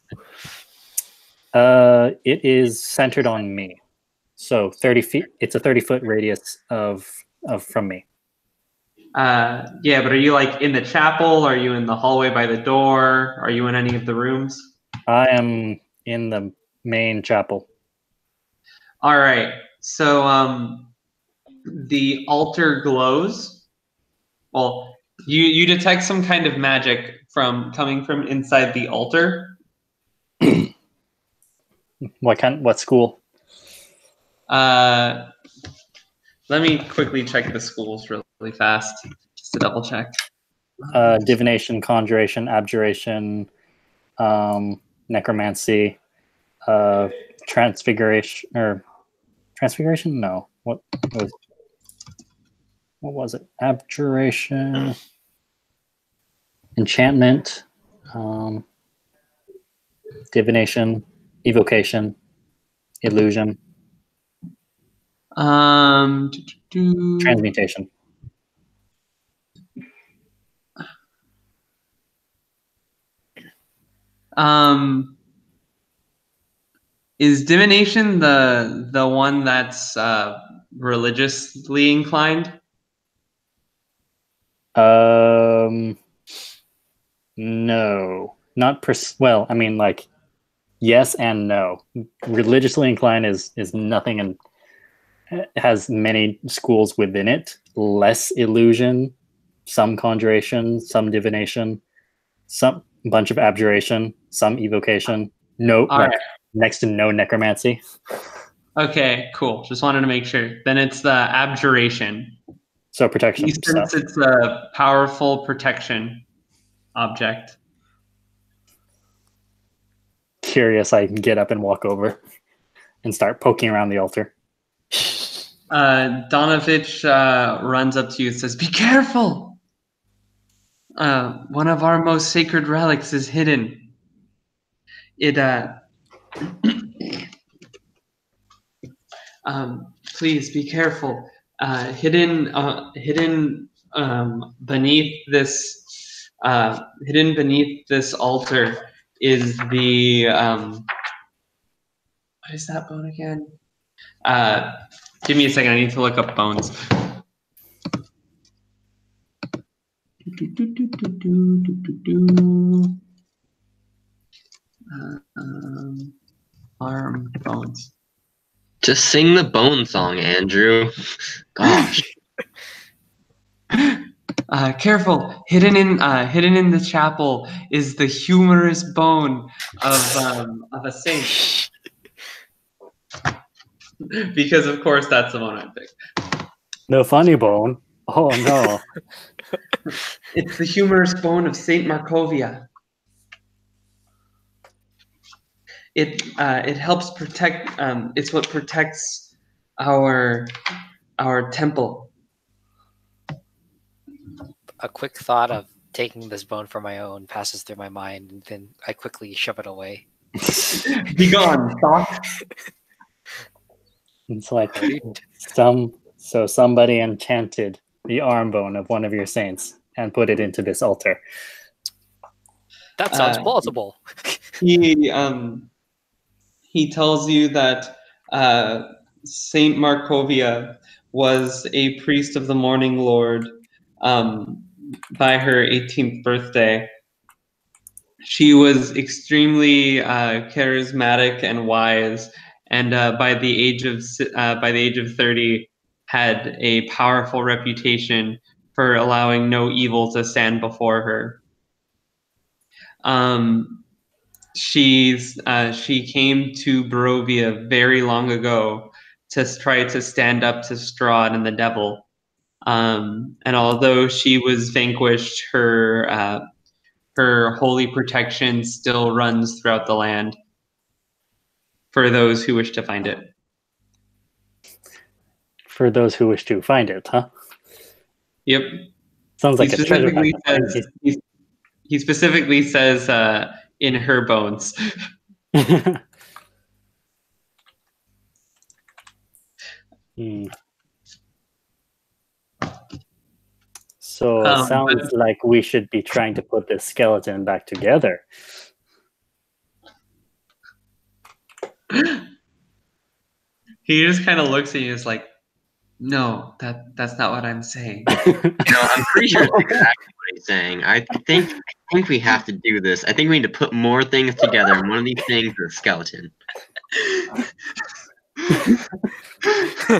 It is centered on me. So 30 feet. It's a 30-foot radius of from me. Yeah, but are you like in the chapel? Are you in the hallway by the door? Are you in any of the rooms? I am in the main chapel. All right. So the altar glows. Well, you detect some kind of magic coming from inside the altar. What school? Let me quickly check the schools really fast, just to double check. Divination, conjuration, abjuration, necromancy, transfiguration, or transfiguration? No. What was it? Abjuration, enchantment, divination, evocation, illusion, transmutation. Is divination the one that's religiously inclined? No, not well. I mean, like, yes and no. Religiously inclined is nothing, and has many schools within it. Less illusion, some conjuration, some divination, some bunch of abjuration, some evocation. No, All right. next to no necromancy. Okay, cool. Just wanted to make sure. Then it's the abjuration. So protection. Since it's a powerful protection object. Curious, I get up and walk over and start poking around the altar. Donavich runs up to you and says, "Be careful! One of our most sacred relics is hidden. Please be careful. Hidden beneath this altar is the what is that bone again? Give me a second. I need to look up bones. Arm bones. Just sing the bone song, Andrew. Gosh. Careful! Hidden in the chapel is the humorous bone of a saint. Because of course that's the one I picked. No funny bone. Oh no. It's the humorous bone of Saint Markovia. It helps protect. It's what protects our temple. A quick thought of taking this bone for my own passes through my mind, and then I quickly shove it away. Be gone, stop. It's like somebody enchanted the arm bone of one of your saints and put it into this altar. That sounds plausible. He tells you that Saint Markovia was a priest of the Morning Lord by her 18th birthday. She was extremely charismatic and wise, and by the age of 30, had a powerful reputation for allowing no evil to stand before her. She came to Barovia very long ago to try to stand up to Strahd and the devil. And although she was vanquished, her holy protection still runs throughout the land for those who wish to find it. For those who wish to find it, huh? Yep. Sounds like a treasure hunt. He specifically says in her bones. So sounds like we should be trying to put this skeleton back together. He just kind of looks at you and is like, no, that's not what I'm saying. I'm pretty sure it's exactly what he's saying. I think we have to do this. I think we need to put more things together, and one of these things is a skeleton.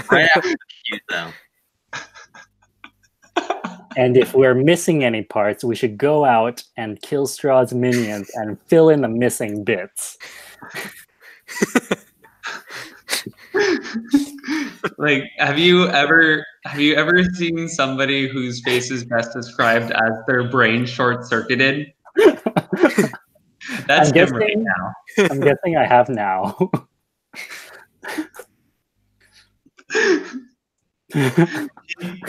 Right after the fuse, though. And if we're missing any parts, we should go out and kill Strahd's minions and fill in the missing bits. Like, have you ever seen somebody whose face is best described as their brain short-circuited? That's him right now. I'm guessing I have now.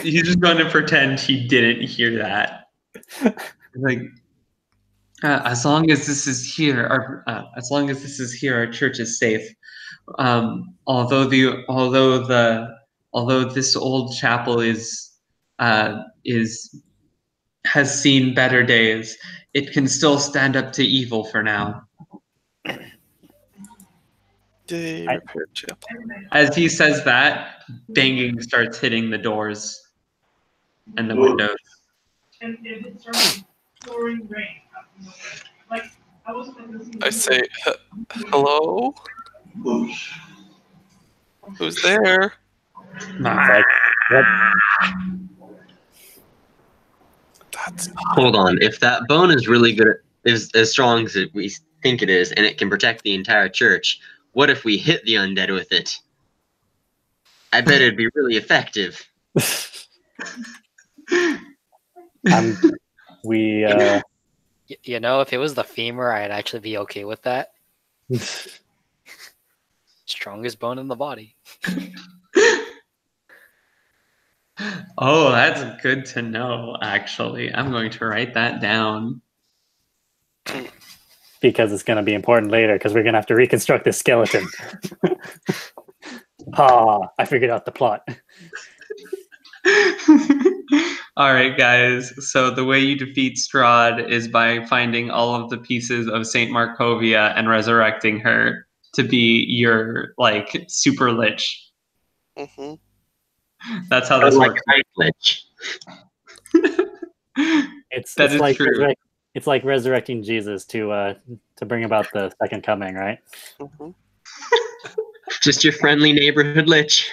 He's just going to pretend he didn't hear that. Like, as long as this is here, our church is safe. Although this old chapel has seen better days, it can still stand up to evil for now. As he says that, banging starts hitting the doors and the windows. I say, hello? Who's there? That's Hold on. If that bone is really good, is as strong as we think it is, and it can protect the entire church, what if we hit the undead with it? I bet it'd be really effective. You know, if it was the femur, I'd actually be okay with that. Strongest bone in the body. Oh, that's good to know, actually. I'm going to write that down. Because it's going to be important later, because we're going to have to reconstruct this skeleton. I figured out the plot. All right, guys. So the way you defeat Strahd is by finding all of the pieces of Saint Markovia and resurrecting her to be your, like, super lich. Mm-hmm. That's how this works. Lich. It's like true. It's like resurrecting Jesus to bring about the second coming, right? Mm-hmm. Just your friendly neighborhood lich.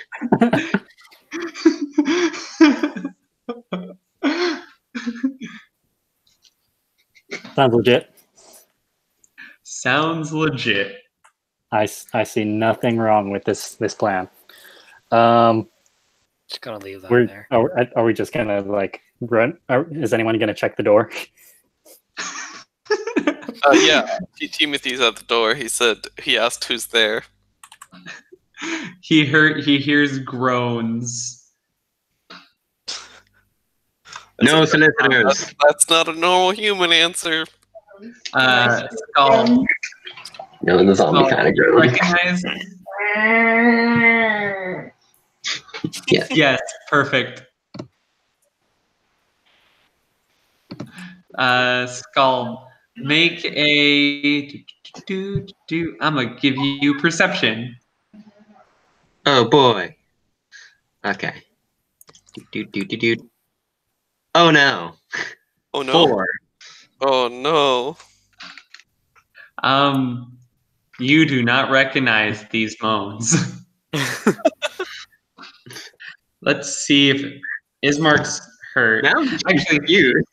Sounds legit. Sounds legit. I see nothing wrong with this plan. Just gonna leave that there. Are we just gonna like run? Is anyone gonna check the door? Yeah, Teamothy's at the door. He asked who's there. He hears groans. No solicitors. That's not a normal human answer. Skal. No, the zombie kind of groans. Recognize? Yes. Yes, perfect. Skal, make a I'm gonna give you perception. Oh boy. Okay. Oh no. Oh no. 4. Oh no. You do not recognize these moans. Let's see if Ismark's hurt. Now I'm confused.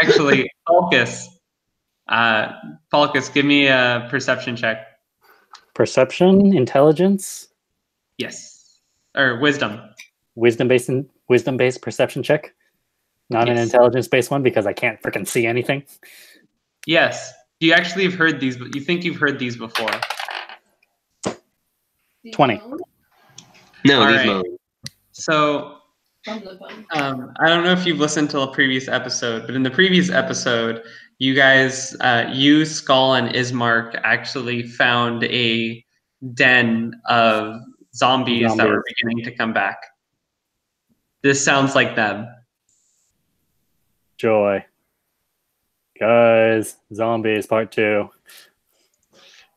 Actually, Falkas. Falkas, give me a perception check. Perception, intelligence, Yes. Or wisdom. wisdom-based perception check. Not an Yes. intelligence-based one because I can't freaking see anything. Yes. You actually have heard these, but you think you've heard these before. 20. No, All these right. moans. So, I don't know if you've listened to a previous episode, but in the previous episode, you guys, you, Skal, and Ismark actually found a den of zombies that were beginning to come back. This sounds like them. Joy. Guys, zombies part 2.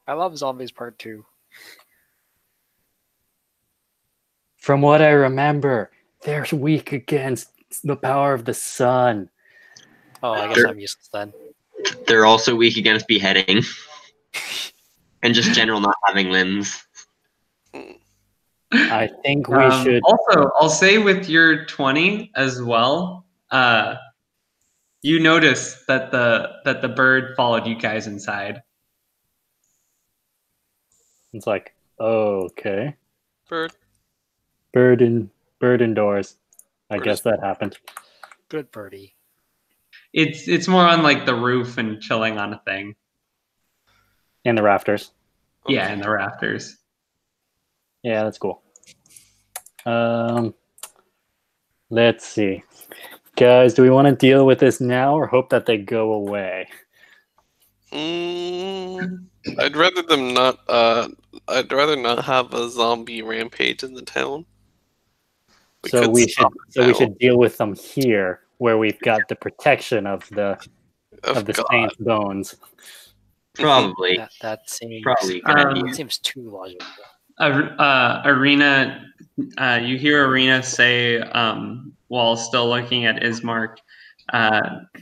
I love Zombies Part 2. From what I remember, they're weak against the power of the sun. Oh, I guess Sure. I'm useless then. They're also weak against beheading. And just general not having limbs. I think we should. Also, I'll say with your 20 as well, you notice that the bird followed you guys inside. It's like, okay, Bird. bird indoors. I Bird guess is- that happened. Good birdie. It's more on like the roof and chilling on a thing. In the rafters. Yeah, Okay. in the rafters. Yeah, that's cool. Let's see. Guys, do we want to deal with this now or hope that they go away? I'd rather them not. I'd rather not have a zombie rampage in the town. So could we stop should it now. deal with them here, where we've got the protection of the Of God. saint's bones. Probably. That seems Probably a good idea. that seems too logical. Arena, you hear Arena say, while still looking at Ismark,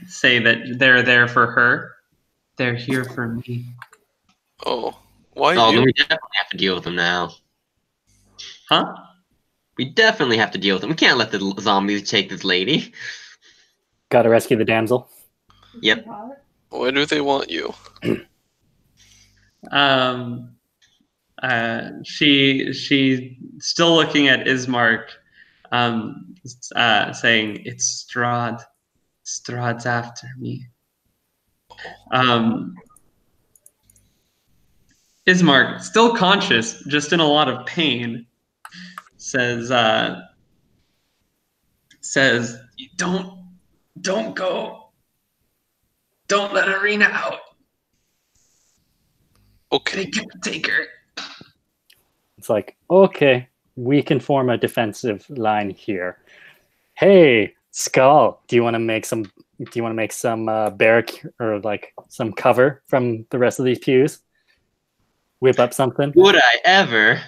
say that they're there for her. They're here for me. Oh, why Oh, you? then we definitely have to deal with them now. Huh? We definitely have to deal with them. We can't let the zombies take this lady. Got to rescue the damsel. Yep. Why do they want you? She's still looking at Ismark, saying, "It's Strahd. Strahd's after me." Ismark, still conscious, just in a lot of pain, says, "Don't go. Don't let Arena out. Okay. They can take her." It's like, okay, we can form a defensive line here. Hey, Skal, do you want to make some barrack or like some cover from the rest of these pews? Whip up something. Would I ever?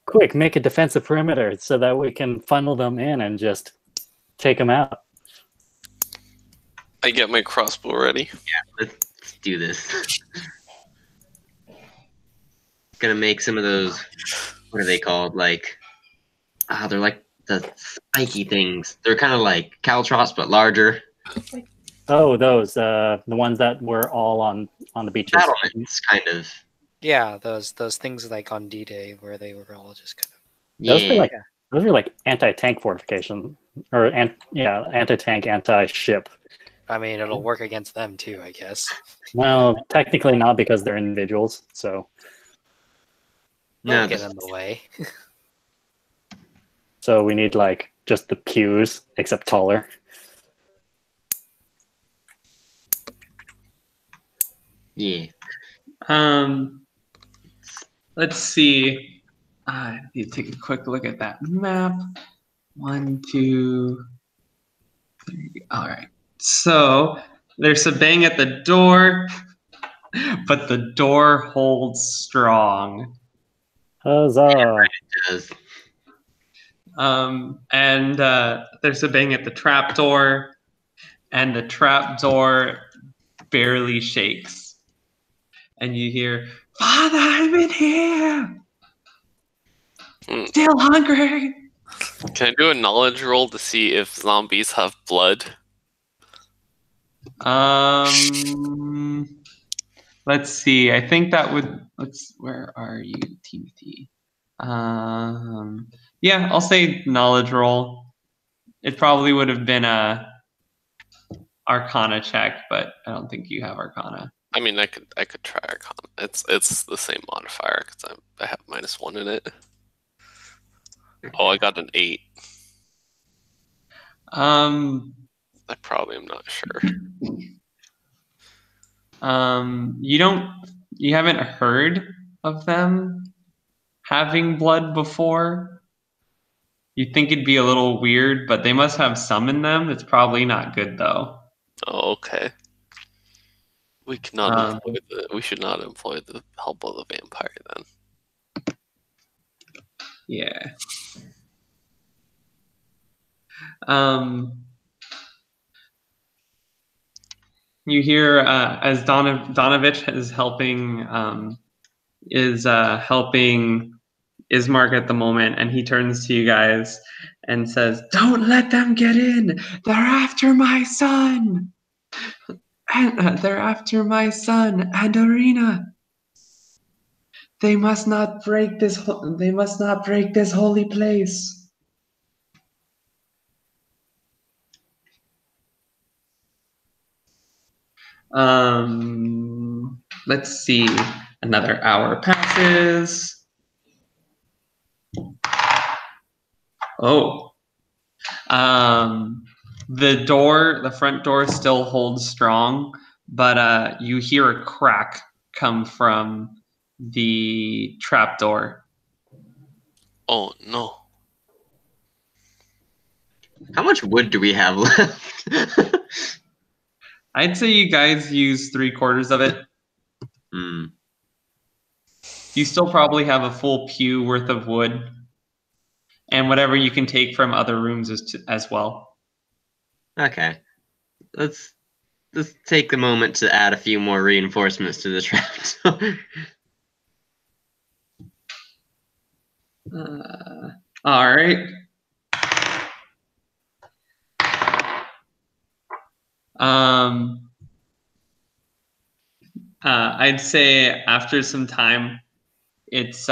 Quick, make a defensive perimeter so that we can funnel them in and just take them out. I get my crossbow ready. Let's do this. Gonna make some of those. What are they called? Like, they're like the spiky things. They're kind of like caltrops but larger. Oh, those the ones that were all on the beaches. Battlements, kind of. Yeah, those things like on D-Day where they were all just kind of. Those Yeah. were like anti-tank fortification or anti-tank, anti-ship. I mean, it'll work against them too, I guess. Well, technically not because they're individuals. So No, Don't get in the way. we need like just the pews except taller. yeah. Let's see. I need to take a quick look at that map. 1, 2, 3. All right. So there's a bang at the door, but the door holds strong. Huzzah! It does. And there's a bang at the trap door, and the trap door barely shakes. And you hear, "Father, I'm in here. Still hungry." Can I do a knowledge roll to see if zombies have blood? Let's see. I think that would. Where are you, Teamothy? Yeah, I'll say knowledge roll. It probably would have been a Arcana check, but I don't think you have Arcana. I mean, I could try Arcana. It's the same modifier because I have -1 in it. Oh, I got an 8. I probably am not sure. You haven't heard of them having blood before. You'd think it'd be a little weird, but they must have some in them. It's probably not good though. Oh, okay. We cannot employ we should not employ the help of the vampire then. Yeah. You hear as Donavich is helping Ismark at the moment, and he turns to you guys and says, "Don't let them get in. They're after my son. And they're after my son and Arena. They must not break this. They must not break this holy place." Let's see. Another hour passes. Oh. The front door still holds strong, but you hear a crack come from the trapdoor. Oh no. How much wood do we have left? I'd say you guys use 3/4 of it. Hmm. You still probably have a full pew worth of wood, and whatever you can take from other rooms as well. Okay. Let's take a moment to add a few more reinforcements to the trapdoor. All right. I'd say after some time, it's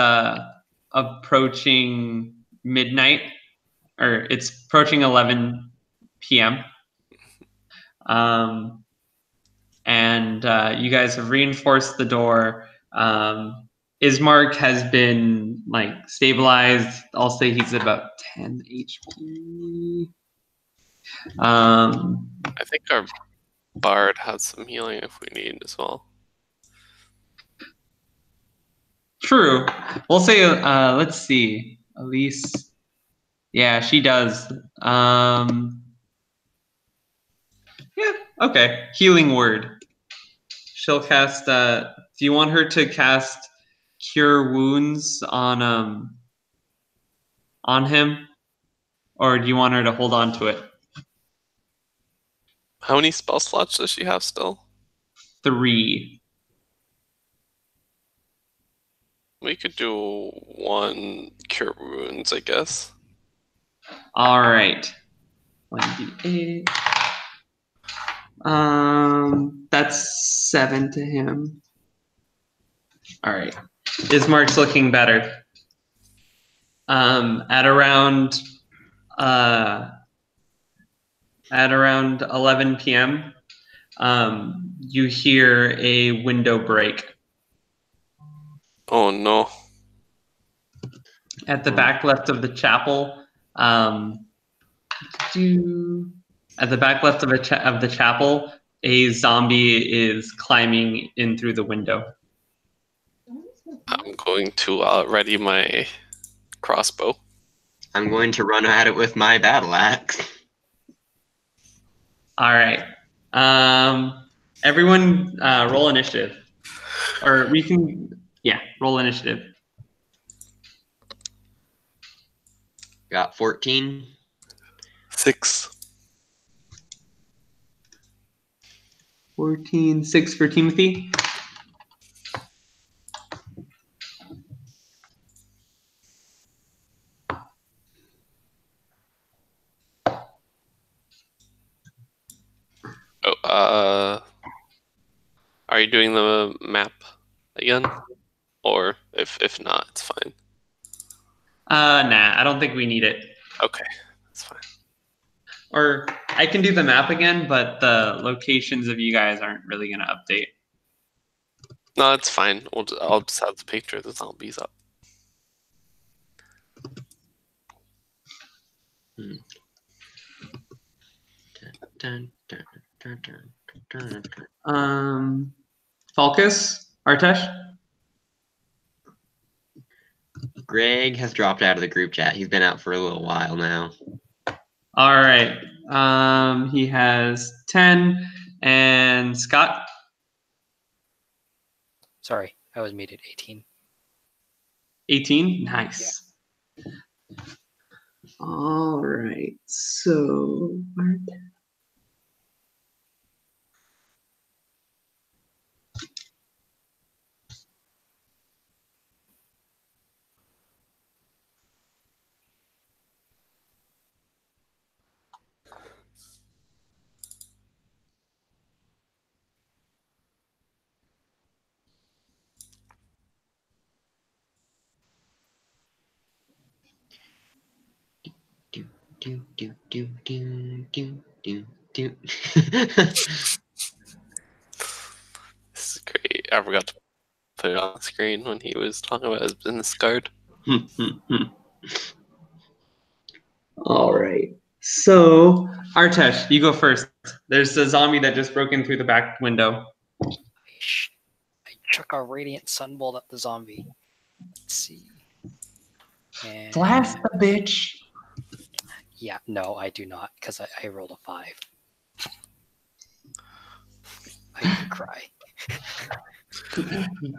approaching midnight, or it's approaching 11 p.m. And you guys have reinforced the door. Ismark has been like stabilized. I'll say he's at about 10 HP. I think our bard has some healing if we need as well. True. We'll say, let's see. Elyse. Yeah, she does. Yeah, okay. Healing word. She'll cast, do you want her to cast Cure Wounds on him? Or do you want her to hold on to it? How many spell slots does she have still? 3. We could do 1 cure wounds, I guess. All right. 1d8. That's 7 to him. All right. Ismark's looking better. At around 11 p.m., you hear a window break. Oh no. At the back left of the chapel, at the back left of the chapel, a zombie is climbing in through the window. I'm going to ready my crossbow. I'm going to run at it with my battle axe. All right. Everyone roll initiative. Or we can, yeah, roll initiative. Got 14. 6. 14, 6 for Teamothy. Oh, are you doing the map again? Or if not, it's fine. Nah, I don't think we need it. Okay, that's fine. Or I can do the map again, but the locations of you guys aren't really going to update. No, it's fine. I'll just have the picture of the zombies up. Falkas, Artesh? Greg has dropped out of the group chat. He's been out for a little while now. All right. He has 10. And Scott? Sorry, I was muted. 18. 18? Nice. All right. So, Do, do, do, do, do, do, do. This is great. I forgot to put it on the screen when he was talking about his business card. all right. So, Artesh, you go first. There's a zombie that just broke in through the back window. I chuck a radiant sunbolt at the zombie. Let's see. And Blast the bitch. yeah, no, I do not, because I rolled a 5. I could cry.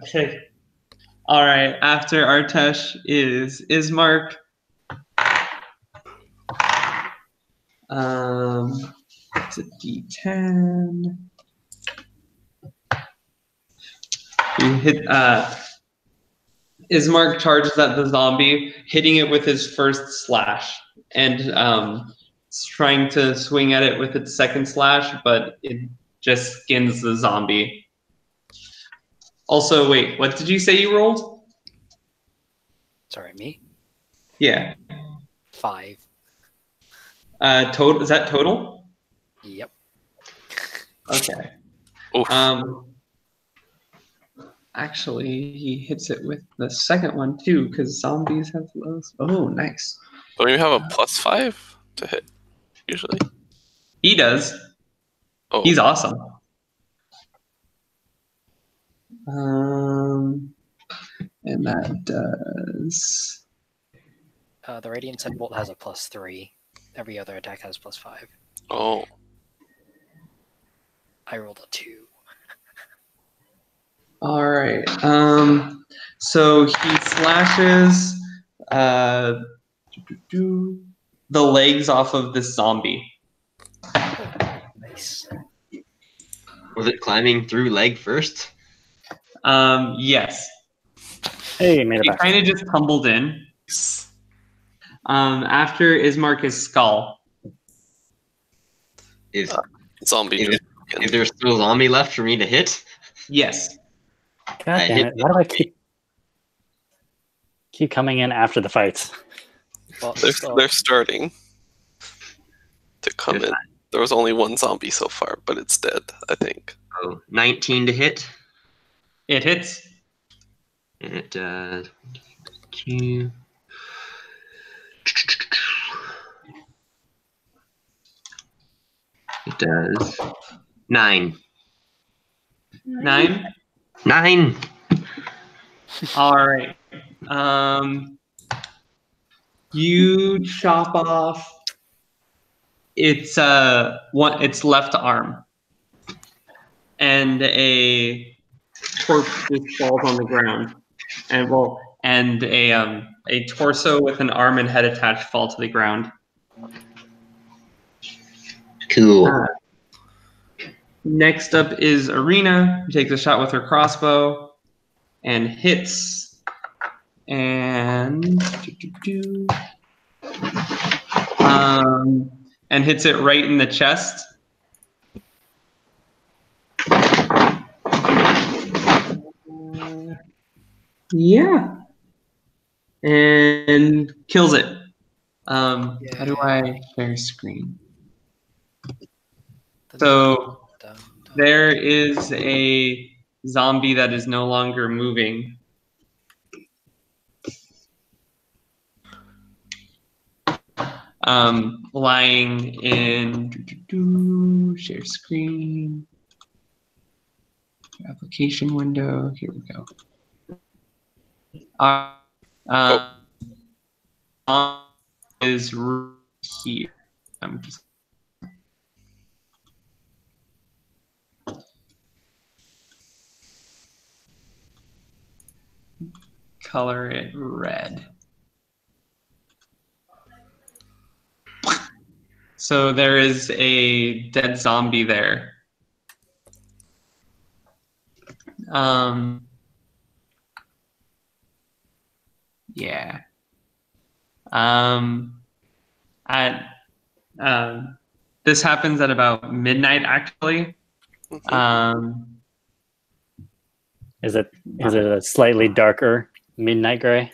Okay. All right. After Artesh is Ismark. It's a D10. You hit. Ismark charges at the zombie, hitting it with his first slash, and it's trying to swing at it with its second slash, but it just skins the zombie. Also, wait, what did you say you rolled? Sorry, me? Yeah. 5. Total, is that total? Yep. Okay. Oof. Actually, he hits it with the second one too, because zombies have lows. Oh, nice. Don't you have a +5 to hit usually? He does. Oh, He's awesome. And that does. The radiant sunbolt has a +3. Every other attack has +5. oh, I rolled a 2. All right. So he slashes the legs off of this zombie. Nice. Was it climbing through leg first? Yes. Hey, made it He back. kind of just tumbled in. After Ismark is Skal. Is zombie. is there still a zombie left for me to hit? Yes. God I damn hit it! Why do I keep coming in after the fights? Well, They're starting to come in. There was only one zombie so far, but it's dead, I think. Oh, 19 to hit. It hits. And it does. 2. It does 9. 9. 9. All right. You chop off its left arm, and a corpse just falls on the ground, and a torso with an arm and head attached fall to the ground. Cool. Next up is Arena, who takes a shot with her crossbow and hits, and hits it right in the chest. Yeah, and kills it. How do I share screen? So there is a zombie that is no longer moving. Lying in share screen, application window. Here we go. Is here. I'm just. color it red. So there is a dead zombie there. Yeah. This happens at about midnight, actually. Is it a slightly darker midnight gray?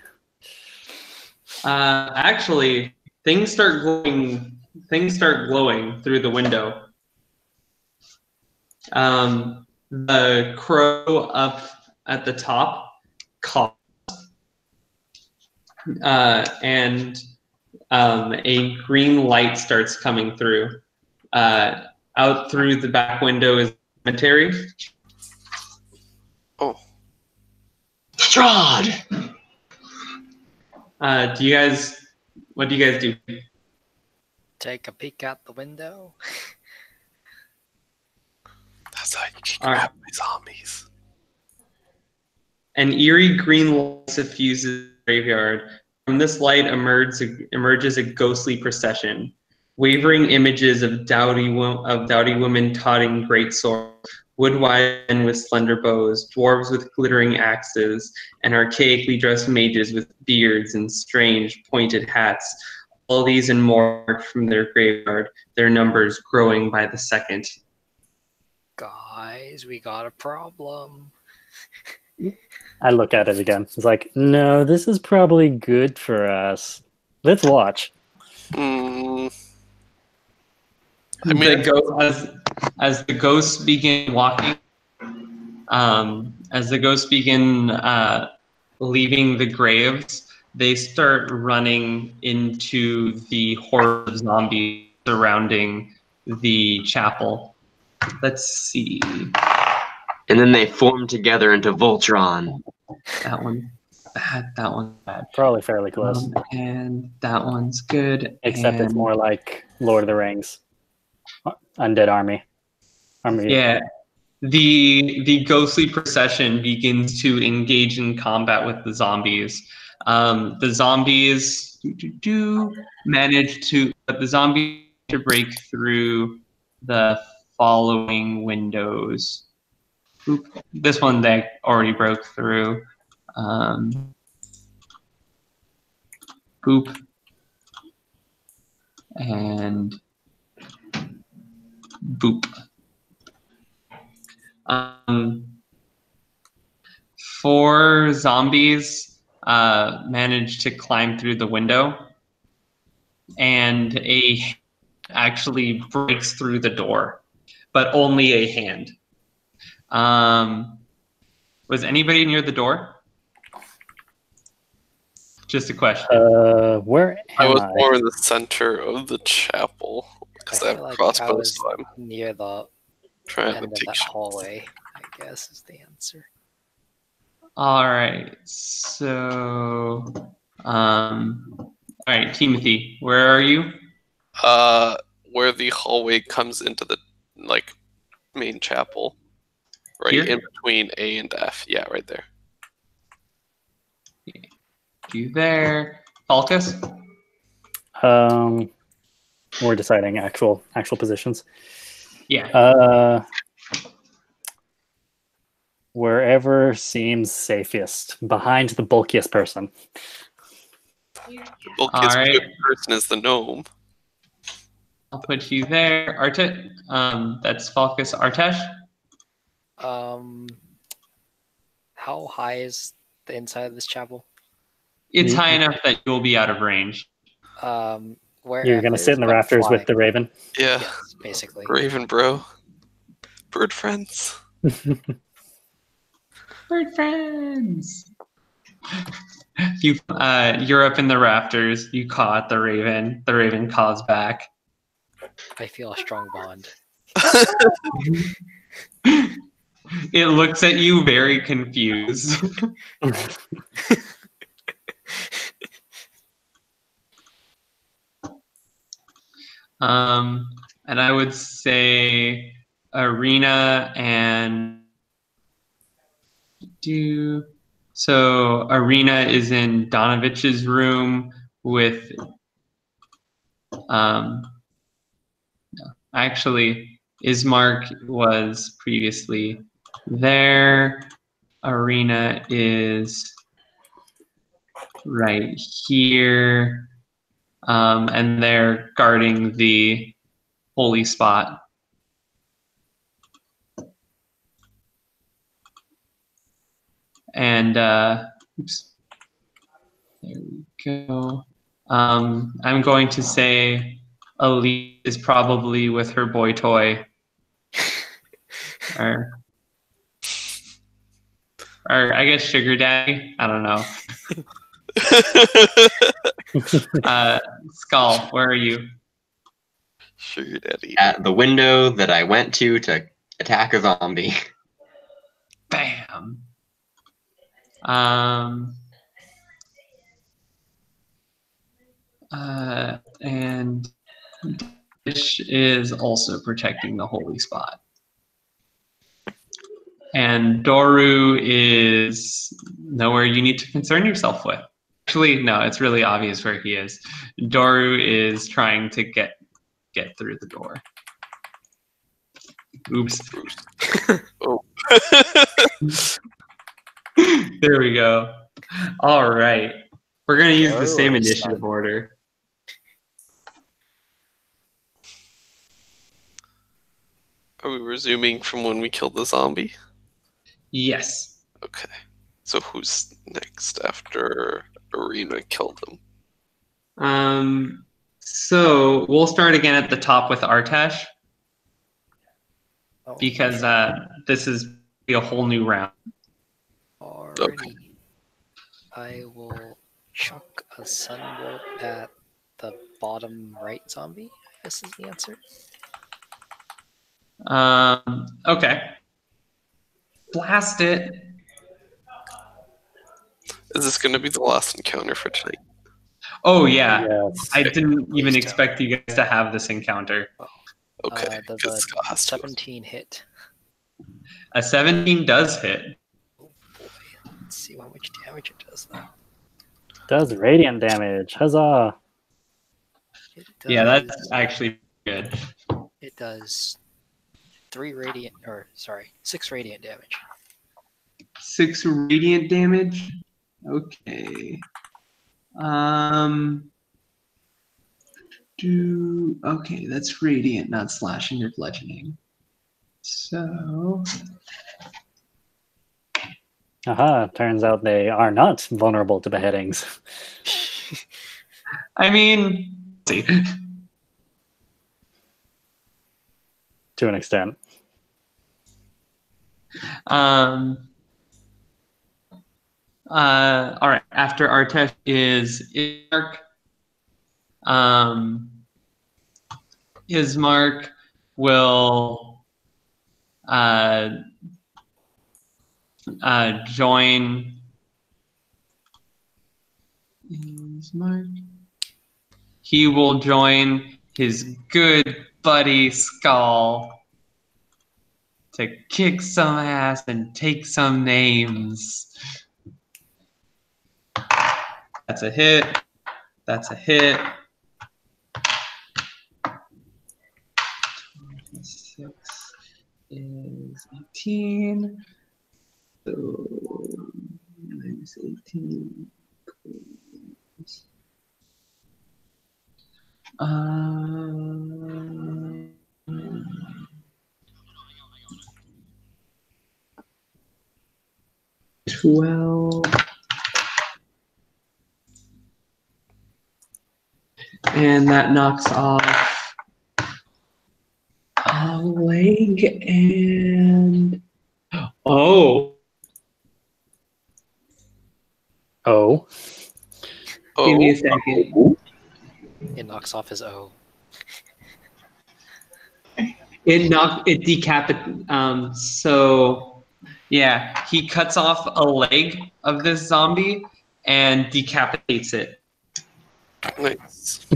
Actually, things start glowing. Things start glowing through the window. The crow up at the top coughs, and a green light starts coming through. Out through the back window is cemetery. Oh. Strahd! What do you guys do? Take a peek out the window. That's how you can All right. grab my zombies. An eerie green light suffuses the graveyard. From this light emerges a ghostly procession. Wavering images of dowdy women toting great swords, wood-wise men with slender bows, dwarves with glittering axes, and archaically dressed mages with beards and strange pointed hats. All these and more from their graveyard, their numbers growing by the second. Guys, we got a problem. I look at it again. It's like, no, this is probably good for us. Let's watch. I mean, as the ghosts begin walking, as the ghosts begin leaving the graves, they start running into the horde of zombies surrounding the chapel. Let's see. And then they form together into Voltron. That one bad. That one's bad. Probably fairly close. And that one's good. Except it's and- more like Lord of the Rings. Undead army. Yeah. The ghostly procession begins to engage in combat with the zombies. The zombies manage to break through the following windows. Oop, this one they already broke through. Boop. And boop. Four zombies managed to climb through the window, and a actually breaks through the door, but only a hand. Was anybody near the door? Just a question. Where I am was I? more in the center of the chapel because I have feel like I crossbows, was so I'm near the trying end to of take that shots. hallway, I guess is the answer. All right, so, all right, Teamothy, where are you? Where the hallway comes into the main chapel, right Here? in between A and F. Yeah, right there. You there? Falkas? We're deciding actual positions. Yeah. Wherever seems safest, behind the bulkiest person. The bulkiest Alright. person is the gnome. I'll put you there. Artesh, that's Falkas. Artesh? How high is the inside of this chapel? It's high enough that you'll be out of range. Where You're gonna sit in the rafters with the raven. Yeah, Yes, basically. Raven bro, bird friends. Bird friends! You're up in the rafters. You caught the raven. The raven calls back. I feel a strong bond. It looks at you very confused. And I would say Arena and So Arena is in Donavich's room with actually Ismark was previously there. Arena is right here. And they're guarding the holy spot. And oops, there we go. I'm going to say Elyse is probably with her boy toy. or I guess sugar daddy. I don't know. Skal, where are you? Sugar daddy. At the window that I went to attack a zombie. Bam. And Dish is also protecting the holy spot. And Doru is nowhere you need to concern yourself with. Actually, no, it's really obvious where he is. Doru is trying to get through the door. Oops. Oh. There we go. All right. We're going to use the same Doru's initiative done. order. Are we resuming from when we killed the zombie? Yes. Okay. So who's next after Arena killed them? So we'll start again at the top with Artesh Oh, because this is a whole new round. alrighty. I will chuck a sunbolt at the bottom right zombie, I guess is the answer. Okay. Blast it. Is this going to be the last encounter for tonight? Oh yeah. Yes. I didn't even Please expect you guys to have this encounter. Okay. Does good, a Skal has to. 17 hit? A 17 does hit. Oh boy. Let's see how much damage it does now. Does radiant damage. Huzzah. It does, Yeah, that's actually good. It does 6 radiant damage. 6 radiant damage. Okay. Okay, that's radiant, not slashing or bludgeoning. So Aha, turns out they are not vulnerable to beheadings. I mean, see. To an extent. All right. After Artesh is Ismark. Ismark will join. Ismark. He will join his good buddy Skal to kick some ass and take some names. That's a hit. That's a hit. 6 is 18. So minus 18. $12. And that knocks off a leg and Oh. give me a Oh, second. It knocks off his O. It decapitates. So yeah, he cuts off a leg of this zombie and decapitates it. nice.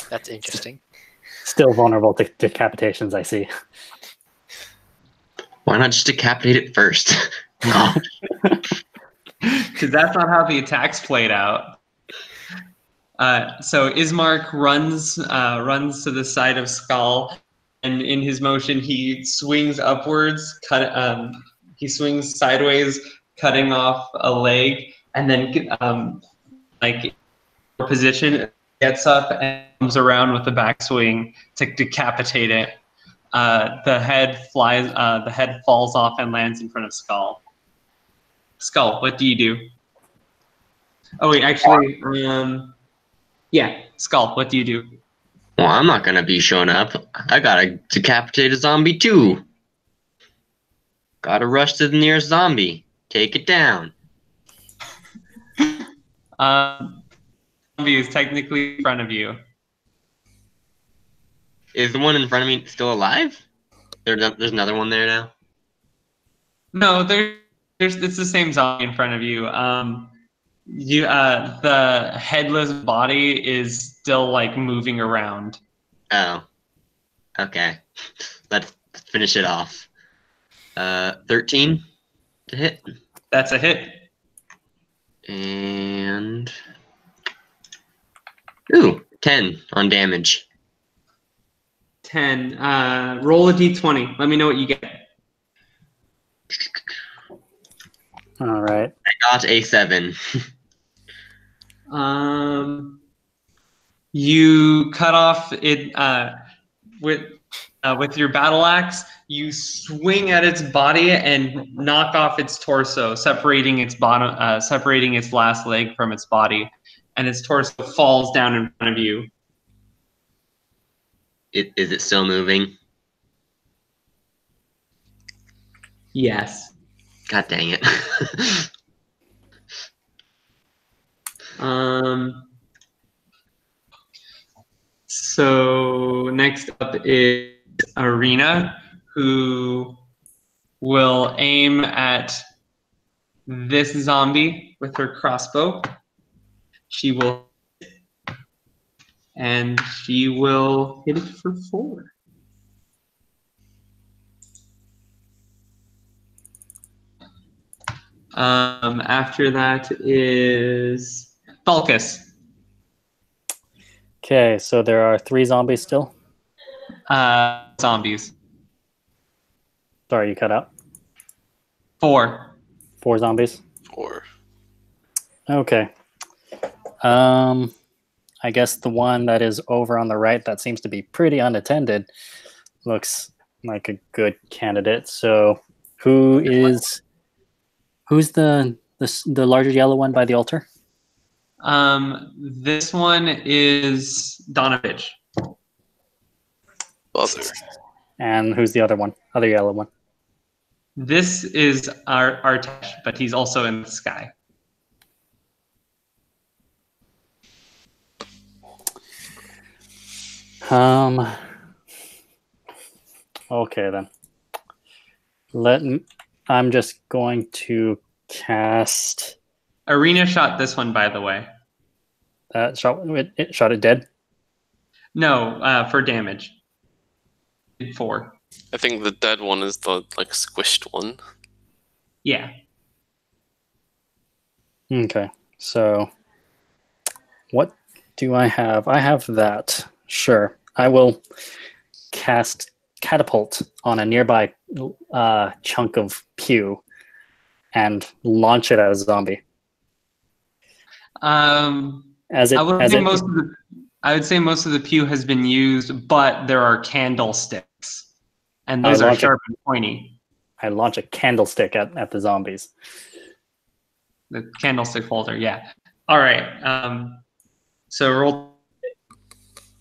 That's interesting. Still vulnerable to decapitations, I see. Why not just decapitate it first? No. Because that's not how the attacks played out. So Ismark runs to the side of Skal, and in his motion he swings upwards. He swings sideways, cutting off a leg, and then like position gets up and comes around with the backswing to decapitate it. The head flies. The head falls off and lands in front of Skal. Skal, what do you do? Oh wait, actually, yeah, Skal, what do you do? Well, I'm not gonna be showing up. I gotta decapitate a zombie too. Gotta rush to the nearest zombie. Take it down. Zombie is technically in front of you. Is the one in front of me still alive? There's another one there now. No, it's the same zombie in front of you. The headless body is still like moving around. Oh. Okay. Let's finish it off. 13 to hit. That's a hit. And 10 on damage. 10. Roll a d20. Let me know what you get. All right. I got a 7. You cut off it with your battle axe. You swing at its body and knock off its torso, separating its last leg from its body, and its torso falls down in front of you. Is it still moving? Yes. God dang it. So next up is Arena, who will aim at this zombie with her crossbow. She will hit it for 4. After that is Falkas. Okay, so there are 3 zombies still. Zombies. Sorry, you cut out. 4. 4 zombies. 4. Okay. I guess the one that is over on the right that seems to be pretty unattended looks like a good candidate. So who's the larger yellow one by the altar? This one is Donavich. Buzzer. And who's the other one? Other yellow one? This is Artesh, but he's also in the sky. Okay then. I'm just going to cast. Arena shot this one, by the way. It shot it dead? No, for damage. 4. I think the dead one is the like squished one. Yeah. Okay, so what do I have? I have that. Sure. I will cast Catapult on a nearby chunk of pew and launch it at a zombie. I would say most of the pew has been used, but there are candlesticks, and those are sharp and pointy. I launch a candlestick at the zombies. The candlestick holder, yeah. All right. So roll.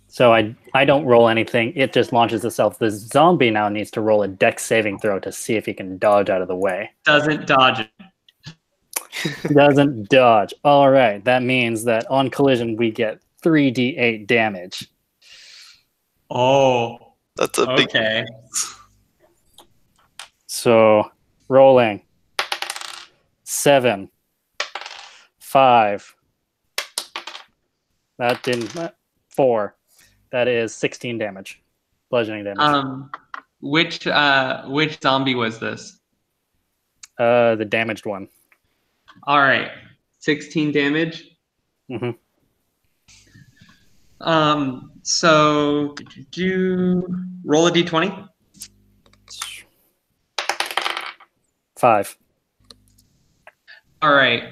So I don't roll anything. It just launches itself. The zombie now needs to roll a dex saving throw to see if he can dodge out of the way. Doesn't dodge it. Doesn't dodge. All right. That means that on collision, we get 3d8 damage. Oh. That's a big... Okay. So rolling. 7. 5. That didn't... 4. That is 16 damage. Bludgeoning damage. Which zombie was this? The damaged one. All right. 16 damage. Mm-hmm. So roll a d20. 5. All right.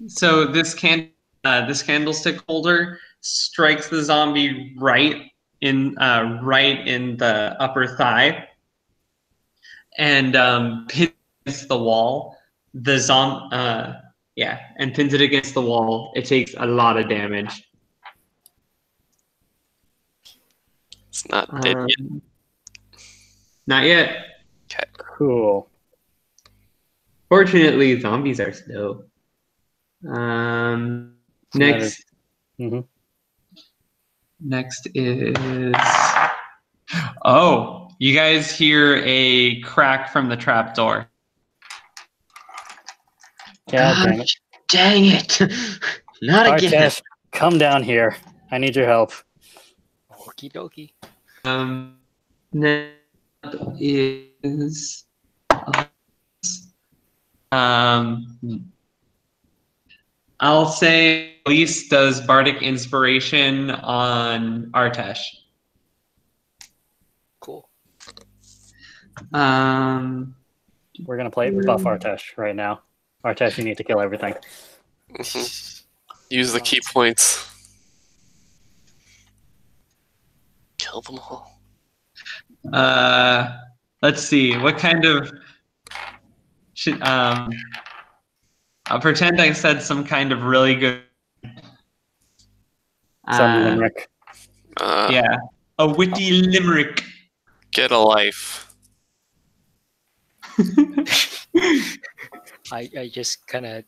So this candlestick holder strikes the zombie right in the upper thigh, and pins it against the wall. And pins it against the wall. It takes a lot of damage. It's not dead yet. Not yet. Okay. Cool. Fortunately, zombies are slow. Next. Mm-hmm. Next is. Oh, you guys hear a crack from the trapdoor. God dang it. Dang it! Not again. Artesh, come down here. I need your help. Okie dokie. Next is. I'll say Elyse does Bardic Inspiration on Artesh. Cool. We're gonna play buff Artesh right now. Artesh, you need to kill everything. Use the key points. Kill them all. Let's see. What kind of... I'll pretend I said some kind of really good... Some limerick. Yeah. A witty limerick. Get a life. I just kind of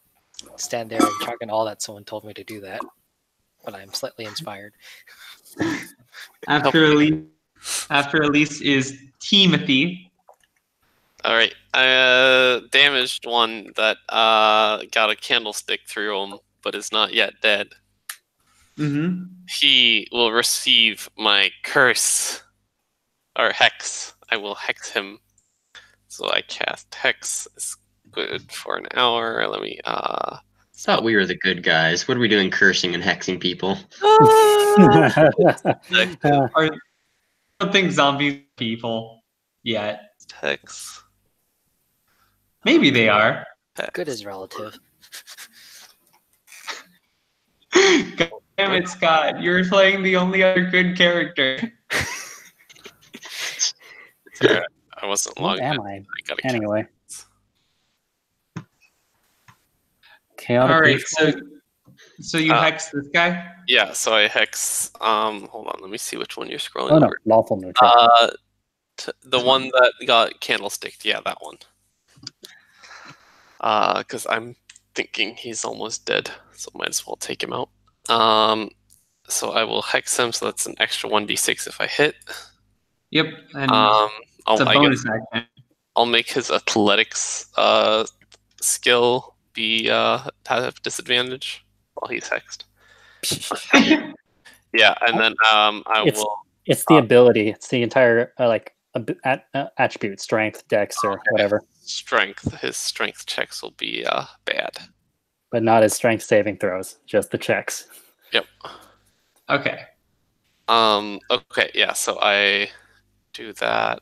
stand there and chuck and all that someone told me to do that, but I'm slightly inspired. After Elyse is Teamothy. All right. I damaged one that got a candlestick through him, but is not yet dead. Mm-hmm. He will receive my curse or hex. I will hex him. So I cast hex. It's good for an hour. Let me Thought we were the good guys. What are we doing cursing and hexing people? I don't think zombies are people yet. hex. Maybe they are. Hex. Good is relative. God damn it, Scott. You're playing the only other good character. Sorry, I wasn't Who logged in. am I? Gotta Anyway. Chaotic All right, Leaf. so you hex this guy? Yeah, so I hex. Hold on, let me see which one you're scrolling Oh no, over. lawful neutral. The one that got candlesticked. Yeah, that one. Because I'm thinking he's almost dead, so might as well take him out. So I will hex him. So that's an extra 1d6 if I hit. Yep. And I'll, it's a I bonus guess action. I'll make his athletics skill be have disadvantage while he's hexed. Yeah, and then I will. It's the ability. It's the entire attribute, strength, dex, or whatever. Strength. His strength checks will be bad. But not his strength saving throws, just the checks. Yep. Okay. Okay. Yeah. So I do that,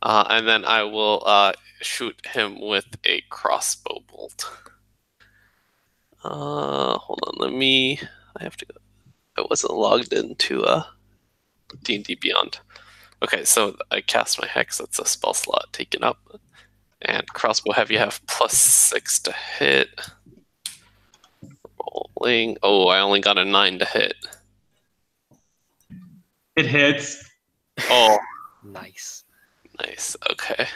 and then I will shoot him with a crossbow bolt. Hold on. I have to. I wasn't logged into D&D Beyond. Okay, so I cast my hex. That's a spell slot taken up. And crossbow heavy, you have +6 to hit. Rolling. Oh, I only got a 9 to hit. It hits. Oh, Nice. nice. Okay.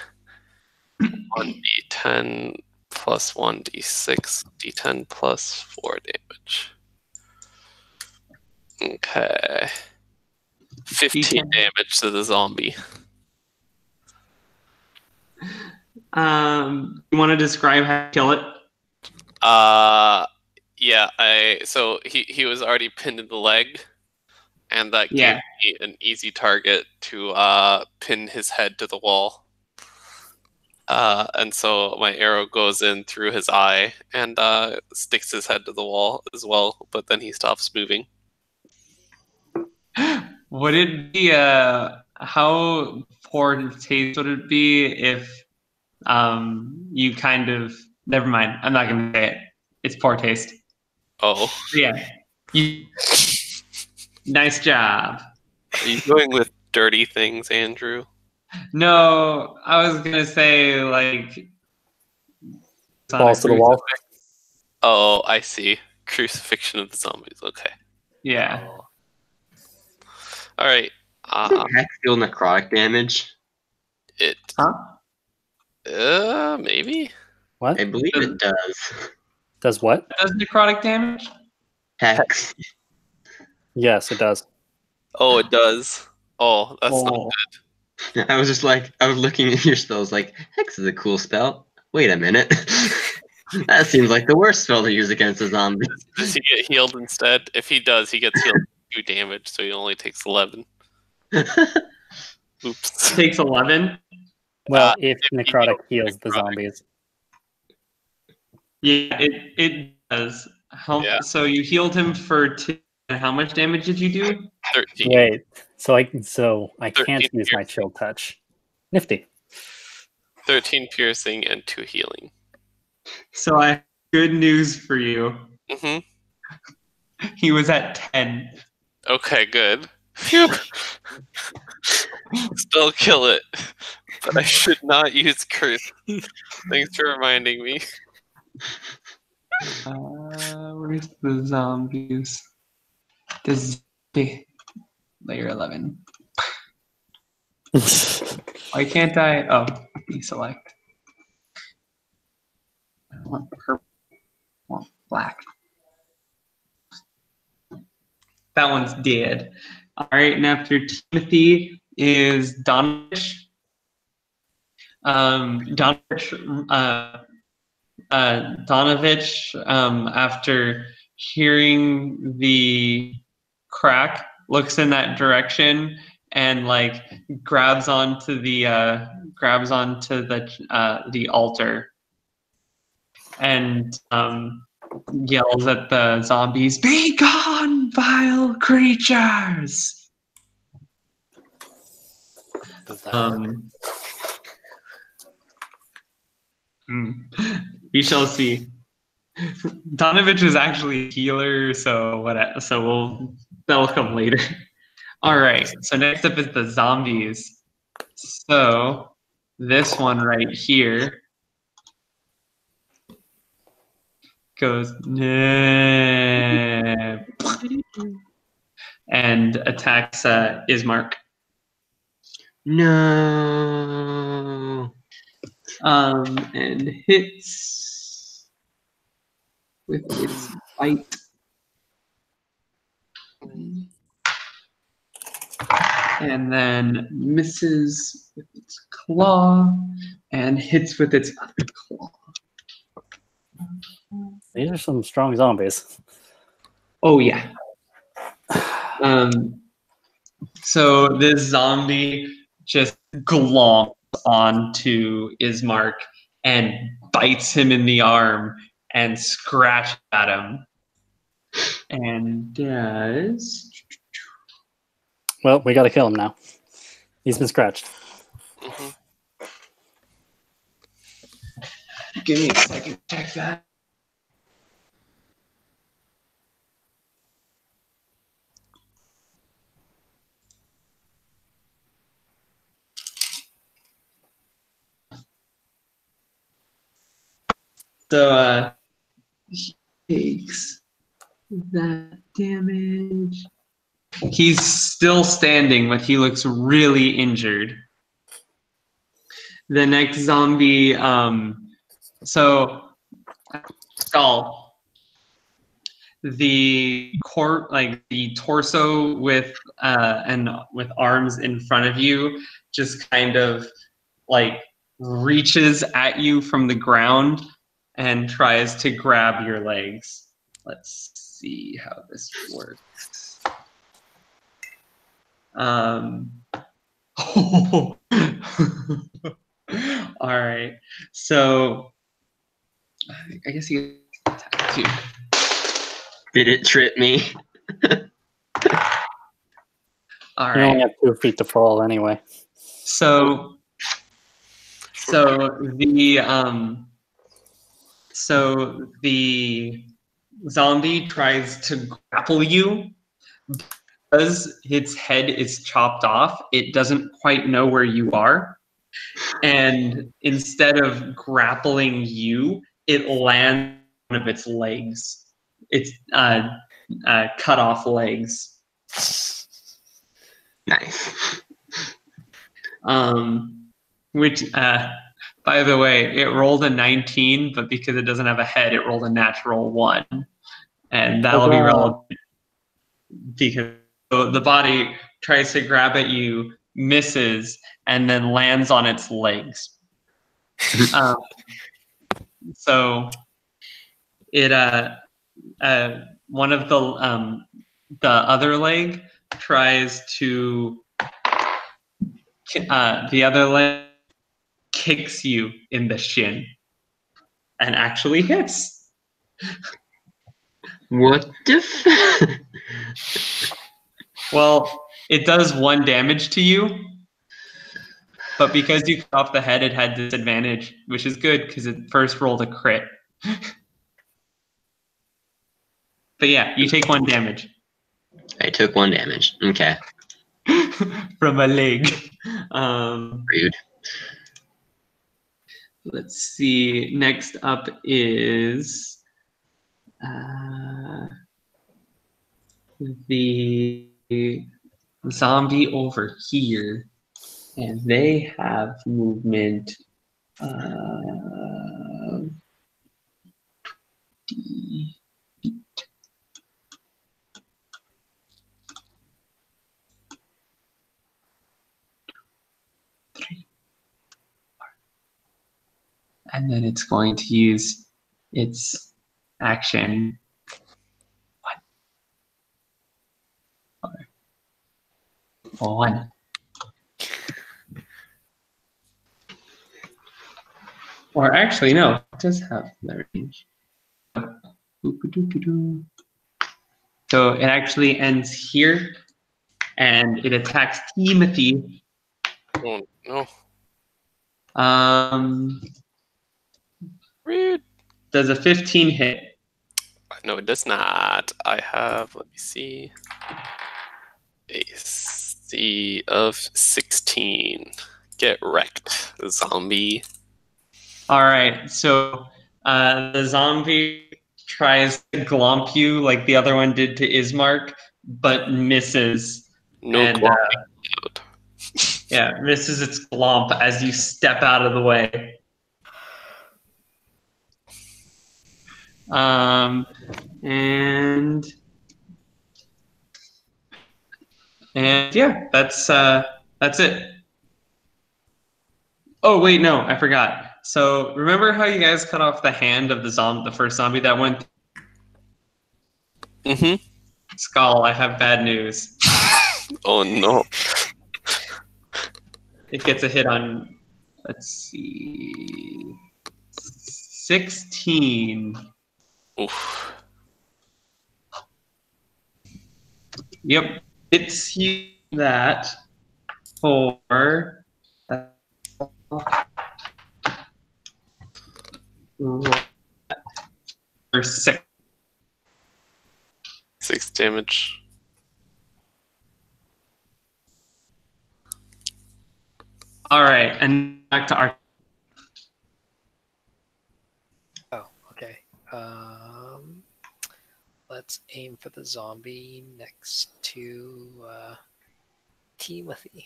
1d10 plus 1d6, d10 plus 4 damage. Okay. 15 D10. damage to the zombie. You want to describe how to kill it? Yeah, so he was already pinned in the leg, and that gave me an easy target to pin his head to the wall. And so my arrow goes in through his eye and sticks his head to the wall as well. But then he stops moving. Would it be how poor taste would it be if you kind of never mind, I'm not gonna say it. It's poor taste. Oh, Yeah. Nice job. are you going with dirty things, Andrew? No, I was gonna say like Balls to the wall. Oh, I see. Crucifixion of the zombies. Okay. Yeah. Oh, All right. Hex deal necrotic damage? It. Huh? Maybe. What? I believe it does. Does what? Does necrotic damage? Hex. Yes, it does. Oh, it does. Oh, that's not Oh. I was just like, I was looking at your spells like, Hex is a cool spell. Wait a minute. That seems like the worst spell to use against a zombie. Does he get healed instead? If he does, he gets healed 2 damage, so he only takes 11. Oops. Takes 11. Well, Uh, if he necrotic heals heals the necrotic. zombies. Yeah, it does. Yeah. So you healed him for 2. And how much damage did you do? 13. Wait, so I can't 13 use my chill touch. Nifty. 13 piercing and 2 healing. So I have good news for you. Mm-hmm. He was at 10. Okay, good. Phew. Still kill it. But I should not use curse. Thanks for reminding me. Where's the zombies? This layer 11. Why can't I? Oh, deselect. I want purple. I want black. That one's dead. All right, and after Teamothy is Donavich. Donavich, after hearing the crack, looks in that direction and like grabs onto the altar and yells at the zombies, "Be gone, vile creatures!" does that work? We shall see. Donavich is actually a healer, so that'll come later. All right. So next up is the zombies. So this one right here goes and attacks Ismark. No. And hits with its bite. And then misses with its claw and hits with its other claw. These are some strong zombies. Oh yeah. So this zombie just glomps onto Ismark and bites him in the arm and scratches at him. And does... Well, we gotta kill him now. He's been scratched. Mm-hmm. Give me a second to check that. So he takes that damage. He's still standing, but he looks really injured. The next zombie, so Skal, the torso with with arms in front of you, just kind of like reaches at you from the ground and tries to grab your legs. Let's see how this works. All right. So I guess you attack too. Did it trip me? All You only right. have 2 feet to fall anyway. So the zombie tries to grapple you. Because its head is chopped off, it doesn't quite know where you are. And instead of grappling you, it lands on one of its legs. Its cut off legs. Nice. Which, by the way, it rolled a 19, but because it doesn't have a head, it rolled a natural 1. And that'll be relevant because the body tries to grab at you, misses, and then lands on its legs. So it one of the other leg tries to the other leg kicks you in the shin and actually hits. What the Well, it does 1 damage to you, but because you cut off the head, it had disadvantage, which is good because it first rolled a crit. But yeah, you take 1 damage. I took 1 damage. Okay. From a leg. Rude. Let's see. Next up is the zombie over here, and they have movement. 20 feet. And then it's going to use its action. 1. Or actually, no, it does have the range. So it actually ends here, and it attacks Teamothy. Oh no. Rude. Does a 15 hit? No, it does not. I have, let me see, AC of 16. Get wrecked, zombie. All right, so the zombie tries to glomp you like the other one did to Ismark, but misses. No And, glomping allowed. Yeah, misses its glomp as you step out of the way. And yeah, that's it. Oh wait, no, I forgot. So remember how you guys cut off the hand of the first zombie that went? Mm-hmm. Skal, I have bad news. Oh no. It gets a hit on, let's see, 16. Oof. Yep, it's you that for 6. 6 damage. All right, and back to Artesh. Oh, okay. Let's aim for the zombie next to Teamothy.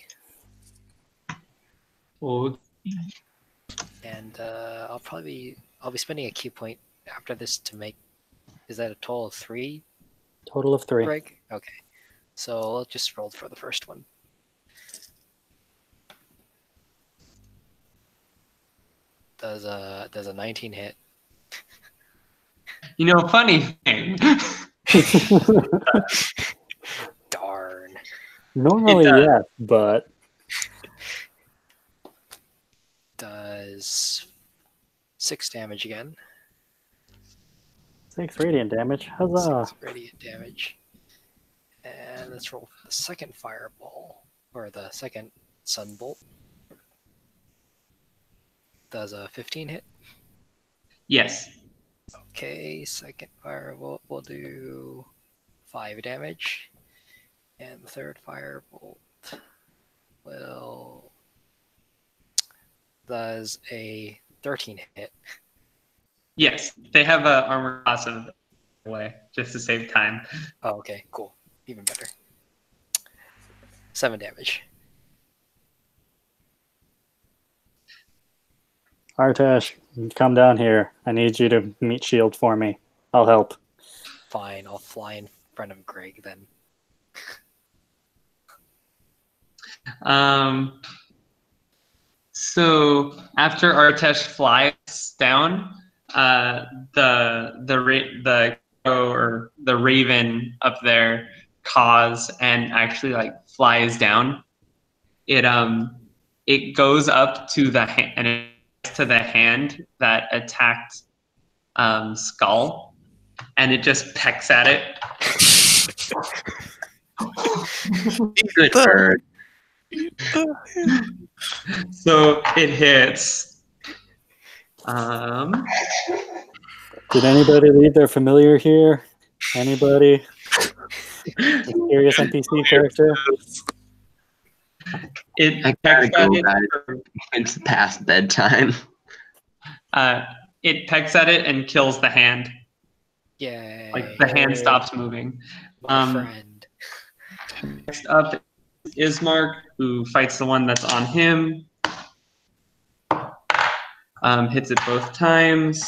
Oh, And I'll be spending a key point after this to make. Is that a total of 3? Total of 3. Break? Okay. So I'll just roll for the first one. Does a 19 hit? you know, funny thing. Darn. Normally, It does. yes, but does 6 damage again. 6 radiant damage. Huzzah! 6 radiant damage. And let's roll for the second fireball, or the second sunbolt. Does a 15 hit? Yes. Okay, second firebolt will do 5 damage. And the third firebolt will does a 13 hit. Yes. They have a armor class of the way, just to save time. Oh, okay, cool. Even better. 7 damage. Artesh, come down here. I need you to meet shield for me. I'll help. Fine, I'll fly in front of Greg then. So after Artesh flies down, the raven up there caws and actually like flies down. It goes up to the hand that attacked Skal, and it just pecks at it. Good bird. So it hits. Did anybody leave their familiar here? Anybody? Serious NPC character? It I pecks gotta at go it. about it. It's past bedtime. It pecks at it and kills the hand. Yay. Like the hand stops moving. My friend. Next up is Ismark, who fights the one that's on him. Hits it both times.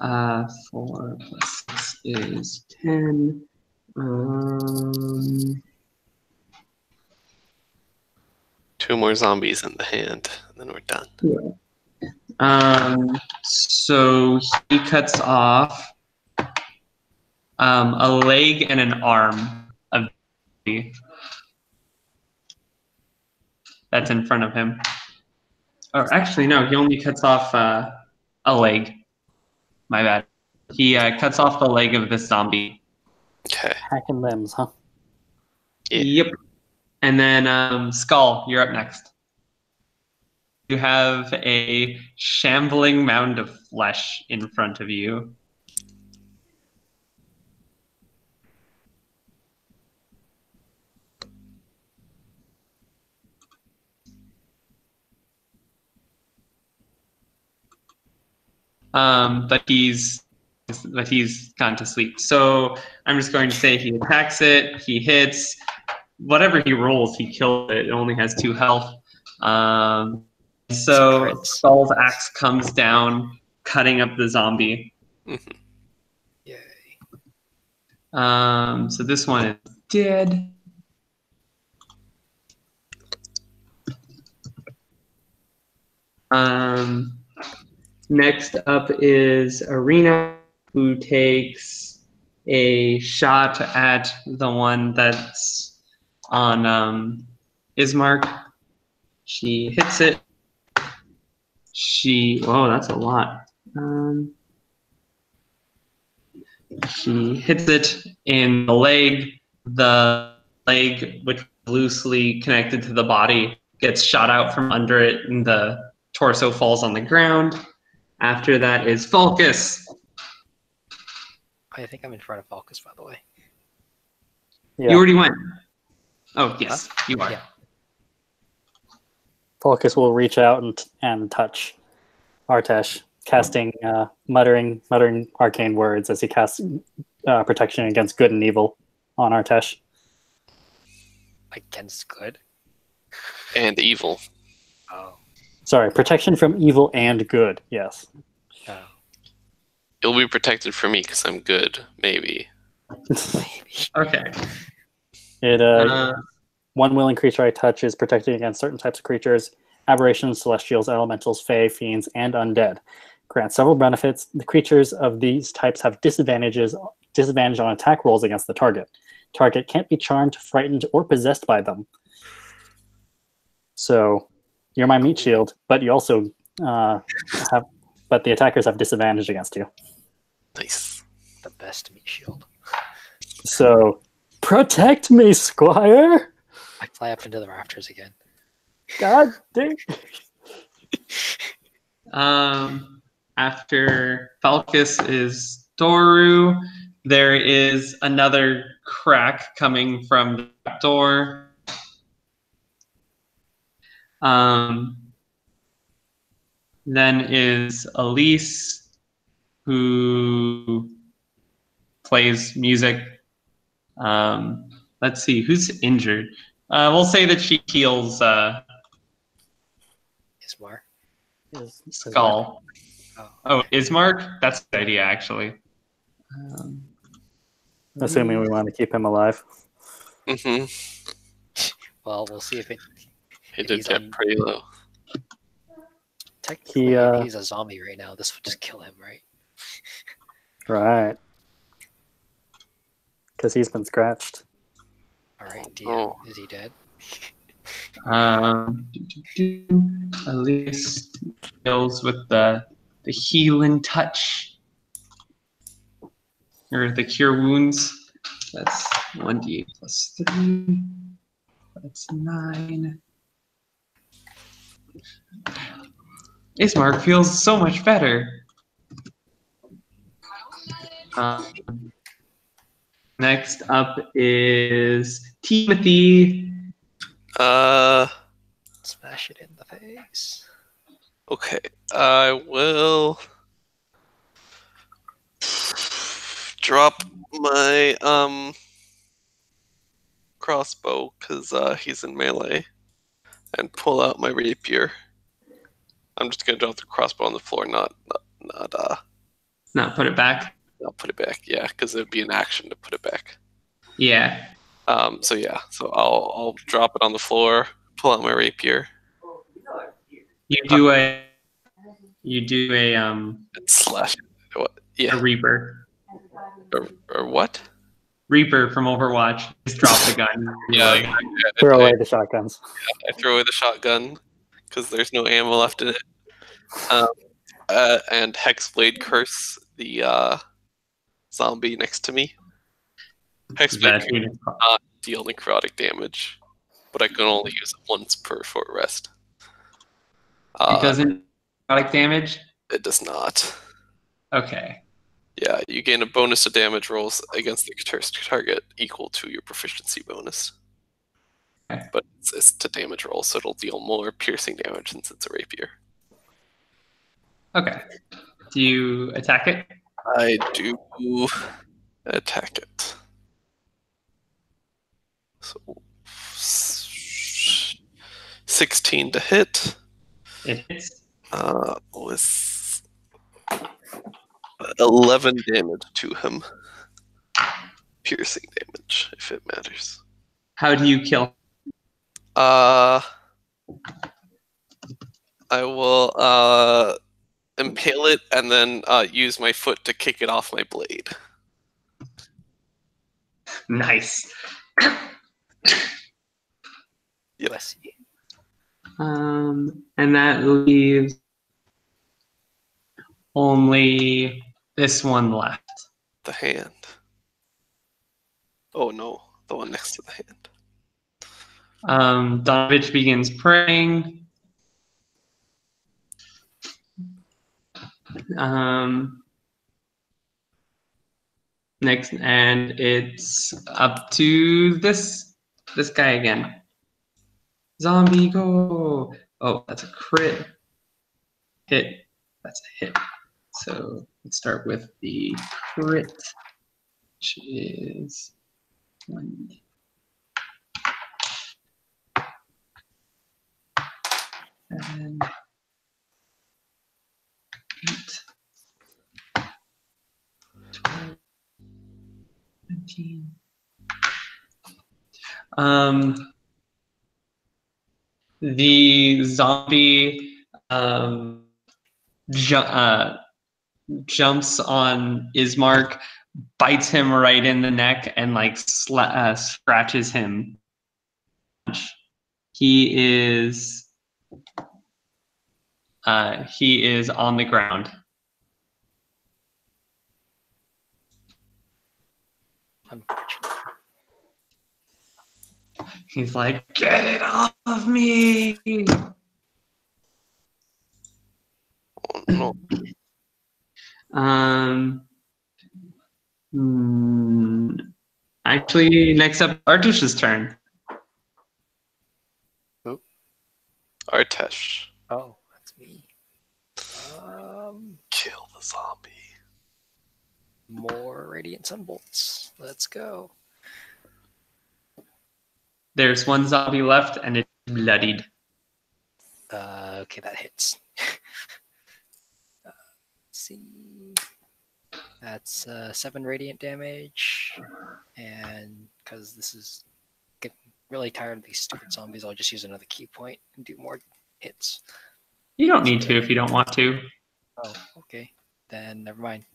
4 plus 6 is 10. 2 more zombies in the hand, and then we're done. So he cuts off a leg and an arm of that's in front of him. Or actually, no, he only cuts off a leg. My bad. He cuts off the leg of this zombie. Okay. Hacking limbs, huh? Yeah. Yep. And then Skal, you're up next. You have a shambling mound of flesh in front of you. But he's gone to sleep. So I'm just going to say he attacks it, he hits, whatever he rolls, he kills it. It only has 2 health. So Skal's axe comes down, cutting up the zombie. Yay. So this one is dead. Next up is Arena, who takes a shot at the one that's on Ismark. She hits it. Whoa, that's a lot. She hits it in the leg. The leg, which is loosely connected to the body, gets shot out from under it, and the torso falls on the ground. After that is Falkas. I think I'm in front of Falkas, by the way. Yeah. You already went. Oh, yes, you are. Yeah. Falkas will reach out and touch Artesh, casting muttering arcane words as he casts protection against good and evil on Artesh. Against good? And evil. Oh. Sorry, protection from evil and good. Yes. Oh. You'll be protected from me because I'm good, maybe. Okay. It one willing creature I touch is protected against certain types of creatures: aberrations, celestials, elementals, fae, fiends, and undead. Grants several benefits. The creatures of these types have disadvantage on attack rolls against the target. Target can't be charmed, frightened, or possessed by them. So You're my meat shield, but you also have. But the attackers have disadvantage against you. Nice. The best meat shield. So protect me, Squire. I fly up into the rafters again. God dang. After Falkas is Doru, there is another crack coming from the door. Then is Elyse, who plays music. Let's see, who's injured? We'll say that she heals Ismark. Skal. Oh, Ismark? That's a good idea, actually. Assuming we want to keep him alive. Mm-hmm. Well, we'll see if it. He if did he's get pretty low. Technically, he's a zombie right now. This would just kill him, right? Right. Because he's been scratched. All right, is he dead? Elyse deals with the healing touch, or the cure wounds. That's 1d8 plus 3. That's 9. Ismark feels so much better. Next up is Teamothy. Smash it in the face. Okay, I will drop my crossbow because he's in melee, and pull out my rapier. I'm just gonna drop the crossbow on the floor, not Not put it back. not put it back. Yeah, because it'd be an action to put it back. Yeah. So I'll drop it on the floor, pull out my rapier. You do a And slash. What? Yeah. a Reaper. Or what? Reaper from Overwatch. Just drop the gun. Yeah. Throw away the shotguns. I throw away the shotgun because there's no ammo left in it. And Hexblade curse the zombie next to me. Hexblade curse does not deal necrotic damage, but I can only use it once per short rest. It doesn't necrotic damage? It does not. Okay. Yeah, you gain a bonus to damage rolls against the target equal to your proficiency bonus. Okay. But it's to damage rolls, so it'll deal more piercing damage since it's a rapier. Okay. Do you attack it? I do attack it. So 16 to hit. It hits. With 11 damage to him. Piercing damage, if it matters. How do you kill? I will impale it and then use my foot to kick it off my blade. Nice. Bless you. And that leaves only this one left. The hand. Oh no, the one next to the hand. Donavich begins praying. Next, and it's up to this guy again. Zombie, go! Oh, that's a crit. Hit. That's a hit. So let's start with the crit, which is 1. And 8, 12, 19. The zombie jumps on Ismark, bites him right in the neck, and like scratches him. He is He is on the ground. Unfortunate. He's like, get it off of me! Oh, no. Actually, next up, Artesh's turn. Artesh. Oh, that's me. Kill the zombie. More radiant sunbolts. Let's go. There's one zombie left, and it's bloodied. Okay, that hits. Let's see. That's 7 radiant damage, and because this is getting really tired of these stupid zombies, I'll just use another key point and do more hits. You don't need to if you don't want to. Oh, okay. Then never mind.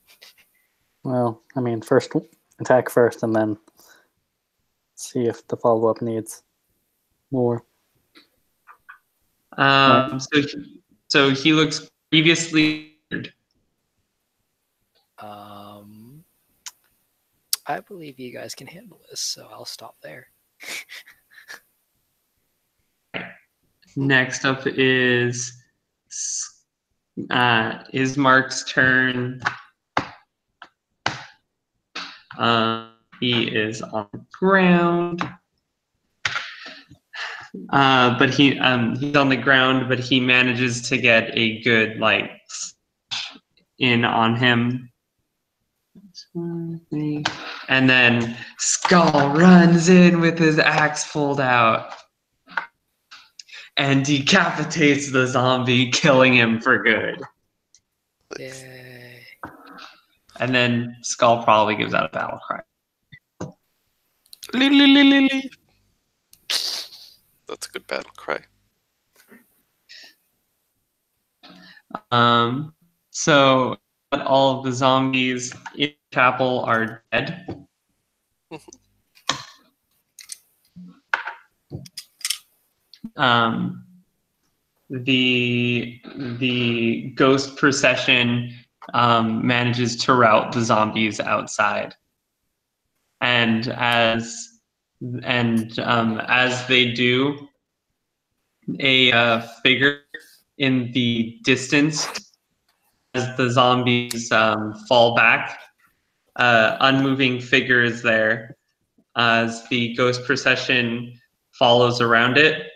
Well, I mean, first attack first, and then see if the follow-up needs more. So he looks previously. I believe you guys can handle this, so I'll stop there. Next up is Ismark's turn. He is on the ground. But he's on the ground, but he manages to get a good in on him. And then Skal runs in with his axe pulled out and decapitates the zombie, killing him for good. Yay. And then Skal probably gives out a battle cry. That's a good battle cry. So all of the zombies in the chapel are dead. The ghost procession manages to rout the zombies outside, and as they do, a figure in the distance, as the zombies fall back, unmoving figure is there as the ghost procession follows around it.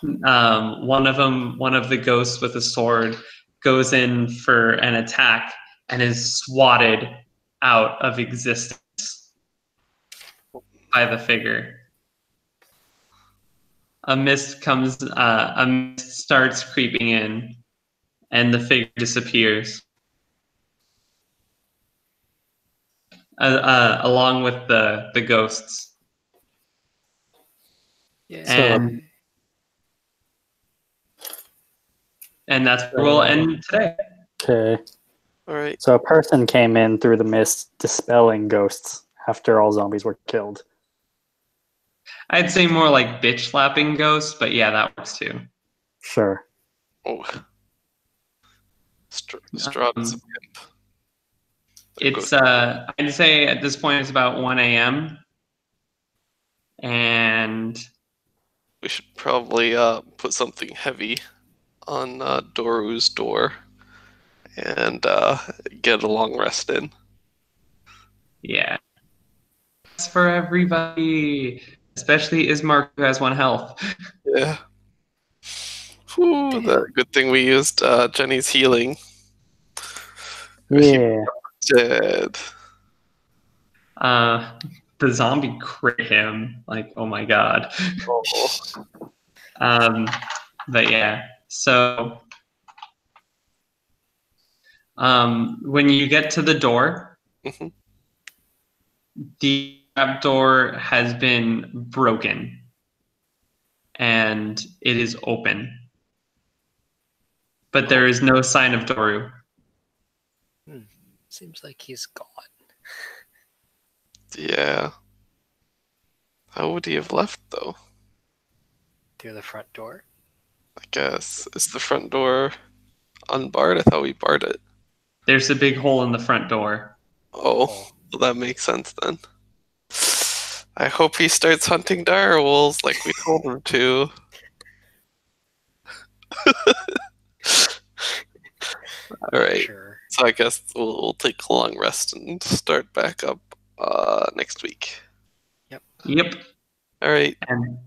One of the ghosts with a sword goes in for an attack and is swatted out of existence by the figure. A mist starts creeping in, and the figure disappears, along with the ghosts. Yeah. And that's where we'll end today. Okay. All right. So a person came in through the mist, dispelling ghosts after all zombies were killed. I'd say more like bitch slapping ghosts, but yeah, that works too. Sure. Oh. Strahd's a pimp. It's I'd say at this point it's about 1 a.m. and We should probably put something heavy on Doru's door and get a long rest in. yeah. That's for everybody, especially Ismark, who has 1 health. Yeah. Whew, good thing we used Jenny's healing. Yeah. Dead. The zombie crit him. Like, oh my god. Oh. But yeah, so when you get to the door, Mhm. the trap door has been broken and it is open, but there is no sign of Doru. Seems like he's gone. Yeah. How would he have left, though? Through the front door. I guess. Is the front door unbarred? I thought we barred it. There's a big hole in the front door. Oh, well, that makes sense then. I hope he starts hunting dire wolves like we told him to. Alright, Sure. so I guess we'll take a long rest and start back up next week. Yep. Alright. And